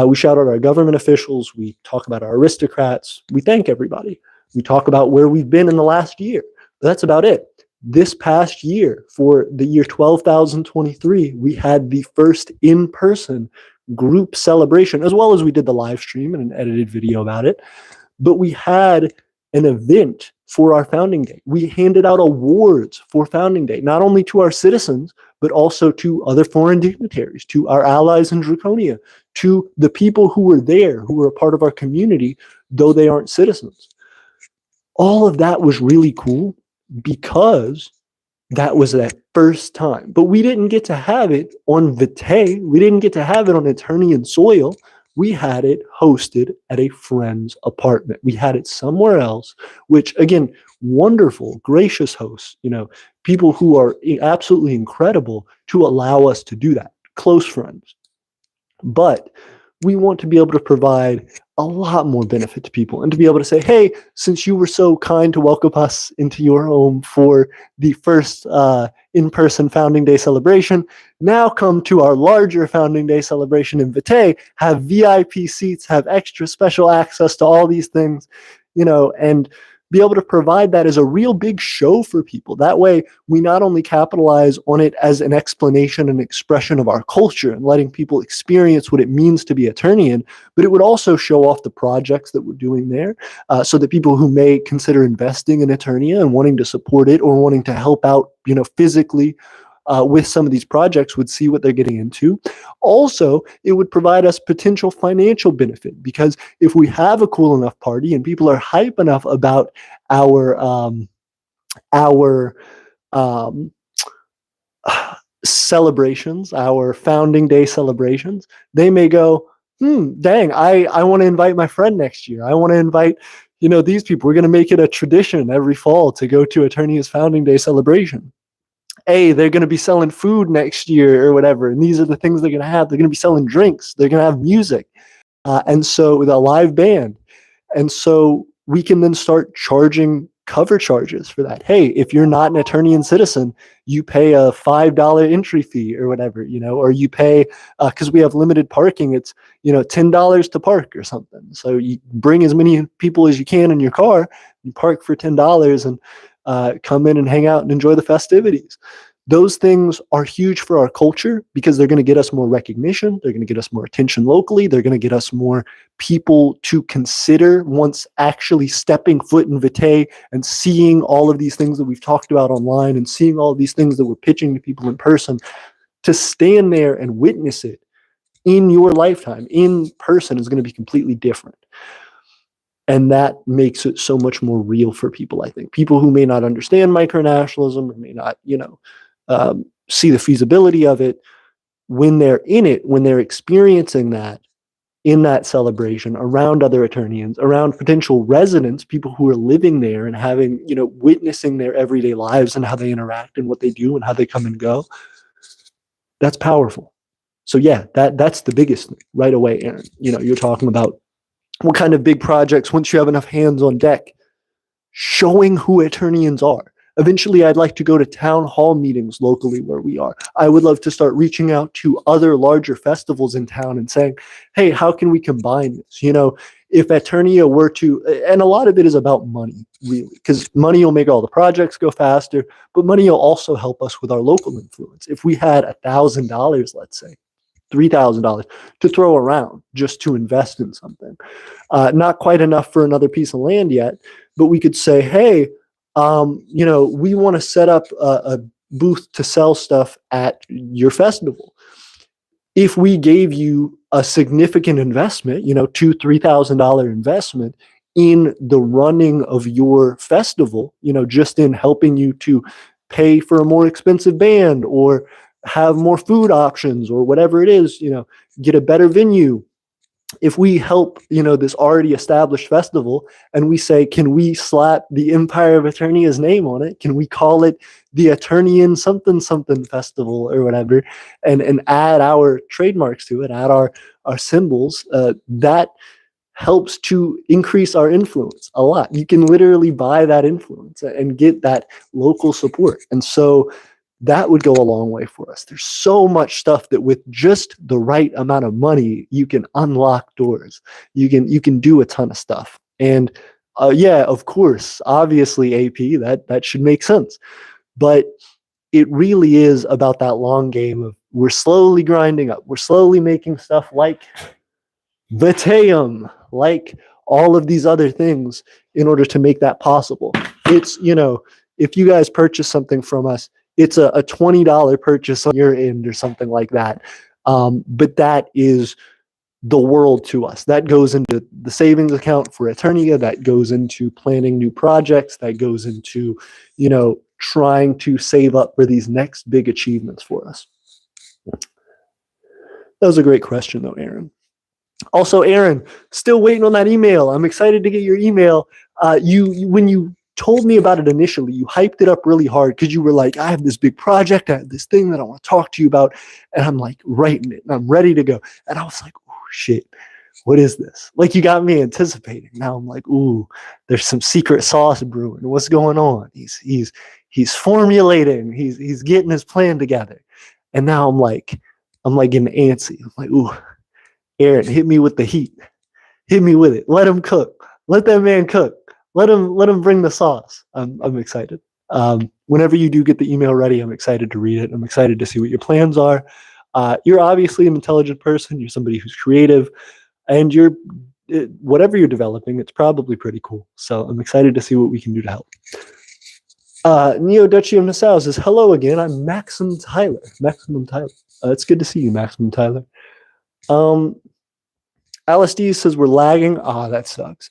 We shout out our government officials. We talk about our aristocrats. We thank everybody. We talk about where we've been in the last year. But that's about it. This past year, for the year 12,023, we had the first in-person group celebration, as well as we did the live stream and an edited video about it. But we had an event for our founding day. We handed out awards for founding day, not only to our citizens, but also to other foreign dignitaries, to our allies in Draconia, to the people who were there, who were a part of our community, though they aren't citizens. All of that was really cool because that was that first time. But we didn't get to have it on Vitae. We didn't get to have it on Aeternian soil. We had it hosted at a friend's apartment. We had it somewhere else, which, again, wonderful, gracious hosts, people who are absolutely incredible to allow us to do that, close friends. But we want to be able to provide a lot more benefit to people and to be able to say, hey, since you were so kind to welcome us into your home for the first in-person founding day celebration, now come to our larger founding day celebration in Vitae, have VIP seats, have extra special access to all these things, and be able to provide that as a real big show for people. That way, we not only capitalize on it as an explanation and expression of our culture and letting people experience what it means to be Aeternian, but it would also show off the projects that we're doing there so that people who may consider investing in Aeternia and wanting to support it or wanting to help out, physically with some of these projects would see what they're getting into. Also, it would provide us potential financial benefit because if we have a cool enough party and people are hype enough about our celebrations, our founding day celebrations, they may go, dang, I want to invite my friend next year. I want to invite, these people. We're going to make it a tradition every fall to go to Aeternia's founding day celebration. Hey, they're going to be selling food next year or whatever, and these are the things they're going to have. They're going to be selling drinks. They're going to have music, and so with a live band. And so we can then start charging cover charges for that. Hey, if you're not an Aeternian citizen, you pay a $5 entry fee or whatever, or you pay, because we have limited parking, it's, $10 to park or something. So you bring as many people as you can in your car, you park for $10 and come in and hang out and enjoy the festivities. Those things are huge for our culture because they're going to get us more recognition. They're going to get us more attention locally. They're going to get us more people to consider once actually stepping foot in Vitae and seeing all of these things that we've talked about online and seeing all of these things that we're pitching to people in person, to stand there and witness it in your lifetime, in person, is going to be completely different. And that makes it so much more real for people, I think. People who may not understand micronationalism or may not, see the feasibility of it, when they're in it, when they're experiencing that in that celebration around other Aeternians, around potential residents, people who are living there and having, witnessing their everyday lives and how they interact and what they do and how they come and go, that's powerful. So yeah, that's the biggest thing right away, Aaron. You're talking about what kind of big projects, once you have enough hands on deck, showing who Aeternians are. Eventually, I'd like to go to town hall meetings locally where we are. I would love to start reaching out to other larger festivals in town and saying, hey, how can we combine this? You know, if Aeternia were to, and a lot of it is about money, really, because money will make all the projects go faster, but money will also help us with our local influence. If we had $1,000, let's say, $3,000 to throw around just to invest in something, not quite enough for another piece of land yet, but we could say, hey, you know, we want to set up a booth to sell stuff at your festival. If we gave you a significant investment, you know, $2,000-$3,000 investment in the running of your festival, you know, just in helping you to pay for a more expensive band or have more food options or whatever it is, you know, get a better venue. If we help, you know, this already established festival and we say, can we slap the Empire of Aeternia's name on it? Can we call it the Aeternian something something festival or whatever, and add our trademarks to it, add our symbols, that helps to increase our influence a lot. You can literally buy that influence and get that local support. And so that would go a long way for us. There's so much stuff that with just the right amount of money, you can unlock doors. You can do a ton of stuff. And yeah, of course, obviously AP, that should make sense. But it really is about that long game of we're slowly grinding up. We're slowly making stuff like Vitaeum, like all of these other things in order to make that possible. It's, you know, if you guys purchase something from us, it's a $20 purchase on your end or something like that. But that is the world to us. That goes into the savings account for Aeternia. That goes into planning new projects. That goes into, you know, trying to save up for these next big achievements for us. That was a great question, though, Aaron. Also, Aaron, still waiting on that email. I'm excited to get your email. When you told me about it initially, you hyped it up really hard because you were like, I have this big project, I have this thing that I want to talk to you about, and I'm like writing it and I'm ready to go. And I was like, oh shit, what is this? Like, you got me anticipating. Now I'm like, ooh, there's some secret sauce brewing. What's going on? He's formulating, he's getting his plan together. And now I'm like getting antsy. I'm like, ooh, Aaron, hit me with the heat. Hit me with it. Let him cook. Let that man cook. Let him bring the sauce. I'm excited. Whenever you do get the email ready, I'm excited to read it. I'm excited to see what your plans are. You're obviously an intelligent person. You're somebody who's creative, and whatever you're developing, it's probably pretty cool. So I'm excited to see what we can do to help. Neo Duchy of Nassau says, hello again. I'm Maximum Tyler. It's good to see you, Maximum Tyler. Alice D says we're lagging. That sucks.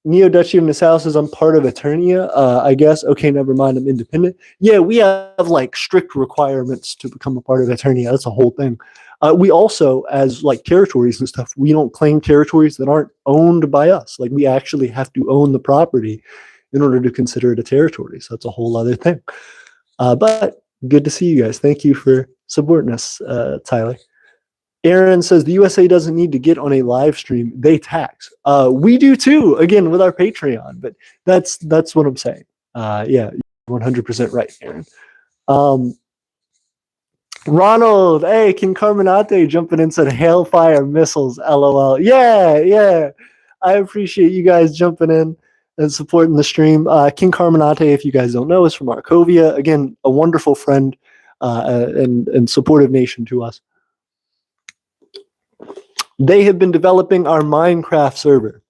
Neo Duchy of Nassau says I'm part of Aeternia. I guess. Okay, never mind. I'm independent. Yeah, we have like strict requirements to become a part of Aeternia. That's a whole thing. We also, as like territories and stuff, we don't claim territories that aren't owned by us. Like, we actually have to own the property in order to consider it a territory. So that's a whole other thing. But good to see you guys. Thank you for supporting us, Tyler. Aaron says the USA doesn't need to get on a live stream. They tax. We do too, again, with our Patreon, but that's what I'm saying. Yeah, 100% right, Aaron. Ronald, hey, King Carminate jumping in, said Hailfire missiles, LOL. Yeah. I appreciate you guys jumping in and supporting the stream. King Carminate, if you guys don't know, is from Arkovia. Again, a wonderful friend and supportive nation to us. They have been developing our Minecraft server.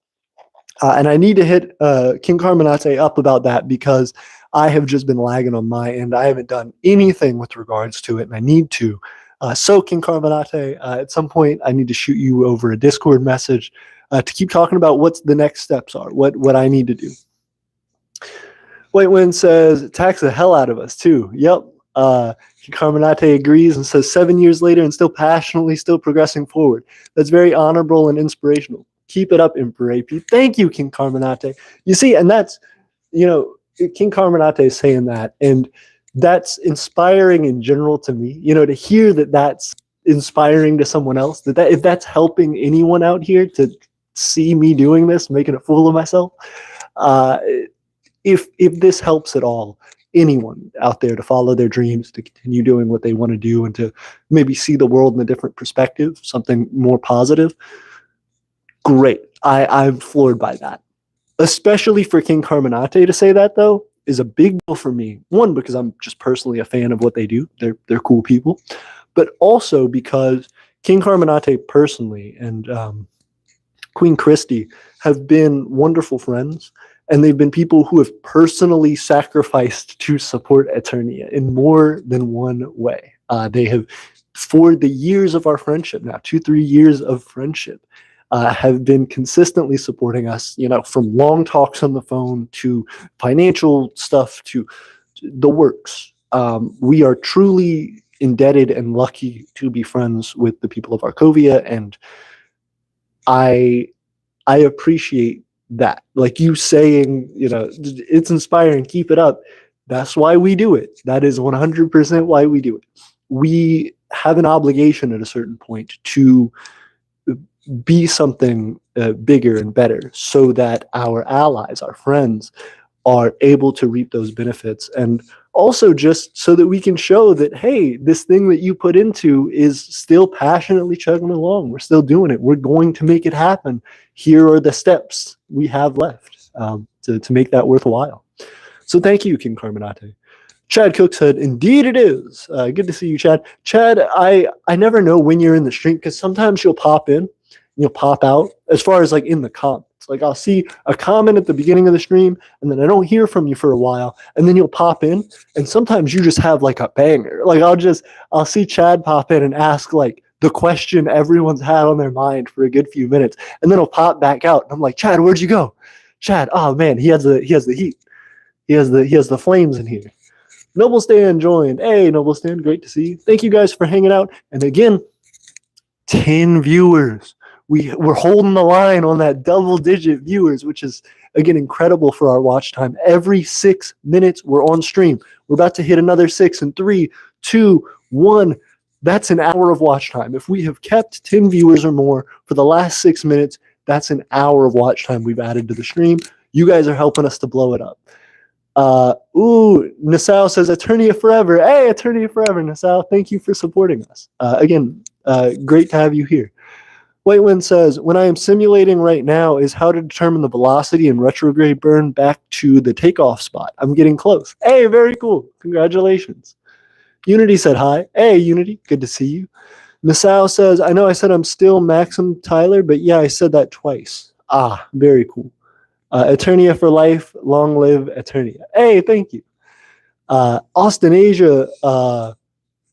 And I need to hit King Carminate up about that because I have just been lagging on my end. I haven't done anything with regards to it, and I need to. So, King Carminate, at some point, I need to shoot you over a Discord message to keep talking about what the next steps are, what I need to do. White Wind says, tax the hell out of us, too. Yep. King Carminate agrees and says 7 years later and still passionately, still progressing forward. That's very honorable and inspirational. Keep it up, Emperor AP. Thank you, King Carminate. You see, and that's, King Carminate is saying that, and that's inspiring in general to me, to hear that that's inspiring to someone else, that if that's helping anyone out here to see me doing this, making a fool of myself. Uh, if this helps at all anyone out there to follow their dreams, to continue doing what they want to do, and to maybe see the world in a different perspective, something more positive, great. I'm floored by that. Especially for King Carminate to say that, though, is a big deal for me. One, because I'm just personally a fan of what they do. They're cool people. But also because King Carminate personally and Queen Christy have been wonderful friends, and they've been people who have personally sacrificed to support Aeternia in more than one way. They have, for the years of our friendship now, 2-3 years of friendship, have been consistently supporting us, from long talks on the phone to financial stuff to the works. We are truly indebted and lucky to be friends with the people of Arkovia, and I appreciate that. Like you saying, it's inspiring, keep it up. That's why we do it. That is 100% why we do it. We have an obligation at a certain point to be something bigger and better, so that our allies, our friends, are able to reap those benefits, and also just so that we can show that, hey, this thing that you put into is still passionately chugging along. We're still doing it. We're going to make it happen. Here are the steps we have left to make that worthwhile. So thank you, King Carminate. Chad Cook said, indeed it is. Good to see you, Chad. Chad, I never know when you're in the stream, because sometimes you'll pop in, you'll pop out, as far as like in the comments. Like I'll see a comment at the beginning of the stream, and then I don't hear from you for a while, and then you'll pop in, and sometimes you just have like a banger. Like I'll see Chad pop in and ask like the question everyone's had on their mind for a good few minutes, and then he'll pop back out. And I'm like, Chad, where'd you go? Chad, oh man, he has the heat. He has the flames in here. Noble Stan joined. Hey, Noble Stan, great to see you. Thank you guys for hanging out. And again, 10 viewers. We're holding the line on that double-digit viewers, which is, again, incredible for our watch time. Every 6 minutes, we're on stream. We're about to hit another 6 in 3, 2, 1. That's an hour of watch time. If we have kept 10 viewers or more for the last 6 minutes, that's an hour of watch time we've added to the stream. You guys are helping us to blow it up. Nassau says, Aeternia forever. Hey, Aeternia forever, Nassau. Thank you for supporting us. Again, great to have you here. Whitewind says, when I am simulating right now is how to determine the velocity and retrograde burn back to the takeoff spot. I'm getting close. Hey, very cool. Congratulations. Unity said hi. Hey, Unity. Good to see you. Nassau says, I know I said I'm still Maxim Tyler, but yeah, I said that twice. Ah, very cool. Aeternia for life. Long live Aeternia. Hey, thank you. Austenasia,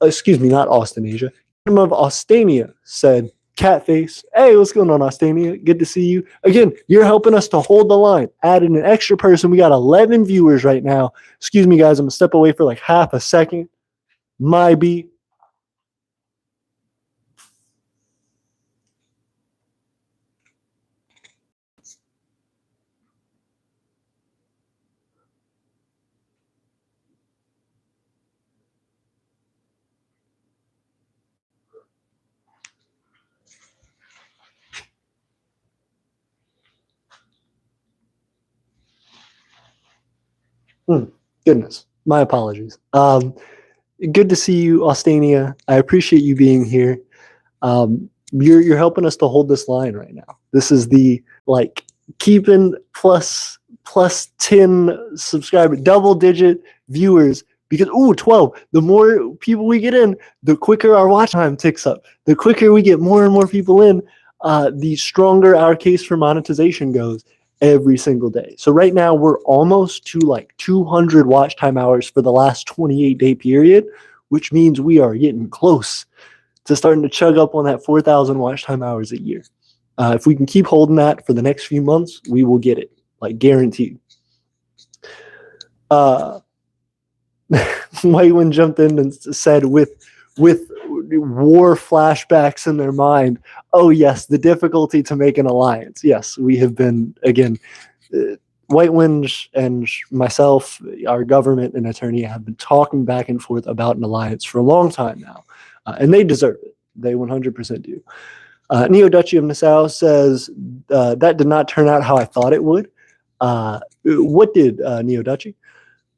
excuse me, not Austenasia. Kingdom of Austania said, Catface. Hey, what's going on, Austania? Good to see you. Again, you're helping us to hold the line. Added an extra person. We got 11 viewers right now. Excuse me, guys. I'm going to step away for like half a second. My beat. Goodness. My apologies. Good to see you, Austania. I appreciate you being here. You're helping us to hold this line right now. This is the keeping plus 10 subscriber, double digit viewers, because 12. The more people we get in, the quicker our watch time ticks up. The quicker we get more and more people in, the stronger our case for monetization goes every single day. So right now we're almost to 200 watch time hours for the last 28-day period, which means we are getting close to starting to chug up on that 4,000 watch time hours a year. If we can keep holding that for the next few months, we will get it, guaranteed. Whitewind jumped in and said, with war flashbacks in their mind, oh yes, the difficulty to make an alliance. Yes, we have been, again, Whitewind and myself, our government and Aeternia have been talking back and forth about an alliance for a long time now, and they deserve it. They 100% do. Neo-Duchy of Nassau says, that did not turn out how I thought it would. What did Neo-Duchy?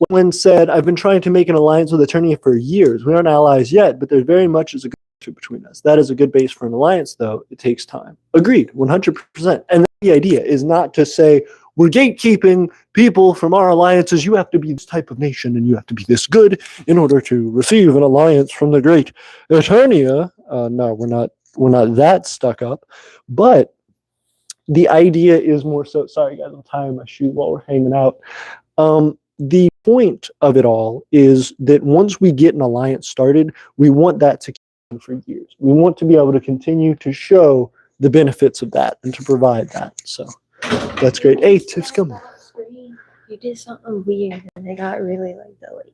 When said, I've been trying to make an alliance with Eternia for years. We aren't allies yet, but there very much is a good relationship between us. That is a good base for an alliance, though. It takes time. Agreed, 100%. And the idea is not to say, we're gatekeeping people from our alliances. You have to be this type of nation, and you have to be this good in order to receive an alliance from the great Eternia. No, we're not that stuck up. But the idea is more so, sorry guys, I'm tying my shoe while we're hanging out. The point of it all is that once we get an alliance started, we want that to continue for years. We want to be able to continue to show the benefits of that and to provide that. So that's great. Hey, Tiff's coming. You did something weird and it got really delayed.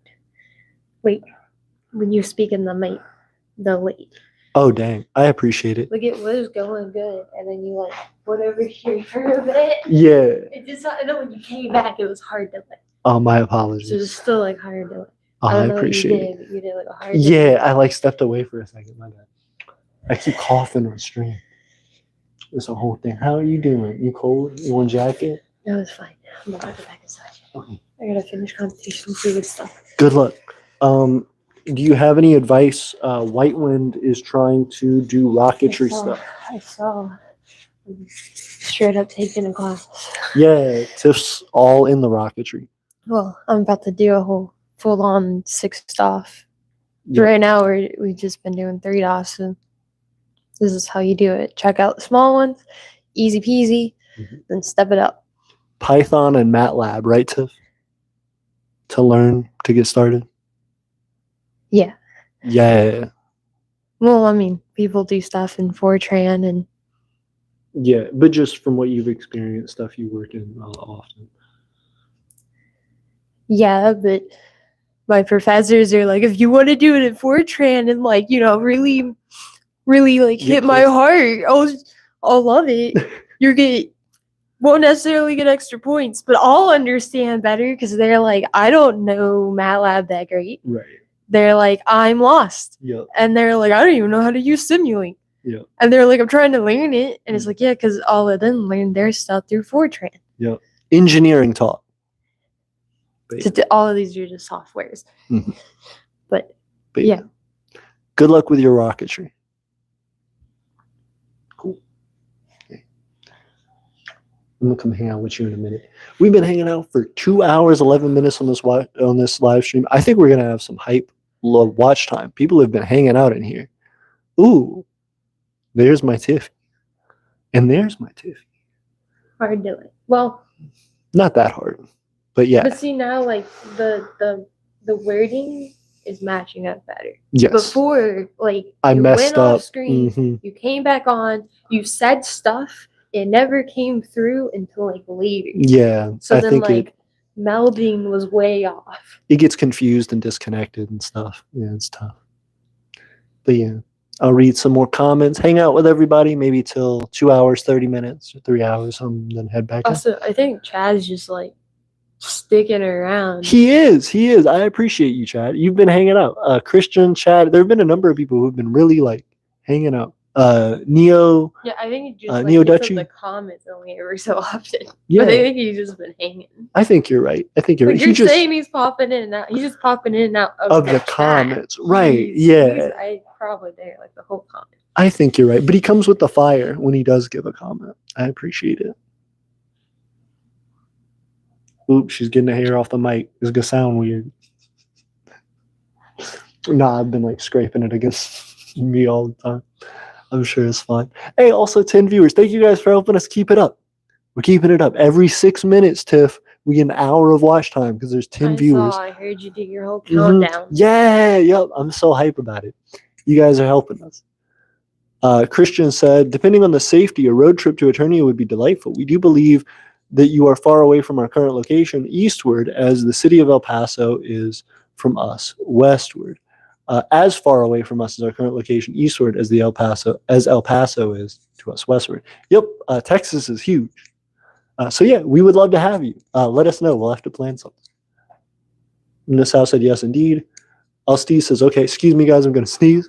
Wait, when you speak in the mic, delayed. Oh dang, I appreciate it. Like it was going good, and then you went over here for a bit. Yeah. It just, and then when you came back, it was hard to Oh, my apologies. So it's still hard to. I appreciate it. You did a hard. Yeah, I stepped away for a second. My bad. I keep coughing on stream. It's a whole thing. How are you doing? You cold? You want a jacket? No, it's fine. I'm about to go back inside. Okay. I gotta finish competition for good stuff. Good luck. Do you have any advice? White Wind is trying to do rocketry stuff. I saw. Straight up taking a class. Yeah, Tiff's all in the rocketry. Well, I'm about to do a whole full-on 6 DOF. Yeah. Right now, we've just been doing 3 DOFs. So this is how you do it. Check out the small ones, easy peasy, then step it up. Python and MATLAB, right, Tiff? To learn, to get started? Yeah. Yeah. Well, I mean, people do stuff in Fortran and... Yeah, but just from what you've experienced, stuff you work in often. Yeah, but my professors are if you want to do it in Fortran and really hit my heart, I'll love it. Won't necessarily get extra points, but I'll understand better because they're I don't know MATLAB that great. Right. They're I'm lost. Yep. And they're I don't even know how to use Simulink. Yeah. And they're I'm trying to learn it. And it's yeah, because all of them learn their stuff through Fortran. Yeah. Engineering taught. All of these are just softwares. Mm-hmm. But yeah. Good luck with your rocketry. Cool. Okay. I'm going to come hang out with you in a minute. We've been hanging out for 2 hours, 11 minutes on this live stream. I think we're going to have some hype watch time. People have been hanging out in here. Ooh. There's my Tiffy. And there's my Tiffy. Hard to do it. Well, not that hard. But yeah. But see now the wording is matching up better. Yes. Before I you messed went up. Off screen, you came back on, you said stuff, it never came through until later. Yeah. So I then think melding was way off. It gets confused and disconnected and stuff. Yeah, it's tough. But yeah. I'll read some more comments, hang out with everybody, maybe till 2 hours, 30 minutes, or 3 hours, and then head back. Also, I think Chad's just sticking around. He is. I appreciate you, Chad. You've been hanging out. Christian, Chad, there have been a number of people who've been really hanging out. Neo. Yeah, I think he just Neo-Duchy. the comments only every so often. Yeah. But I think he's just been hanging. I think you're right. You're saying he's popping in and out. He's just popping in and out of the comments. Right. Yeah. I probably there the whole comment. I think you're right. But he comes with the fire when he does give a comment. I appreciate it. Oops, she's getting the hair off the mic. It's gonna sound weird. Nah, I've been scraping it against me all the time. I'm sure it's fun. Hey, also 10 viewers. Thank you guys for helping us keep it up. We're keeping it up. Every 6 minutes, Tiff, we get an hour of watch time because there's 10 viewers. I heard you do your whole countdown. Yeah, yep. I'm so hype about it. You guys are helping us. Christian said, depending on the safety, a road trip to Eternia would be delightful. We do believe that you are far away from our current location eastward, as the city of El Paso is from us westward. As far away from us as our current location eastward as El Paso is to us westward. Yep, Texas is huge. So yeah, we would love to have you. Let us know. We'll have to plan something. Nassau said yes, indeed. Steve says, okay, excuse me, guys, I'm going to sneeze.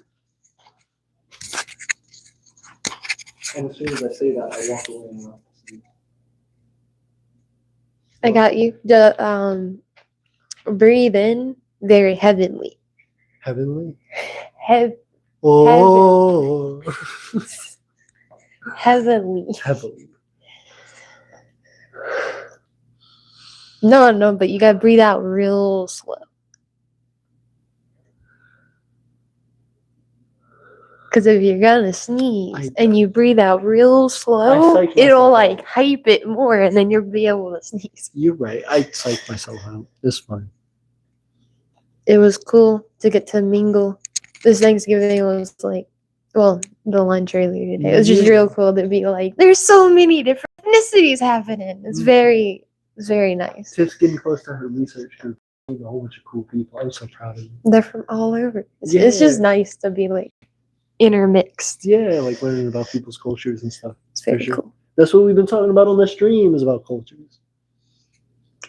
And as soon as I say that, I walk away and not sleep. I got you. Breathe in very heavenly. Heavenly? Oh. Oh. Heavenly. Heavily. No, but you gotta breathe out real slow. Because if you're gonna sneeze and you breathe out real slow, psych it'll myself like out. hype it more, and then you'll be able to sneeze. You're right. I psych myself out. It's fine. It was cool to get to mingle. This Thanksgiving was like, well, the lunch earlier today. It was just real cool to be like, there's so many different ethnicities happening. It's very nice. Tiff's getting close to her research group. A whole bunch of cool people. I'm so proud of you. They're from all over. It's just nice to be like intermixed. Yeah, like learning about people's cultures and stuff. It's very cool. That's what we've been talking about on the stream, is about cultures.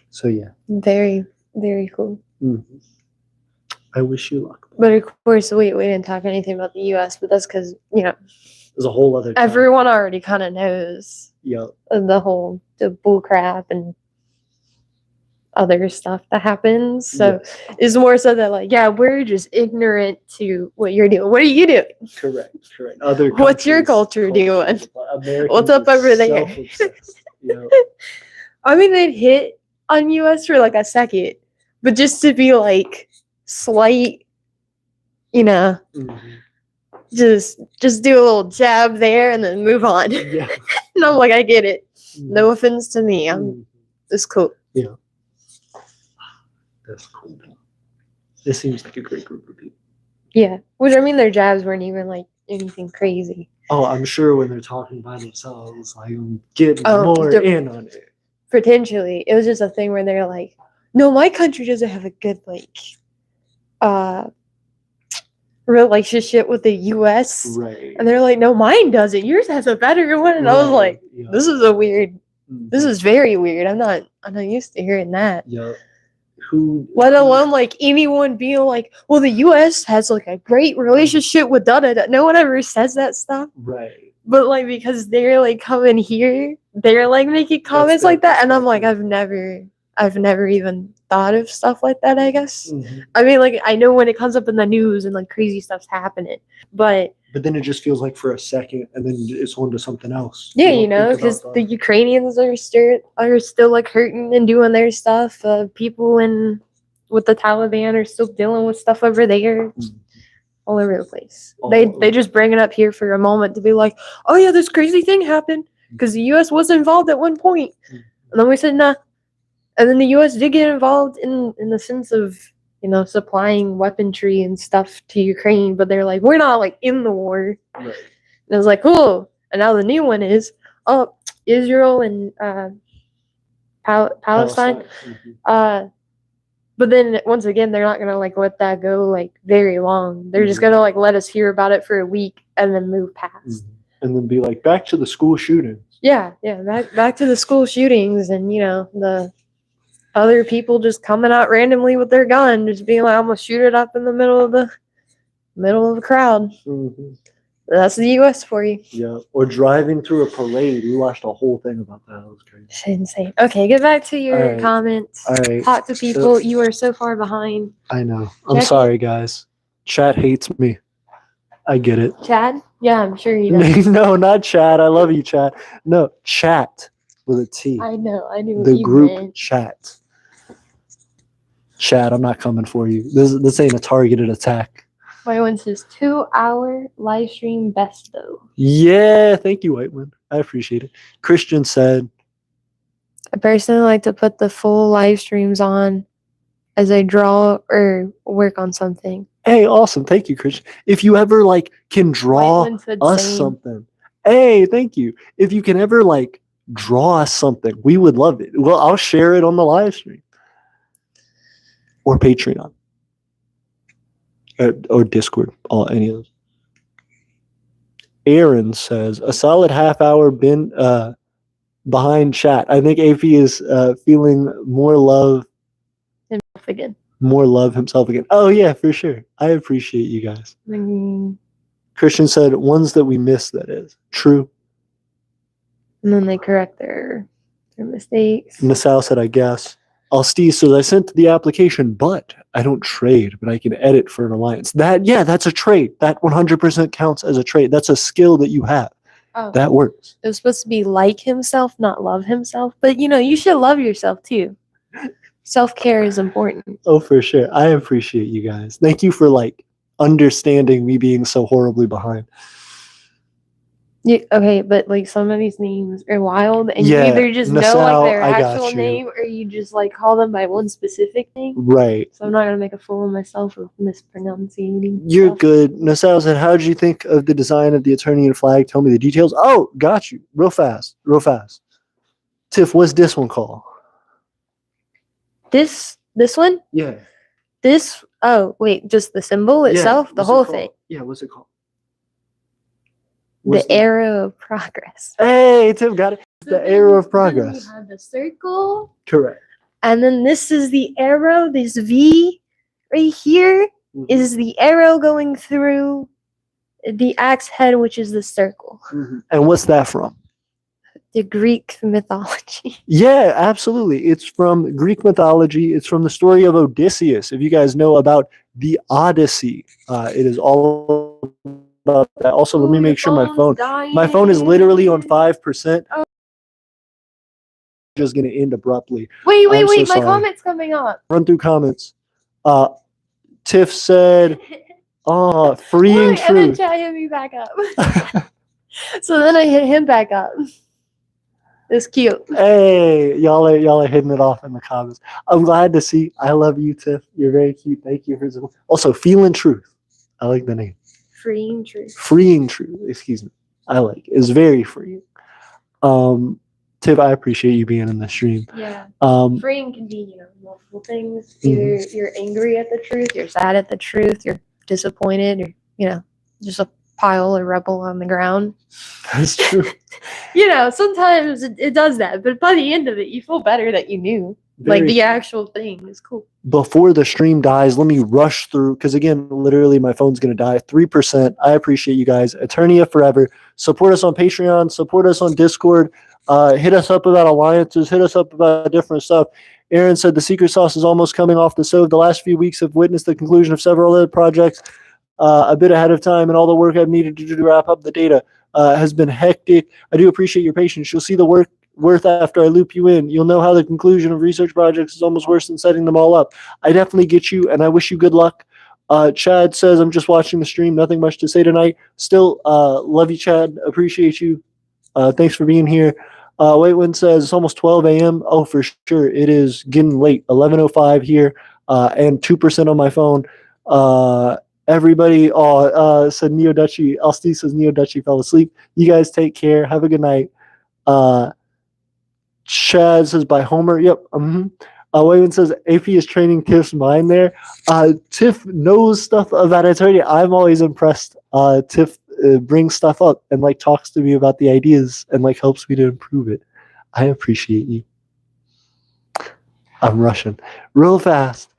So yeah. Very, very cool. Mm-hmm. I wish you luck. But of course, we didn't talk anything about the U.S., but that's because, there's a whole other time. Everyone already kind of knows Yep. the bull crap and other stuff that happens. So it's more so that like, yeah, we're just ignorant to what you're doing. What are you doing? Correct. Other What's your culture doing? What's up over there? I mean, they'd hit on U.S. for like a second, but just to be like slight, Mm-hmm. just do a little jab there and then move on. Yeah. And I'm like, I get it. Mm-hmm. No offense to me. It's cool. Yeah. That's cool. This seems like a great group of people. Yeah. Which, I mean, their jabs weren't even like anything crazy. Oh, I'm sure when they're talking by themselves, like, I'm getting more in on it. Potentially. It was just a thing where they're like, no, my country doesn't have a good, relationship with the U.S. Right. And they're like, no, mine doesn't. Yours has a better one. And I was like, this is a weird, this is very weird. I'm not used to hearing that. Yeah. Let alone like anyone being like, well, the U.S. has like a great relationship with da-da-da. No one ever says that stuff. Right. But like, because they're like coming here, they're like making comments like that. And I'm like, I've never even thought of stuff like that, I guess. Mm-hmm. I mean, like, I know when it comes up in the news and like crazy stuff's happening, but then it just feels like for a second and then it's on to something else. Yeah, because the Ukrainians are still like hurting and doing their stuff. People with the Taliban are still dealing with stuff over there. All over the place. They just bring it up here for a moment to be like, oh yeah, this crazy thing happened because the U.S. was involved at one point. And then we said, nah. And then the U.S. did get involved in the sense of, supplying weaponry and stuff to Ukraine, but they're like, we're not like in the war. Right. And it was like, cool. And now the new one is, Israel and Palestine. Mm-hmm. But then once again, they're not gonna like let that go like very long. They're just gonna like let us hear about it for a week and then move past. Mm-hmm. And then be like, back to the school shootings. Yeah, back to the school shootings, and the other people just coming out randomly with their gun, just being like, I'm gonna shoot it up in the middle of the crowd. Mm-hmm. That's the U.S. for you. Yeah, or driving through a parade. We watched a whole thing about that. That was crazy. It's insane. Okay, get back to your comments. All right. Talk to people. You are so far behind. I know. I'm sorry, guys. Chat hates me. I get it. Chad? Yeah, I'm sure he does. No, not Chad. I love you, Chad. No, chat with a T. I know. I knew the group chat. Chad, I'm not coming for you. This ain't a targeted attack. White One says 2-hour live stream best though. Yeah, thank you, White One. I appreciate it. Christian said, I personally like to put the full live streams on as I draw or work on something. Hey, awesome. Thank you, Christian. If you ever can draw us something. Hey, thank you. If you can ever draw us something, we would love it. Well, I'll share it on the live stream. Or Patreon. Or Discord. Any of those. Aaron says, a solid half hour been behind chat. I think AP is feeling more love himself again. More love himself again. Oh, yeah, for sure. I appreciate you guys. Mm-hmm. Christian said, ones that we miss, that is. True. And then they correct their mistakes. Nassau said, I guess. Alsteve says, I sent the application, but I don't trade, but I can edit for an alliance. That's a trade. That 100% counts as a trade. That's a skill that you have. Oh. That works. It was supposed to be like himself, not love himself. But, you should love yourself, too. Self-care is important. Oh, for sure. I appreciate you guys. Thank you for, understanding me being so horribly behind. Okay, but some of these names are wild, and Yeah, you either just Nassau, know their I got actual you. name, or you just call them by one specific name. Right. So I'm not gonna make a fool of myself of mispronouncing. You're stuff. good. Nassau said, how did you think of the design of the Eternian flag? Tell me the details. Oh, got you. Real fast. Tiff, what's this one called? This one? Yeah. This? Oh, wait, just the symbol itself, the whole thing. Yeah, what's it called? The arrow of progress. Hey, Tiff got it. The arrow of progress. Then we have the circle. Correct. And then this is the arrow. This V right here is the arrow going through the axe head, which is the circle. And what's that from? The Greek mythology. Yeah, absolutely. It's from Greek mythology. It's from the story of Odysseus. If you guys know about the Odyssey, it is all about that. Also, let me make sure my phone is literally on 5%. Oh. Just going to end abruptly. Wait, so my sorry. comment's coming up. Run through comments. Tiff said, freeing Look, and then truth. Chad hit me back up. So then I hit him back up. It's cute. Hey, y'all are hitting it off in the comments. I'm glad to see. I love you, Tiff. You're very cute. Thank you for also feeling truth. I like the name. Freeing truth. Freeing truth. Excuse me. I like it. It's very freeing. Tiff, I appreciate you being in the stream. Yeah. Freeing can be, multiple things. Either you're angry at the truth, you're sad at the truth, you're disappointed, or just a pile or rubble on the ground. That's true. Sometimes it does that, but by the end of it, you feel better that you knew. The actual thing is cool. Before the stream dies, let me rush through, because again, literally my phone's going to die. 3%. I appreciate you guys. Eternia forever. Support us on Patreon. Support us on Discord. Hit us up about alliances. Hit us up about different stuff. Aaron said the secret sauce is almost coming off the stove. The last few weeks have witnessed the conclusion of several other projects a bit ahead of time, and all the work I've needed to do to wrap up the data has been hectic. I do appreciate your patience. You'll see the worth after I loop you in. You'll know how the conclusion of research projects is almost worse than setting them all up. I definitely get you, and I wish you good luck. Chad says, I'm just watching the stream. Nothing much to say tonight. Still, love you, Chad. Appreciate you. Thanks for being here. Waitwin says, it's almost 12 a.m. Oh, for sure. It is getting late. 11:05 here, and 2% on my phone. Everybody said Neo Dutchy. Alsteve says Neo Dutchy fell asleep. You guys take care. Have a good night. Chad says by Homer. Yep. Waitwin says AP is training Tiff's mind there. Tiff knows stuff about Aeternia. I'm always impressed. Tiff brings stuff up and talks to me about the ideas and helps me to improve it. I appreciate you. I'm rushing real fast.